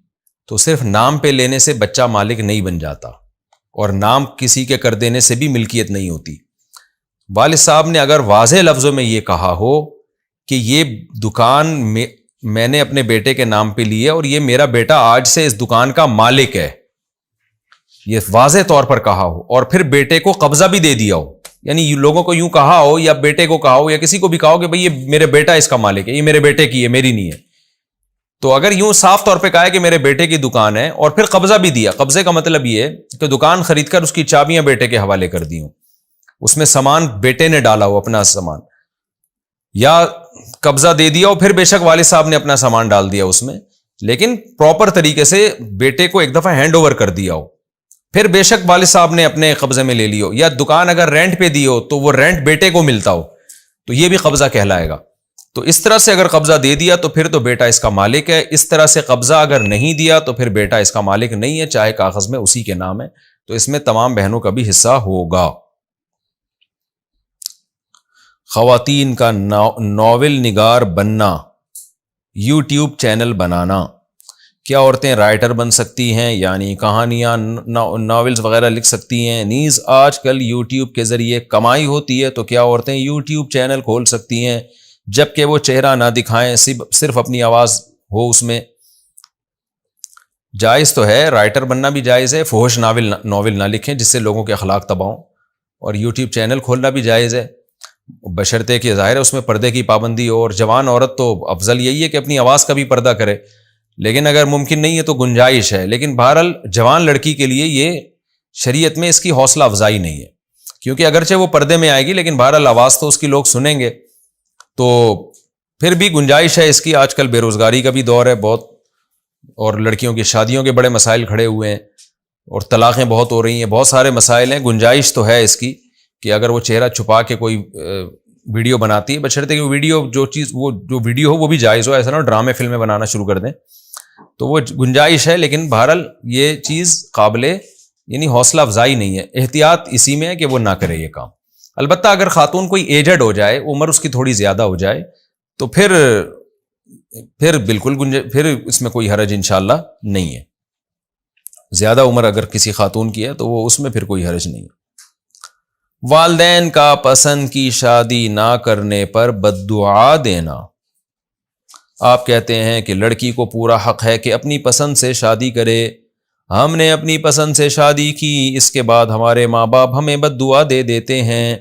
تو صرف نام پہ لینے سے بچہ مالک نہیں بن جاتا، اور نام کسی کے کر دینے سے بھی ملکیت نہیں ہوتی. والد صاحب نے اگر واضح لفظوں میں یہ کہا ہو کہ یہ دکان میں نے اپنے بیٹے کے نام پہ لی ہے اور یہ میرا بیٹا آج سے اس دکان کا مالک ہے، یہ واضح طور پر کہا ہو، اور پھر بیٹے کو قبضہ بھی دے دیا ہو، یعنی لوگوں کو یوں کہا ہو یا بیٹے کو کہا ہو یا کسی کو بھی کہا ہو کہ بھئی یہ میرے بیٹا اس کا مالک ہے، یہ میرے بیٹے کی ہے، میری نہیں ہے. تو اگر یوں صاف طور پہ کہا ہے کہ میرے بیٹے کی دکان ہے اور پھر قبضہ بھی دیا، قبضے کا مطلب یہ ہے کہ دکان خرید کر اس کی چابیاں بیٹے کے حوالے کر دی ہوں، اس میں سامان بیٹے نے ڈالا ہو اپنا سامان، یا قبضہ دے دیا ہو، پھر بے شک والد صاحب نے اپنا سامان ڈال دیا اس میں، لیکن پراپر طریقے سے بیٹے کو ایک دفعہ ہینڈ اوور کر دیا ہو، پھر بے شک والد صاحب نے اپنے قبضے میں لے لی ہو. یا دکان اگر رینٹ پہ دی ہو تو وہ رینٹ بیٹے کو ملتا ہو تو یہ بھی قبضہ کہلائے گا. تو اس طرح سے اگر قبضہ دے دیا تو پھر تو بیٹا اس کا مالک ہے. اس طرح سے قبضہ اگر نہیں دیا تو پھر بیٹا اس کا مالک نہیں ہے، چاہے کاغذ میں اسی کے نام ہے. تو اس میں تمام بہنوں کا بھی حصہ ہوگا. خواتین کا ناول نگار بننا، یوٹیوب چینل بنانا، کیا عورتیں رائٹر بن سکتی ہیں، یعنی کہانیاں ناولز وغیرہ لکھ سکتی ہیں؟ نیز آج کل یوٹیوب کے ذریعے کمائی ہوتی ہے، تو کیا عورتیں یوٹیوب چینل کھول سکتی ہیں جبکہ وہ چہرہ نہ دکھائیں، صرف اپنی آواز ہو اس میں؟ جائز تو ہے، رائٹر بننا بھی جائز ہے، فحش ناول نہ لکھیں جس سے لوگوں کے اخلاق تباہ ہوں، اور یوٹیوب چینل کھولنا بھی جائز ہے، بشرطے کہ ظاہر ہے اس میں پردے کی پابندی ہو. اور جوان عورت تو افضل یہی ہے کہ اپنی آواز کا بھی پردہ کرے، لیکن اگر ممکن نہیں ہے تو گنجائش ہے. لیکن بہرحال جوان لڑکی کے لیے یہ شریعت میں اس کی حوصلہ افزائی نہیں ہے، کیونکہ اگرچہ وہ پردے میں آئے گی لیکن بہرحال آواز تو اس کی لوگ سنیں گے، تو پھر بھی گنجائش ہے اس کی. آج کل بے روزگاری کا بھی دور ہے بہت، اور لڑکیوں کی شادیوں کے بڑے مسائل کھڑے ہوئے ہیں، اور طلاقیں بہت ہو رہی ہیں، بہت سارے مسائل ہیں. گنجائش تو ہے اس کی کہ اگر وہ چہرہ چھپا کے کوئی ویڈیو بناتی ہے، بشرطے کہ وہ ویڈیو جو ویڈیو ہو وہ بھی جائز ہو، ایسا نہ ڈرامے فلمیں بنانا شروع کر دیں، تو وہ گنجائش ہے. لیکن بہرحال یہ چیز قابل یعنی حوصلہ افزائی نہیں ہے. احتیاط اسی میں ہے کہ وہ نہ کرے یہ کام. البتہ اگر خاتون کوئی ایجڈ ہو جائے، عمر اس کی تھوڑی زیادہ ہو جائے، تو پھر بالکل پھر اس میں کوئی حرج انشاءاللہ نہیں ہے. زیادہ عمر اگر کسی خاتون کی ہے تو وہ اس میں پھر کوئی حرج نہیں ہے. والدین کا پسند کی شادی نہ کرنے پر بددعا دینا. آپ کہتے ہیں کہ لڑکی کو پورا حق ہے کہ اپنی پسند سے شادی کرے. ہم نے اپنی پسند سے شادی کی، اس کے بعد ہمارے ماں باپ ہمیں بددعا دے دیتے ہیں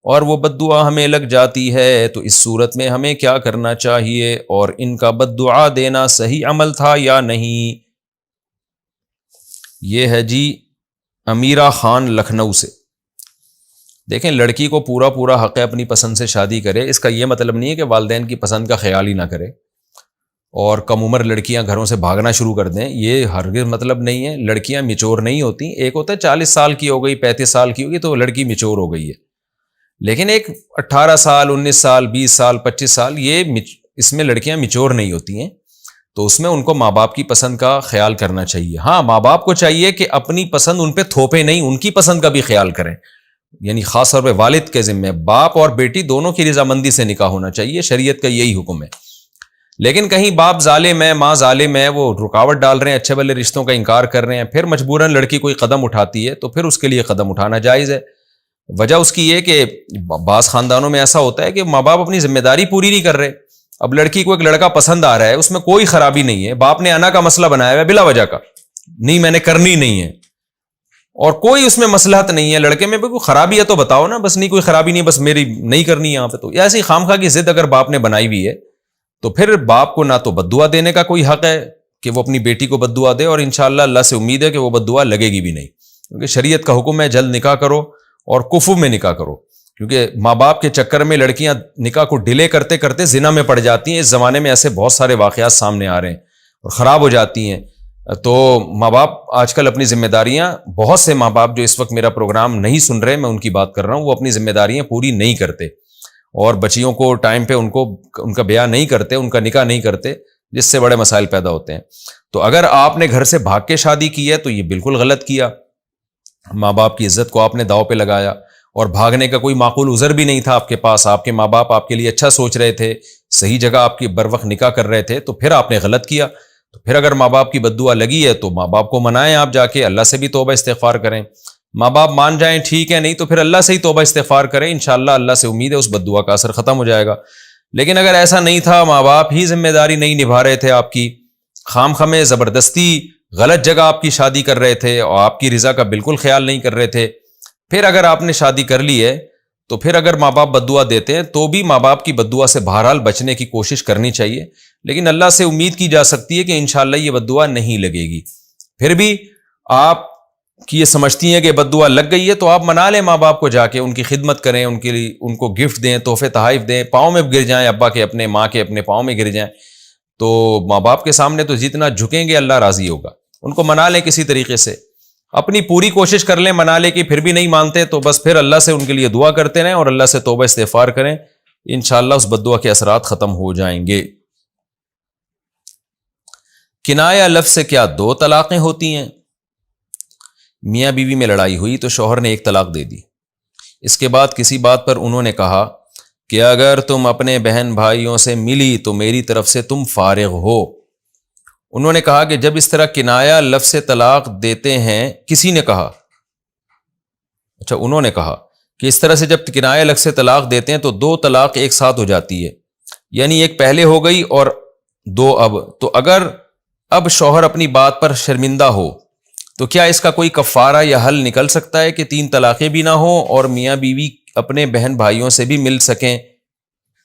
اور وہ بددعا ہمیں لگ جاتی ہے، تو اس صورت میں ہمیں کیا کرنا چاہیے، اور ان کا بددعا دینا صحیح عمل تھا یا نہیں؟ یہ ہے جی امیرہ خان لکھنؤ سے. دیکھیں، لڑکی کو پورا حق ہے اپنی پسند سے شادی کرے. اس کا یہ مطلب نہیں ہے کہ والدین کی پسند کا خیال ہی نہ کرے اور کم عمر لڑکیاں گھروں سے بھاگنا شروع کر دیں. یہ ہرگز مطلب نہیں ہے. لڑکیاں میچور نہیں ہوتی. ایک ہوتا ہے 40 سال کی ہو گئی، 35 سال کی ہوگی تو لڑکی میچور ہو گئی ہے، لیکن ایک 18 سال، 19 سال، 20 سال، 25 سال، اس میں لڑکیاں میچور نہیں ہوتی ہیں. تو اس میں ان کو ماں باپ کی پسند کا خیال کرنا چاہیے. ہاں، ماں باپ کو چاہیے کہ اپنی پسند ان پہ تھوپے نہیں، ان کی پسند کا بھی خیال کریں. یعنی خاص طور پہ والد کے ذمہ باپ اور بیٹی دونوں کی رضامندی سے نکاح ہونا چاہیے. شریعت کا یہی حکم ہے. لیکن کہیں باپ ظالم ہے، ماں ظالم ہے، وہ رکاوٹ ڈال رہے ہیں، اچھے بھلے رشتوں کا انکار کر رہے ہیں، پھر مجبوراً لڑکی کوئی قدم اٹھاتی ہے تو پھر اس کے لیے قدم اٹھانا جائز ہے. وجہ اس کی یہ کہ بعض خاندانوں میں ایسا ہوتا ہے کہ ماں باپ اپنی ذمہ داری پوری نہیں کر رہے. اب لڑکی کو ایک لڑکا پسند آ رہا ہے، اس میں کوئی خرابی نہیں ہے، باپ نے انا کا مسئلہ بنایا ہوا ہے بلا وجہ کا، نہیں میں نے کرنی نہیں ہے، اور کوئی اس میں مصلحت نہیں ہے. لڑکے میں بھی کوئی خرابی ہے تو بتاؤ نا، بس نہیں کوئی خرابی نہیں، بس میری نہیں کرنی یہاں پہ. تو ایسی خامخواہ کی ضد اگر باپ نے بنائی ہوئی ہے تو پھر باپ کو نہ تو بددعا دینے کا کوئی حق ہے کہ وہ اپنی بیٹی کو بددعا دے، اور انشاءاللہ اللہ سے امید ہے کہ وہ بددعا لگے گی بھی نہیں، کیونکہ شریعت کا حکم ہے جلد نکاح کرو اور کفو میں نکاح کرو. کیونکہ ماں باپ کے چکر میں لڑکیاں نکاح کو ڈیلے کرتے کرتے زنا میں پڑ جاتی ہیں. اس زمانے میں ایسے بہت سارے واقعات سامنے آ رہے ہیں اور خراب ہو جاتی ہیں. تو ماں باپ آج کل اپنی ذمہ داریاں، بہت سے ماں باپ جو اس وقت میرا پروگرام نہیں سن رہے، میں ان کی بات کر رہا ہوں، وہ اپنی ذمہ داریاں پوری نہیں کرتے اور بچیوں کو ٹائم پہ ان کا بیاہ نہیں کرتے، ان کا نکاح نہیں کرتے، جس سے بڑے مسائل پیدا ہوتے ہیں. تو اگر آپ نے گھر سے بھاگ کے شادی کی ہے تو یہ بالکل غلط کیا. ماں باپ کی عزت کو آپ نے داؤ پہ لگایا، اور بھاگنے کا کوئی معقول عذر بھی نہیں تھا آپ کے پاس. آپ کے ماں باپ آپ کے لیے اچھا سوچ رہے تھے، صحیح جگہ آپ کی بر وقت نکاح کر رہے تھے، تو پھر آپ نے غلط کیا. تو پھر اگر ماں باپ کی بددعا لگی ہے تو ماں باپ کو منائیں، آپ جا کے اللہ سے بھی توبہ استغفار کریں ماں باپ مان جائیں ٹھیک ہے، نہیں تو پھر اللہ سے ہی توبہ استغفار کریں، انشاءاللہ اللہ سے امید ہے اس بد دعا کا اثر ختم ہو جائے گا۔ لیکن اگر ایسا نہیں تھا، ماں باپ ہی ذمہ داری نہیں نبھا رہے تھے آپ کی، خام خمے زبردستی غلط جگہ آپ کی شادی کر رہے تھے اور آپ کی رضا کا بالکل خیال نہیں کر رہے تھے، پھر اگر آپ نے شادی کر لی ہے تو پھر اگر ماں باپ بد دعا دیتے ہیں تو بھی ماں باپ کی بد دعا سے بہرحال بچنے کی کوشش کرنی چاہیے، لیکن اللہ سے امید کی جا سکتی ہے کہ انشاءاللہ یہ بد دعا نہیں لگے گی۔ پھر بھی آپ کی یہ سمجھتی ہیں کہ بد دعا لگ گئی ہے تو آپ منا لیں ماں باپ کو، جا کے ان کی خدمت کریں، ان کے لیے ان کو گفٹ دیں، تحفے تحائف دیں، پاؤں میں گر جائیں، ابا کے اپنے، ماں کے اپنے پاؤں میں گر جائیں، تو ماں باپ کے سامنے تو جتنا جھکیں گے اللہ راضی ہوگا۔ ان کو منا لیں کسی طریقے سے، اپنی پوری کوشش کر لیں منا لیں، کہ پھر بھی نہیں مانتے تو بس پھر اللہ سے ان کے لیے دعا کرتے رہیں اور اللہ سے توبہ استغفار کریں، انشاءاللہ اس بد دعا کے اثرات ختم ہو جائیں گے۔ کنایہ لفظ سے کیا 2 طلاقیں ہوتی ہیں؟ میاں بیوی میں لڑائی ہوئی تو شوہر نے 1 طلاق دے دی، اس کے بعد کسی بات پر انہوں نے کہا کہ اگر تم اپنے بہن بھائیوں سے ملی تو میری طرف سے تم فارغ ہو۔ انہوں نے کہا کہ جب اس طرح کنایہ لفظ سے طلاق دیتے ہیں، کسی نے کہا، اچھا انہوں نے کہا کہ اس طرح سے جب کنایہ لفظ سے طلاق دیتے ہیں تو 2 طلاق ایک ساتھ ہو جاتی ہے، یعنی 1 پہلے ہو گئی اور 2 اب، تو اگر اب شوہر اپنی بات پر شرمندہ ہو تو کیا اس کا کوئی کفارہ یا حل نکل سکتا ہے کہ 3 طلاقیں بھی نہ ہوں اور میاں بیوی اپنے بہن بھائیوں سے بھی مل سکیں،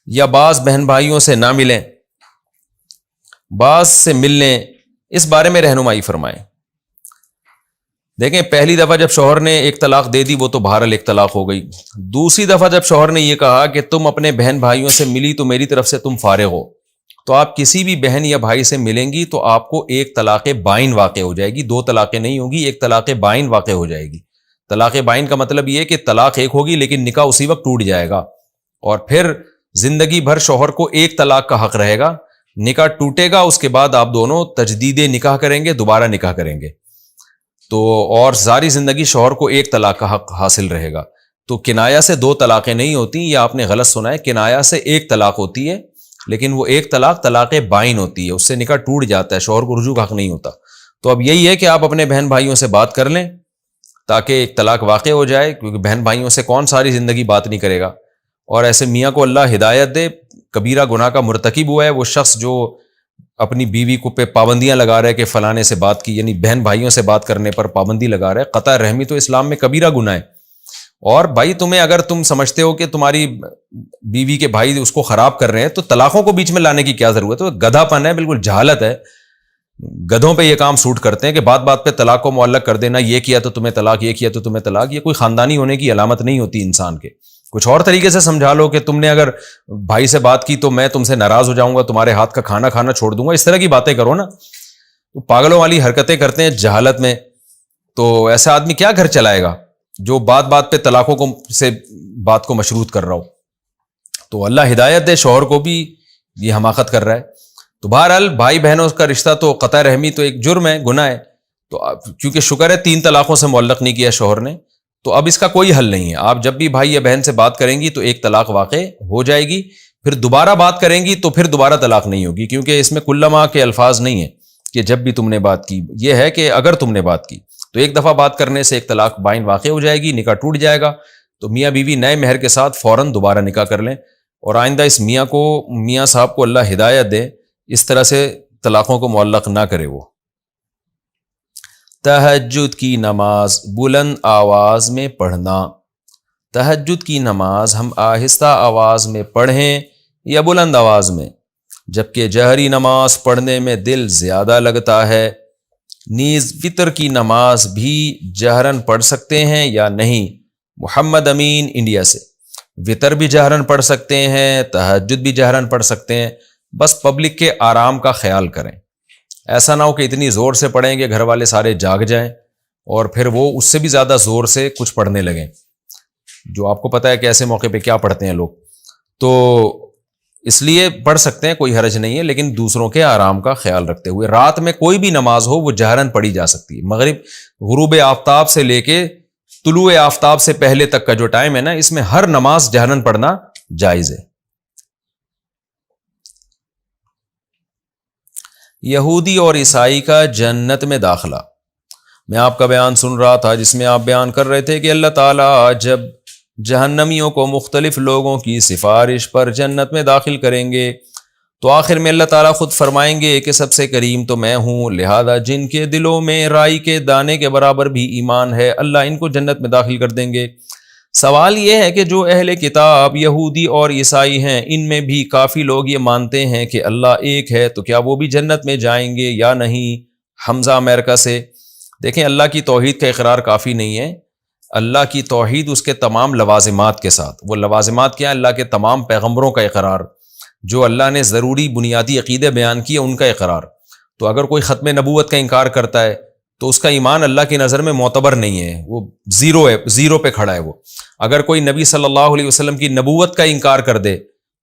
یا بعض بہن بھائیوں سے نہ ملیں، بعض سے مل لیں؟ اس بارے میں رہنمائی فرمائیں۔ دیکھیں، پہلی دفعہ جب شوہر نے 1 طلاق دے دی وہ تو بہرحال 1 طلاق ہو گئی، دوسری دفعہ جب شوہر نے یہ کہا کہ تم اپنے بہن بھائیوں سے ملی تو میری طرف سے تم فارغ ہو، تو آپ کسی بھی بہن یا بھائی سے ملیں گی تو آپ کو 1 طلاق بائن واقع ہو جائے گی، 2 طلاقیں نہیں ہوگی، 1 طلاق بائن واقع ہو جائے گی۔ طلاق بائن کا مطلب یہ ہے کہ طلاق 1 ہوگی لیکن نکاح اسی وقت ٹوٹ جائے گا، اور پھر زندگی بھر شوہر کو 1 طلاق کا حق رہے گا، نکاح ٹوٹے گا، اس کے بعد آپ دونوں تجدید نکاح کریں گے، دوبارہ نکاح کریں گے، تو اور ساری زندگی شوہر کو 1 طلاق کا حق حاصل رہے گا۔ تو کنایہ سے 2 طلاقیں نہیں ہوتی، یہ آپ نے غلط سنا ہے، کنایہ سے 1 طلاق ہوتی ہے، لیکن وہ 1 طلاق طلاق بائن ہوتی ہے، اس سے نکاح ٹوٹ جاتا ہے، شوہر کو رجوع کا حق نہیں ہوتا۔ تو اب یہی ہے کہ آپ اپنے بہن بھائیوں سے بات کر لیں تاکہ 1 طلاق واقع ہو جائے، کیونکہ بہن بھائیوں سے کون ساری زندگی بات نہیں کرے گا، اور ایسے میاں کو اللہ ہدایت دے، کبیرہ گناہ کا مرتکب ہوا ہے وہ شخص جو اپنی بیوی کو پہ پابندیاں لگا رہا ہے کہ فلانے سے بات کی، یعنی بہن بھائیوں سے بات کرنے پر پابندی لگا رہا ہے، قطع رحمی تو اسلام میں کبیرہ گناہ ہے۔ اور بھائی تمہیں اگر تم سمجھتے ہو کہ تمہاری بیوی کے بھائی اس کو خراب کر رہے ہیں تو طلاقوں کو بیچ میں لانے کی کیا ضرورت ہے؟ گدھا پن ہے، بالکل جہالت ہے، گدھوں پہ یہ کام سوٹ کرتے ہیں کہ بات بات پہ طلاق کو معلق کر دینا، یہ کیا تو تمہیں طلاق، یہ کیا تو تمہیں طلاق۔ یہ کوئی خاندانی ہونے کی علامت نہیں ہوتی انسان کے، کچھ اور طریقے سے سمجھا لو کہ تم نے اگر بھائی سے بات کی تو میں تم سے ناراض ہو جاؤں گا، تمہارے ہاتھ کا کھانا کھانا چھوڑ دوں گا، اس طرح کی باتیں کرو نا، تو پاگلوں والی حرکتیں کرتے ہیں جہالت میں۔ تو ایسا آدمی کیا گھر چلائے گا جو بات بات پہ طلاقوں کو سے بات کو مشروط کر رہا ہو؟ تو اللہ ہدایت دے، شوہر کو بھی یہ حماقت کر رہا ہے۔ تو بہرحال بھائی بہنوں کا رشتہ تو قطع رحمی تو ایک جرم ہے، گناہ ہے، تو کیونکہ شکر ہے 3 طلاقوں سے معلق نہیں کیا شوہر نے، تو اب اس کا کوئی حل نہیں ہے۔ آپ جب بھی بھائی یا بہن سے بات کریں گی تو 1 طلاق واقع ہو جائے گی، پھر دوبارہ بات کریں گی تو پھر دوبارہ طلاق نہیں ہوگی، کیونکہ اس میں کلما کے الفاظ نہیں ہیں کہ جب بھی تم نے بات کی، یہ ہے کہ اگر تم نے بات کی تو 1 دفعہ بات کرنے سے 1 طلاق بائن واقع ہو جائے گی، نکاح ٹوٹ جائے گا۔ تو میاں بیوی نئے مہر کے ساتھ فوراً دوبارہ نکاح کر لیں، اور آئندہ اس میاں صاحب کو اللہ ہدایت دے، اس طرح سے طلاقوں کو معلق نہ کرے۔ وہ تہجد کی نماز بلند آواز میں پڑھنا، تہجد کی نماز ہم آہستہ آواز میں پڑھیں یا بلند آواز میں، جبکہ جہری نماز پڑھنے میں دل زیادہ لگتا ہے۔ نیز وتر کی نماز بھی جہرن پڑھ سکتے ہیں یا نہیں؟ محمد امین انڈیا سے۔ وتر بھی جہرن پڑھ سکتے ہیں، تہجد بھی جہرن پڑھ سکتے ہیں، بس پبلک کے آرام کا خیال کریں، ایسا نہ ہو کہ اتنی زور سے پڑھیں کہ گھر والے سارے جاگ جائیں اور پھر وہ اس سے بھی زیادہ زور سے کچھ پڑھنے لگیں، جو آپ کو پتہ ہے کہ ایسے موقع پہ کیا پڑھتے ہیں لوگ۔ تو اس لیے پڑھ سکتے ہیں، کوئی حرج نہیں ہے، لیکن دوسروں کے آرام کا خیال رکھتے ہوئے۔ رات میں کوئی بھی نماز ہو وہ جہرن پڑھی جا سکتی ہے، مغرب غروب آفتاب سے لے کے طلوع آفتاب سے پہلے تک کا جو ٹائم ہے نا، اس میں ہر نماز جہرن پڑھنا جائز ہے۔ یہودی اور عیسائی کا جنت میں داخلہ، میں آپ کا بیان سن رہا تھا جس میں آپ بیان کر رہے تھے کہ اللہ تعالیٰ جب جہنمیوں کو مختلف لوگوں کی سفارش پر جنت میں داخل کریں گے تو آخر میں اللہ تعالیٰ خود فرمائیں گے کہ سب سے کریم تو میں ہوں، لہذا جن کے دلوں میں رائی کے دانے کے برابر بھی ایمان ہے اللہ ان کو جنت میں داخل کر دیں گے۔ سوال یہ ہے کہ جو اہل کتاب یہودی اور عیسائی ہیں ان میں بھی کافی لوگ یہ مانتے ہیں کہ اللہ ایک ہے، تو کیا وہ بھی جنت میں جائیں گے یا نہیں؟ حمزہ امریکہ سے۔ دیکھیں، اللہ کی توحید کا اقرار کافی نہیں ہے، اللہ کی توحید اس کے تمام لوازمات کے ساتھ، وہ لوازمات کیا؟ اللہ کے تمام پیغمبروں کا اقرار، جو اللہ نے ضروری بنیادی عقیدے بیان کیے ان کا اقرار۔ تو اگر کوئی ختم نبوت کا انکار کرتا ہے تو اس کا ایمان اللہ کی نظر میں معتبر نہیں ہے، وہ زیرو ہے، زیرو پہ کھڑا ہے وہ۔ اگر کوئی نبی صلی اللہ علیہ وسلم کی نبوت کا انکار کر دے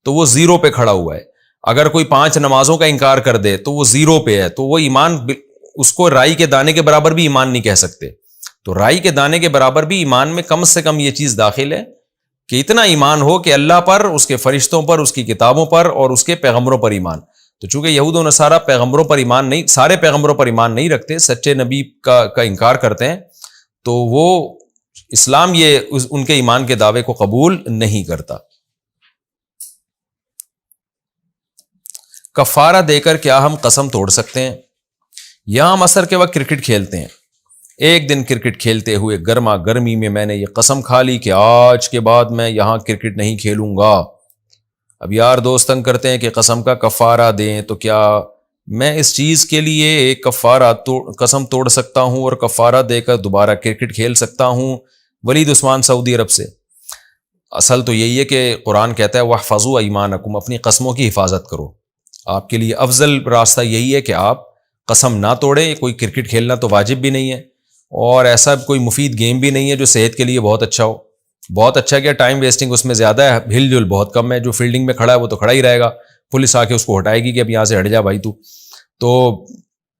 تو وہ زیرو پہ کھڑا ہوا ہے۔ اگر کوئی 5 نمازوں کا انکار کر دے تو وہ زیرو پہ ہے، تو وہ ایمان اس کو رائی کے دانے کے برابر بھی ایمان نہیں کہہ سکتے۔ تو رائی کے دانے کے برابر بھی ایمان میں کم سے کم یہ چیز داخل ہے کہ اتنا ایمان ہو کہ اللہ پر، اس کے فرشتوں پر، اس کی کتابوں پر اور اس کے پیغمبروں پر ایمان۔ تو چونکہ یہود و نصارہ پیغمبروں پر ایمان نہیں، سارے پیغمبروں پر ایمان نہیں رکھتے، سچے نبی کا انکار کرتے ہیں، تو وہ اسلام یہ ان کے ایمان کے دعوے کو قبول نہیں کرتا۔ کفارہ دے کر کیا ہم قسم توڑ سکتے ہیں؟ یہاں ہم عصر کے وقت کرکٹ کھیلتے ہیں، ایک دن کرکٹ کھیلتے ہوئے گرما گرمی میں نے یہ قسم کھا لی کہ آج کے بعد میں یہاں کرکٹ نہیں کھیلوں گا۔ اب یار دوست تنگ کرتے ہیں کہ قسم کا کفارہ دیں، تو کیا میں اس چیز کے لیے ایک قسم توڑ سکتا ہوں اور کفارہ دے کر دوبارہ کرکٹ کھیل سکتا ہوں؟ ولید عثمان سعودی عرب سے۔ اصل تو یہی ہے کہ قرآن کہتا ہے وَاحْفَظُوا أَيْمَانَكُمْ، اپنی قسموں کی حفاظت کرو۔ آپ کے لیے افضل راستہ یہی ہے کہ آپ قسم نہ توڑیں۔ کوئی کرکٹ کھیلنا تو واجب بھی نہیں ہے اور ایسا کوئی مفید گیم بھی نہیں ہے جو صحت کے لیے بہت اچھا ہو۔ بہت اچھا کیا، ٹائم ویسٹنگ اس میں زیادہ ہے، ہل جل بہت کم ہے۔ جو فیلڈنگ میں کھڑا ہے وہ تو کھڑا ہی رہے گا، پولیس آ کے اس کو ہٹائے گی کہ اب یہاں سے ہٹ جا بھائی تو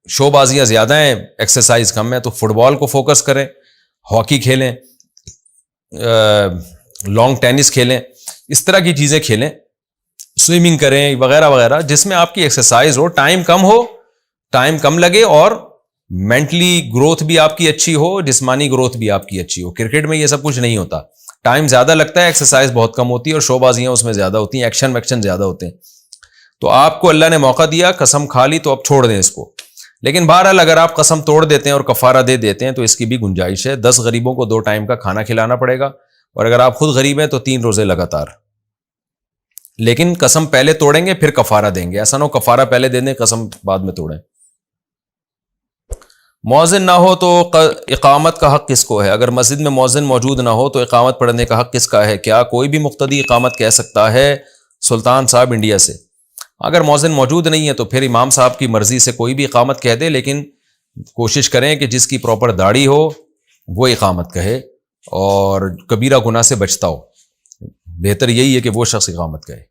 شو بازیاں زیادہ ہیں، ایکسرسائز کم ہے۔ تو فٹ بال کو فوکس کریں، ہاکی کھیلیں، لانگ ٹینس کھیلیں، اس طرح کی چیزیں کھیلیں، سوئمنگ کریں وغیرہ وغیرہ، جس میں آپ کی ایکسرسائز ہو، ٹائم کم لگے اور مینٹلی گروتھ بھی آپ کی اچھی ہو، جسمانی گروتھ بھی آپ کی اچھی ہو۔ کرکٹ میں یہ سب کچھ نہیں ہوتا، ٹائم زیادہ لگتا ہے، ایکسرسائز بہت کم ہوتی ہے اور شو بازیاں اس میں زیادہ ہوتی ہیں، ایکشن زیادہ ہوتے ہیں۔ تو آپ کو اللہ نے موقع دیا، قسم کھا لی تو اب چھوڑ دیں اس کو۔ لیکن بہرحال اگر آپ قسم توڑ دیتے ہیں اور کفارہ دے دیتے ہیں تو اس کی بھی گنجائش ہے۔ 10 غریبوں کو 2 ٹائم کا کھانا کھلانا پڑے گا، اور اگر آپ خود غریب ہیں تو 3 روزے لگاتار۔ لیکن قسم پہلے توڑیں گے پھر کفارہ دیں گے، ایسا نہ ہو کفارہ پہلے دے دیں قسم بعد میں توڑیں۔ مؤذن نہ ہو تو اقامت کا حق کس کو ہے؟ اگر مسجد میں مؤذن موجود نہ ہو تو اقامت پڑھنے کا حق کس کا ہے؟ کیا کوئی بھی مقتدی اقامت کہہ سکتا ہے؟ سلطان صاحب انڈیا سے۔ اگر مؤذن موجود نہیں ہے تو پھر امام صاحب کی مرضی سے کوئی بھی اقامت کہہ دے، لیکن کوشش کریں کہ جس کی پراپر داڑھی ہو وہ اقامت کہے اور کبیرہ گناہ سے بچتا ہو۔ بہتر یہی ہے کہ وہ شخص اقامت کہے۔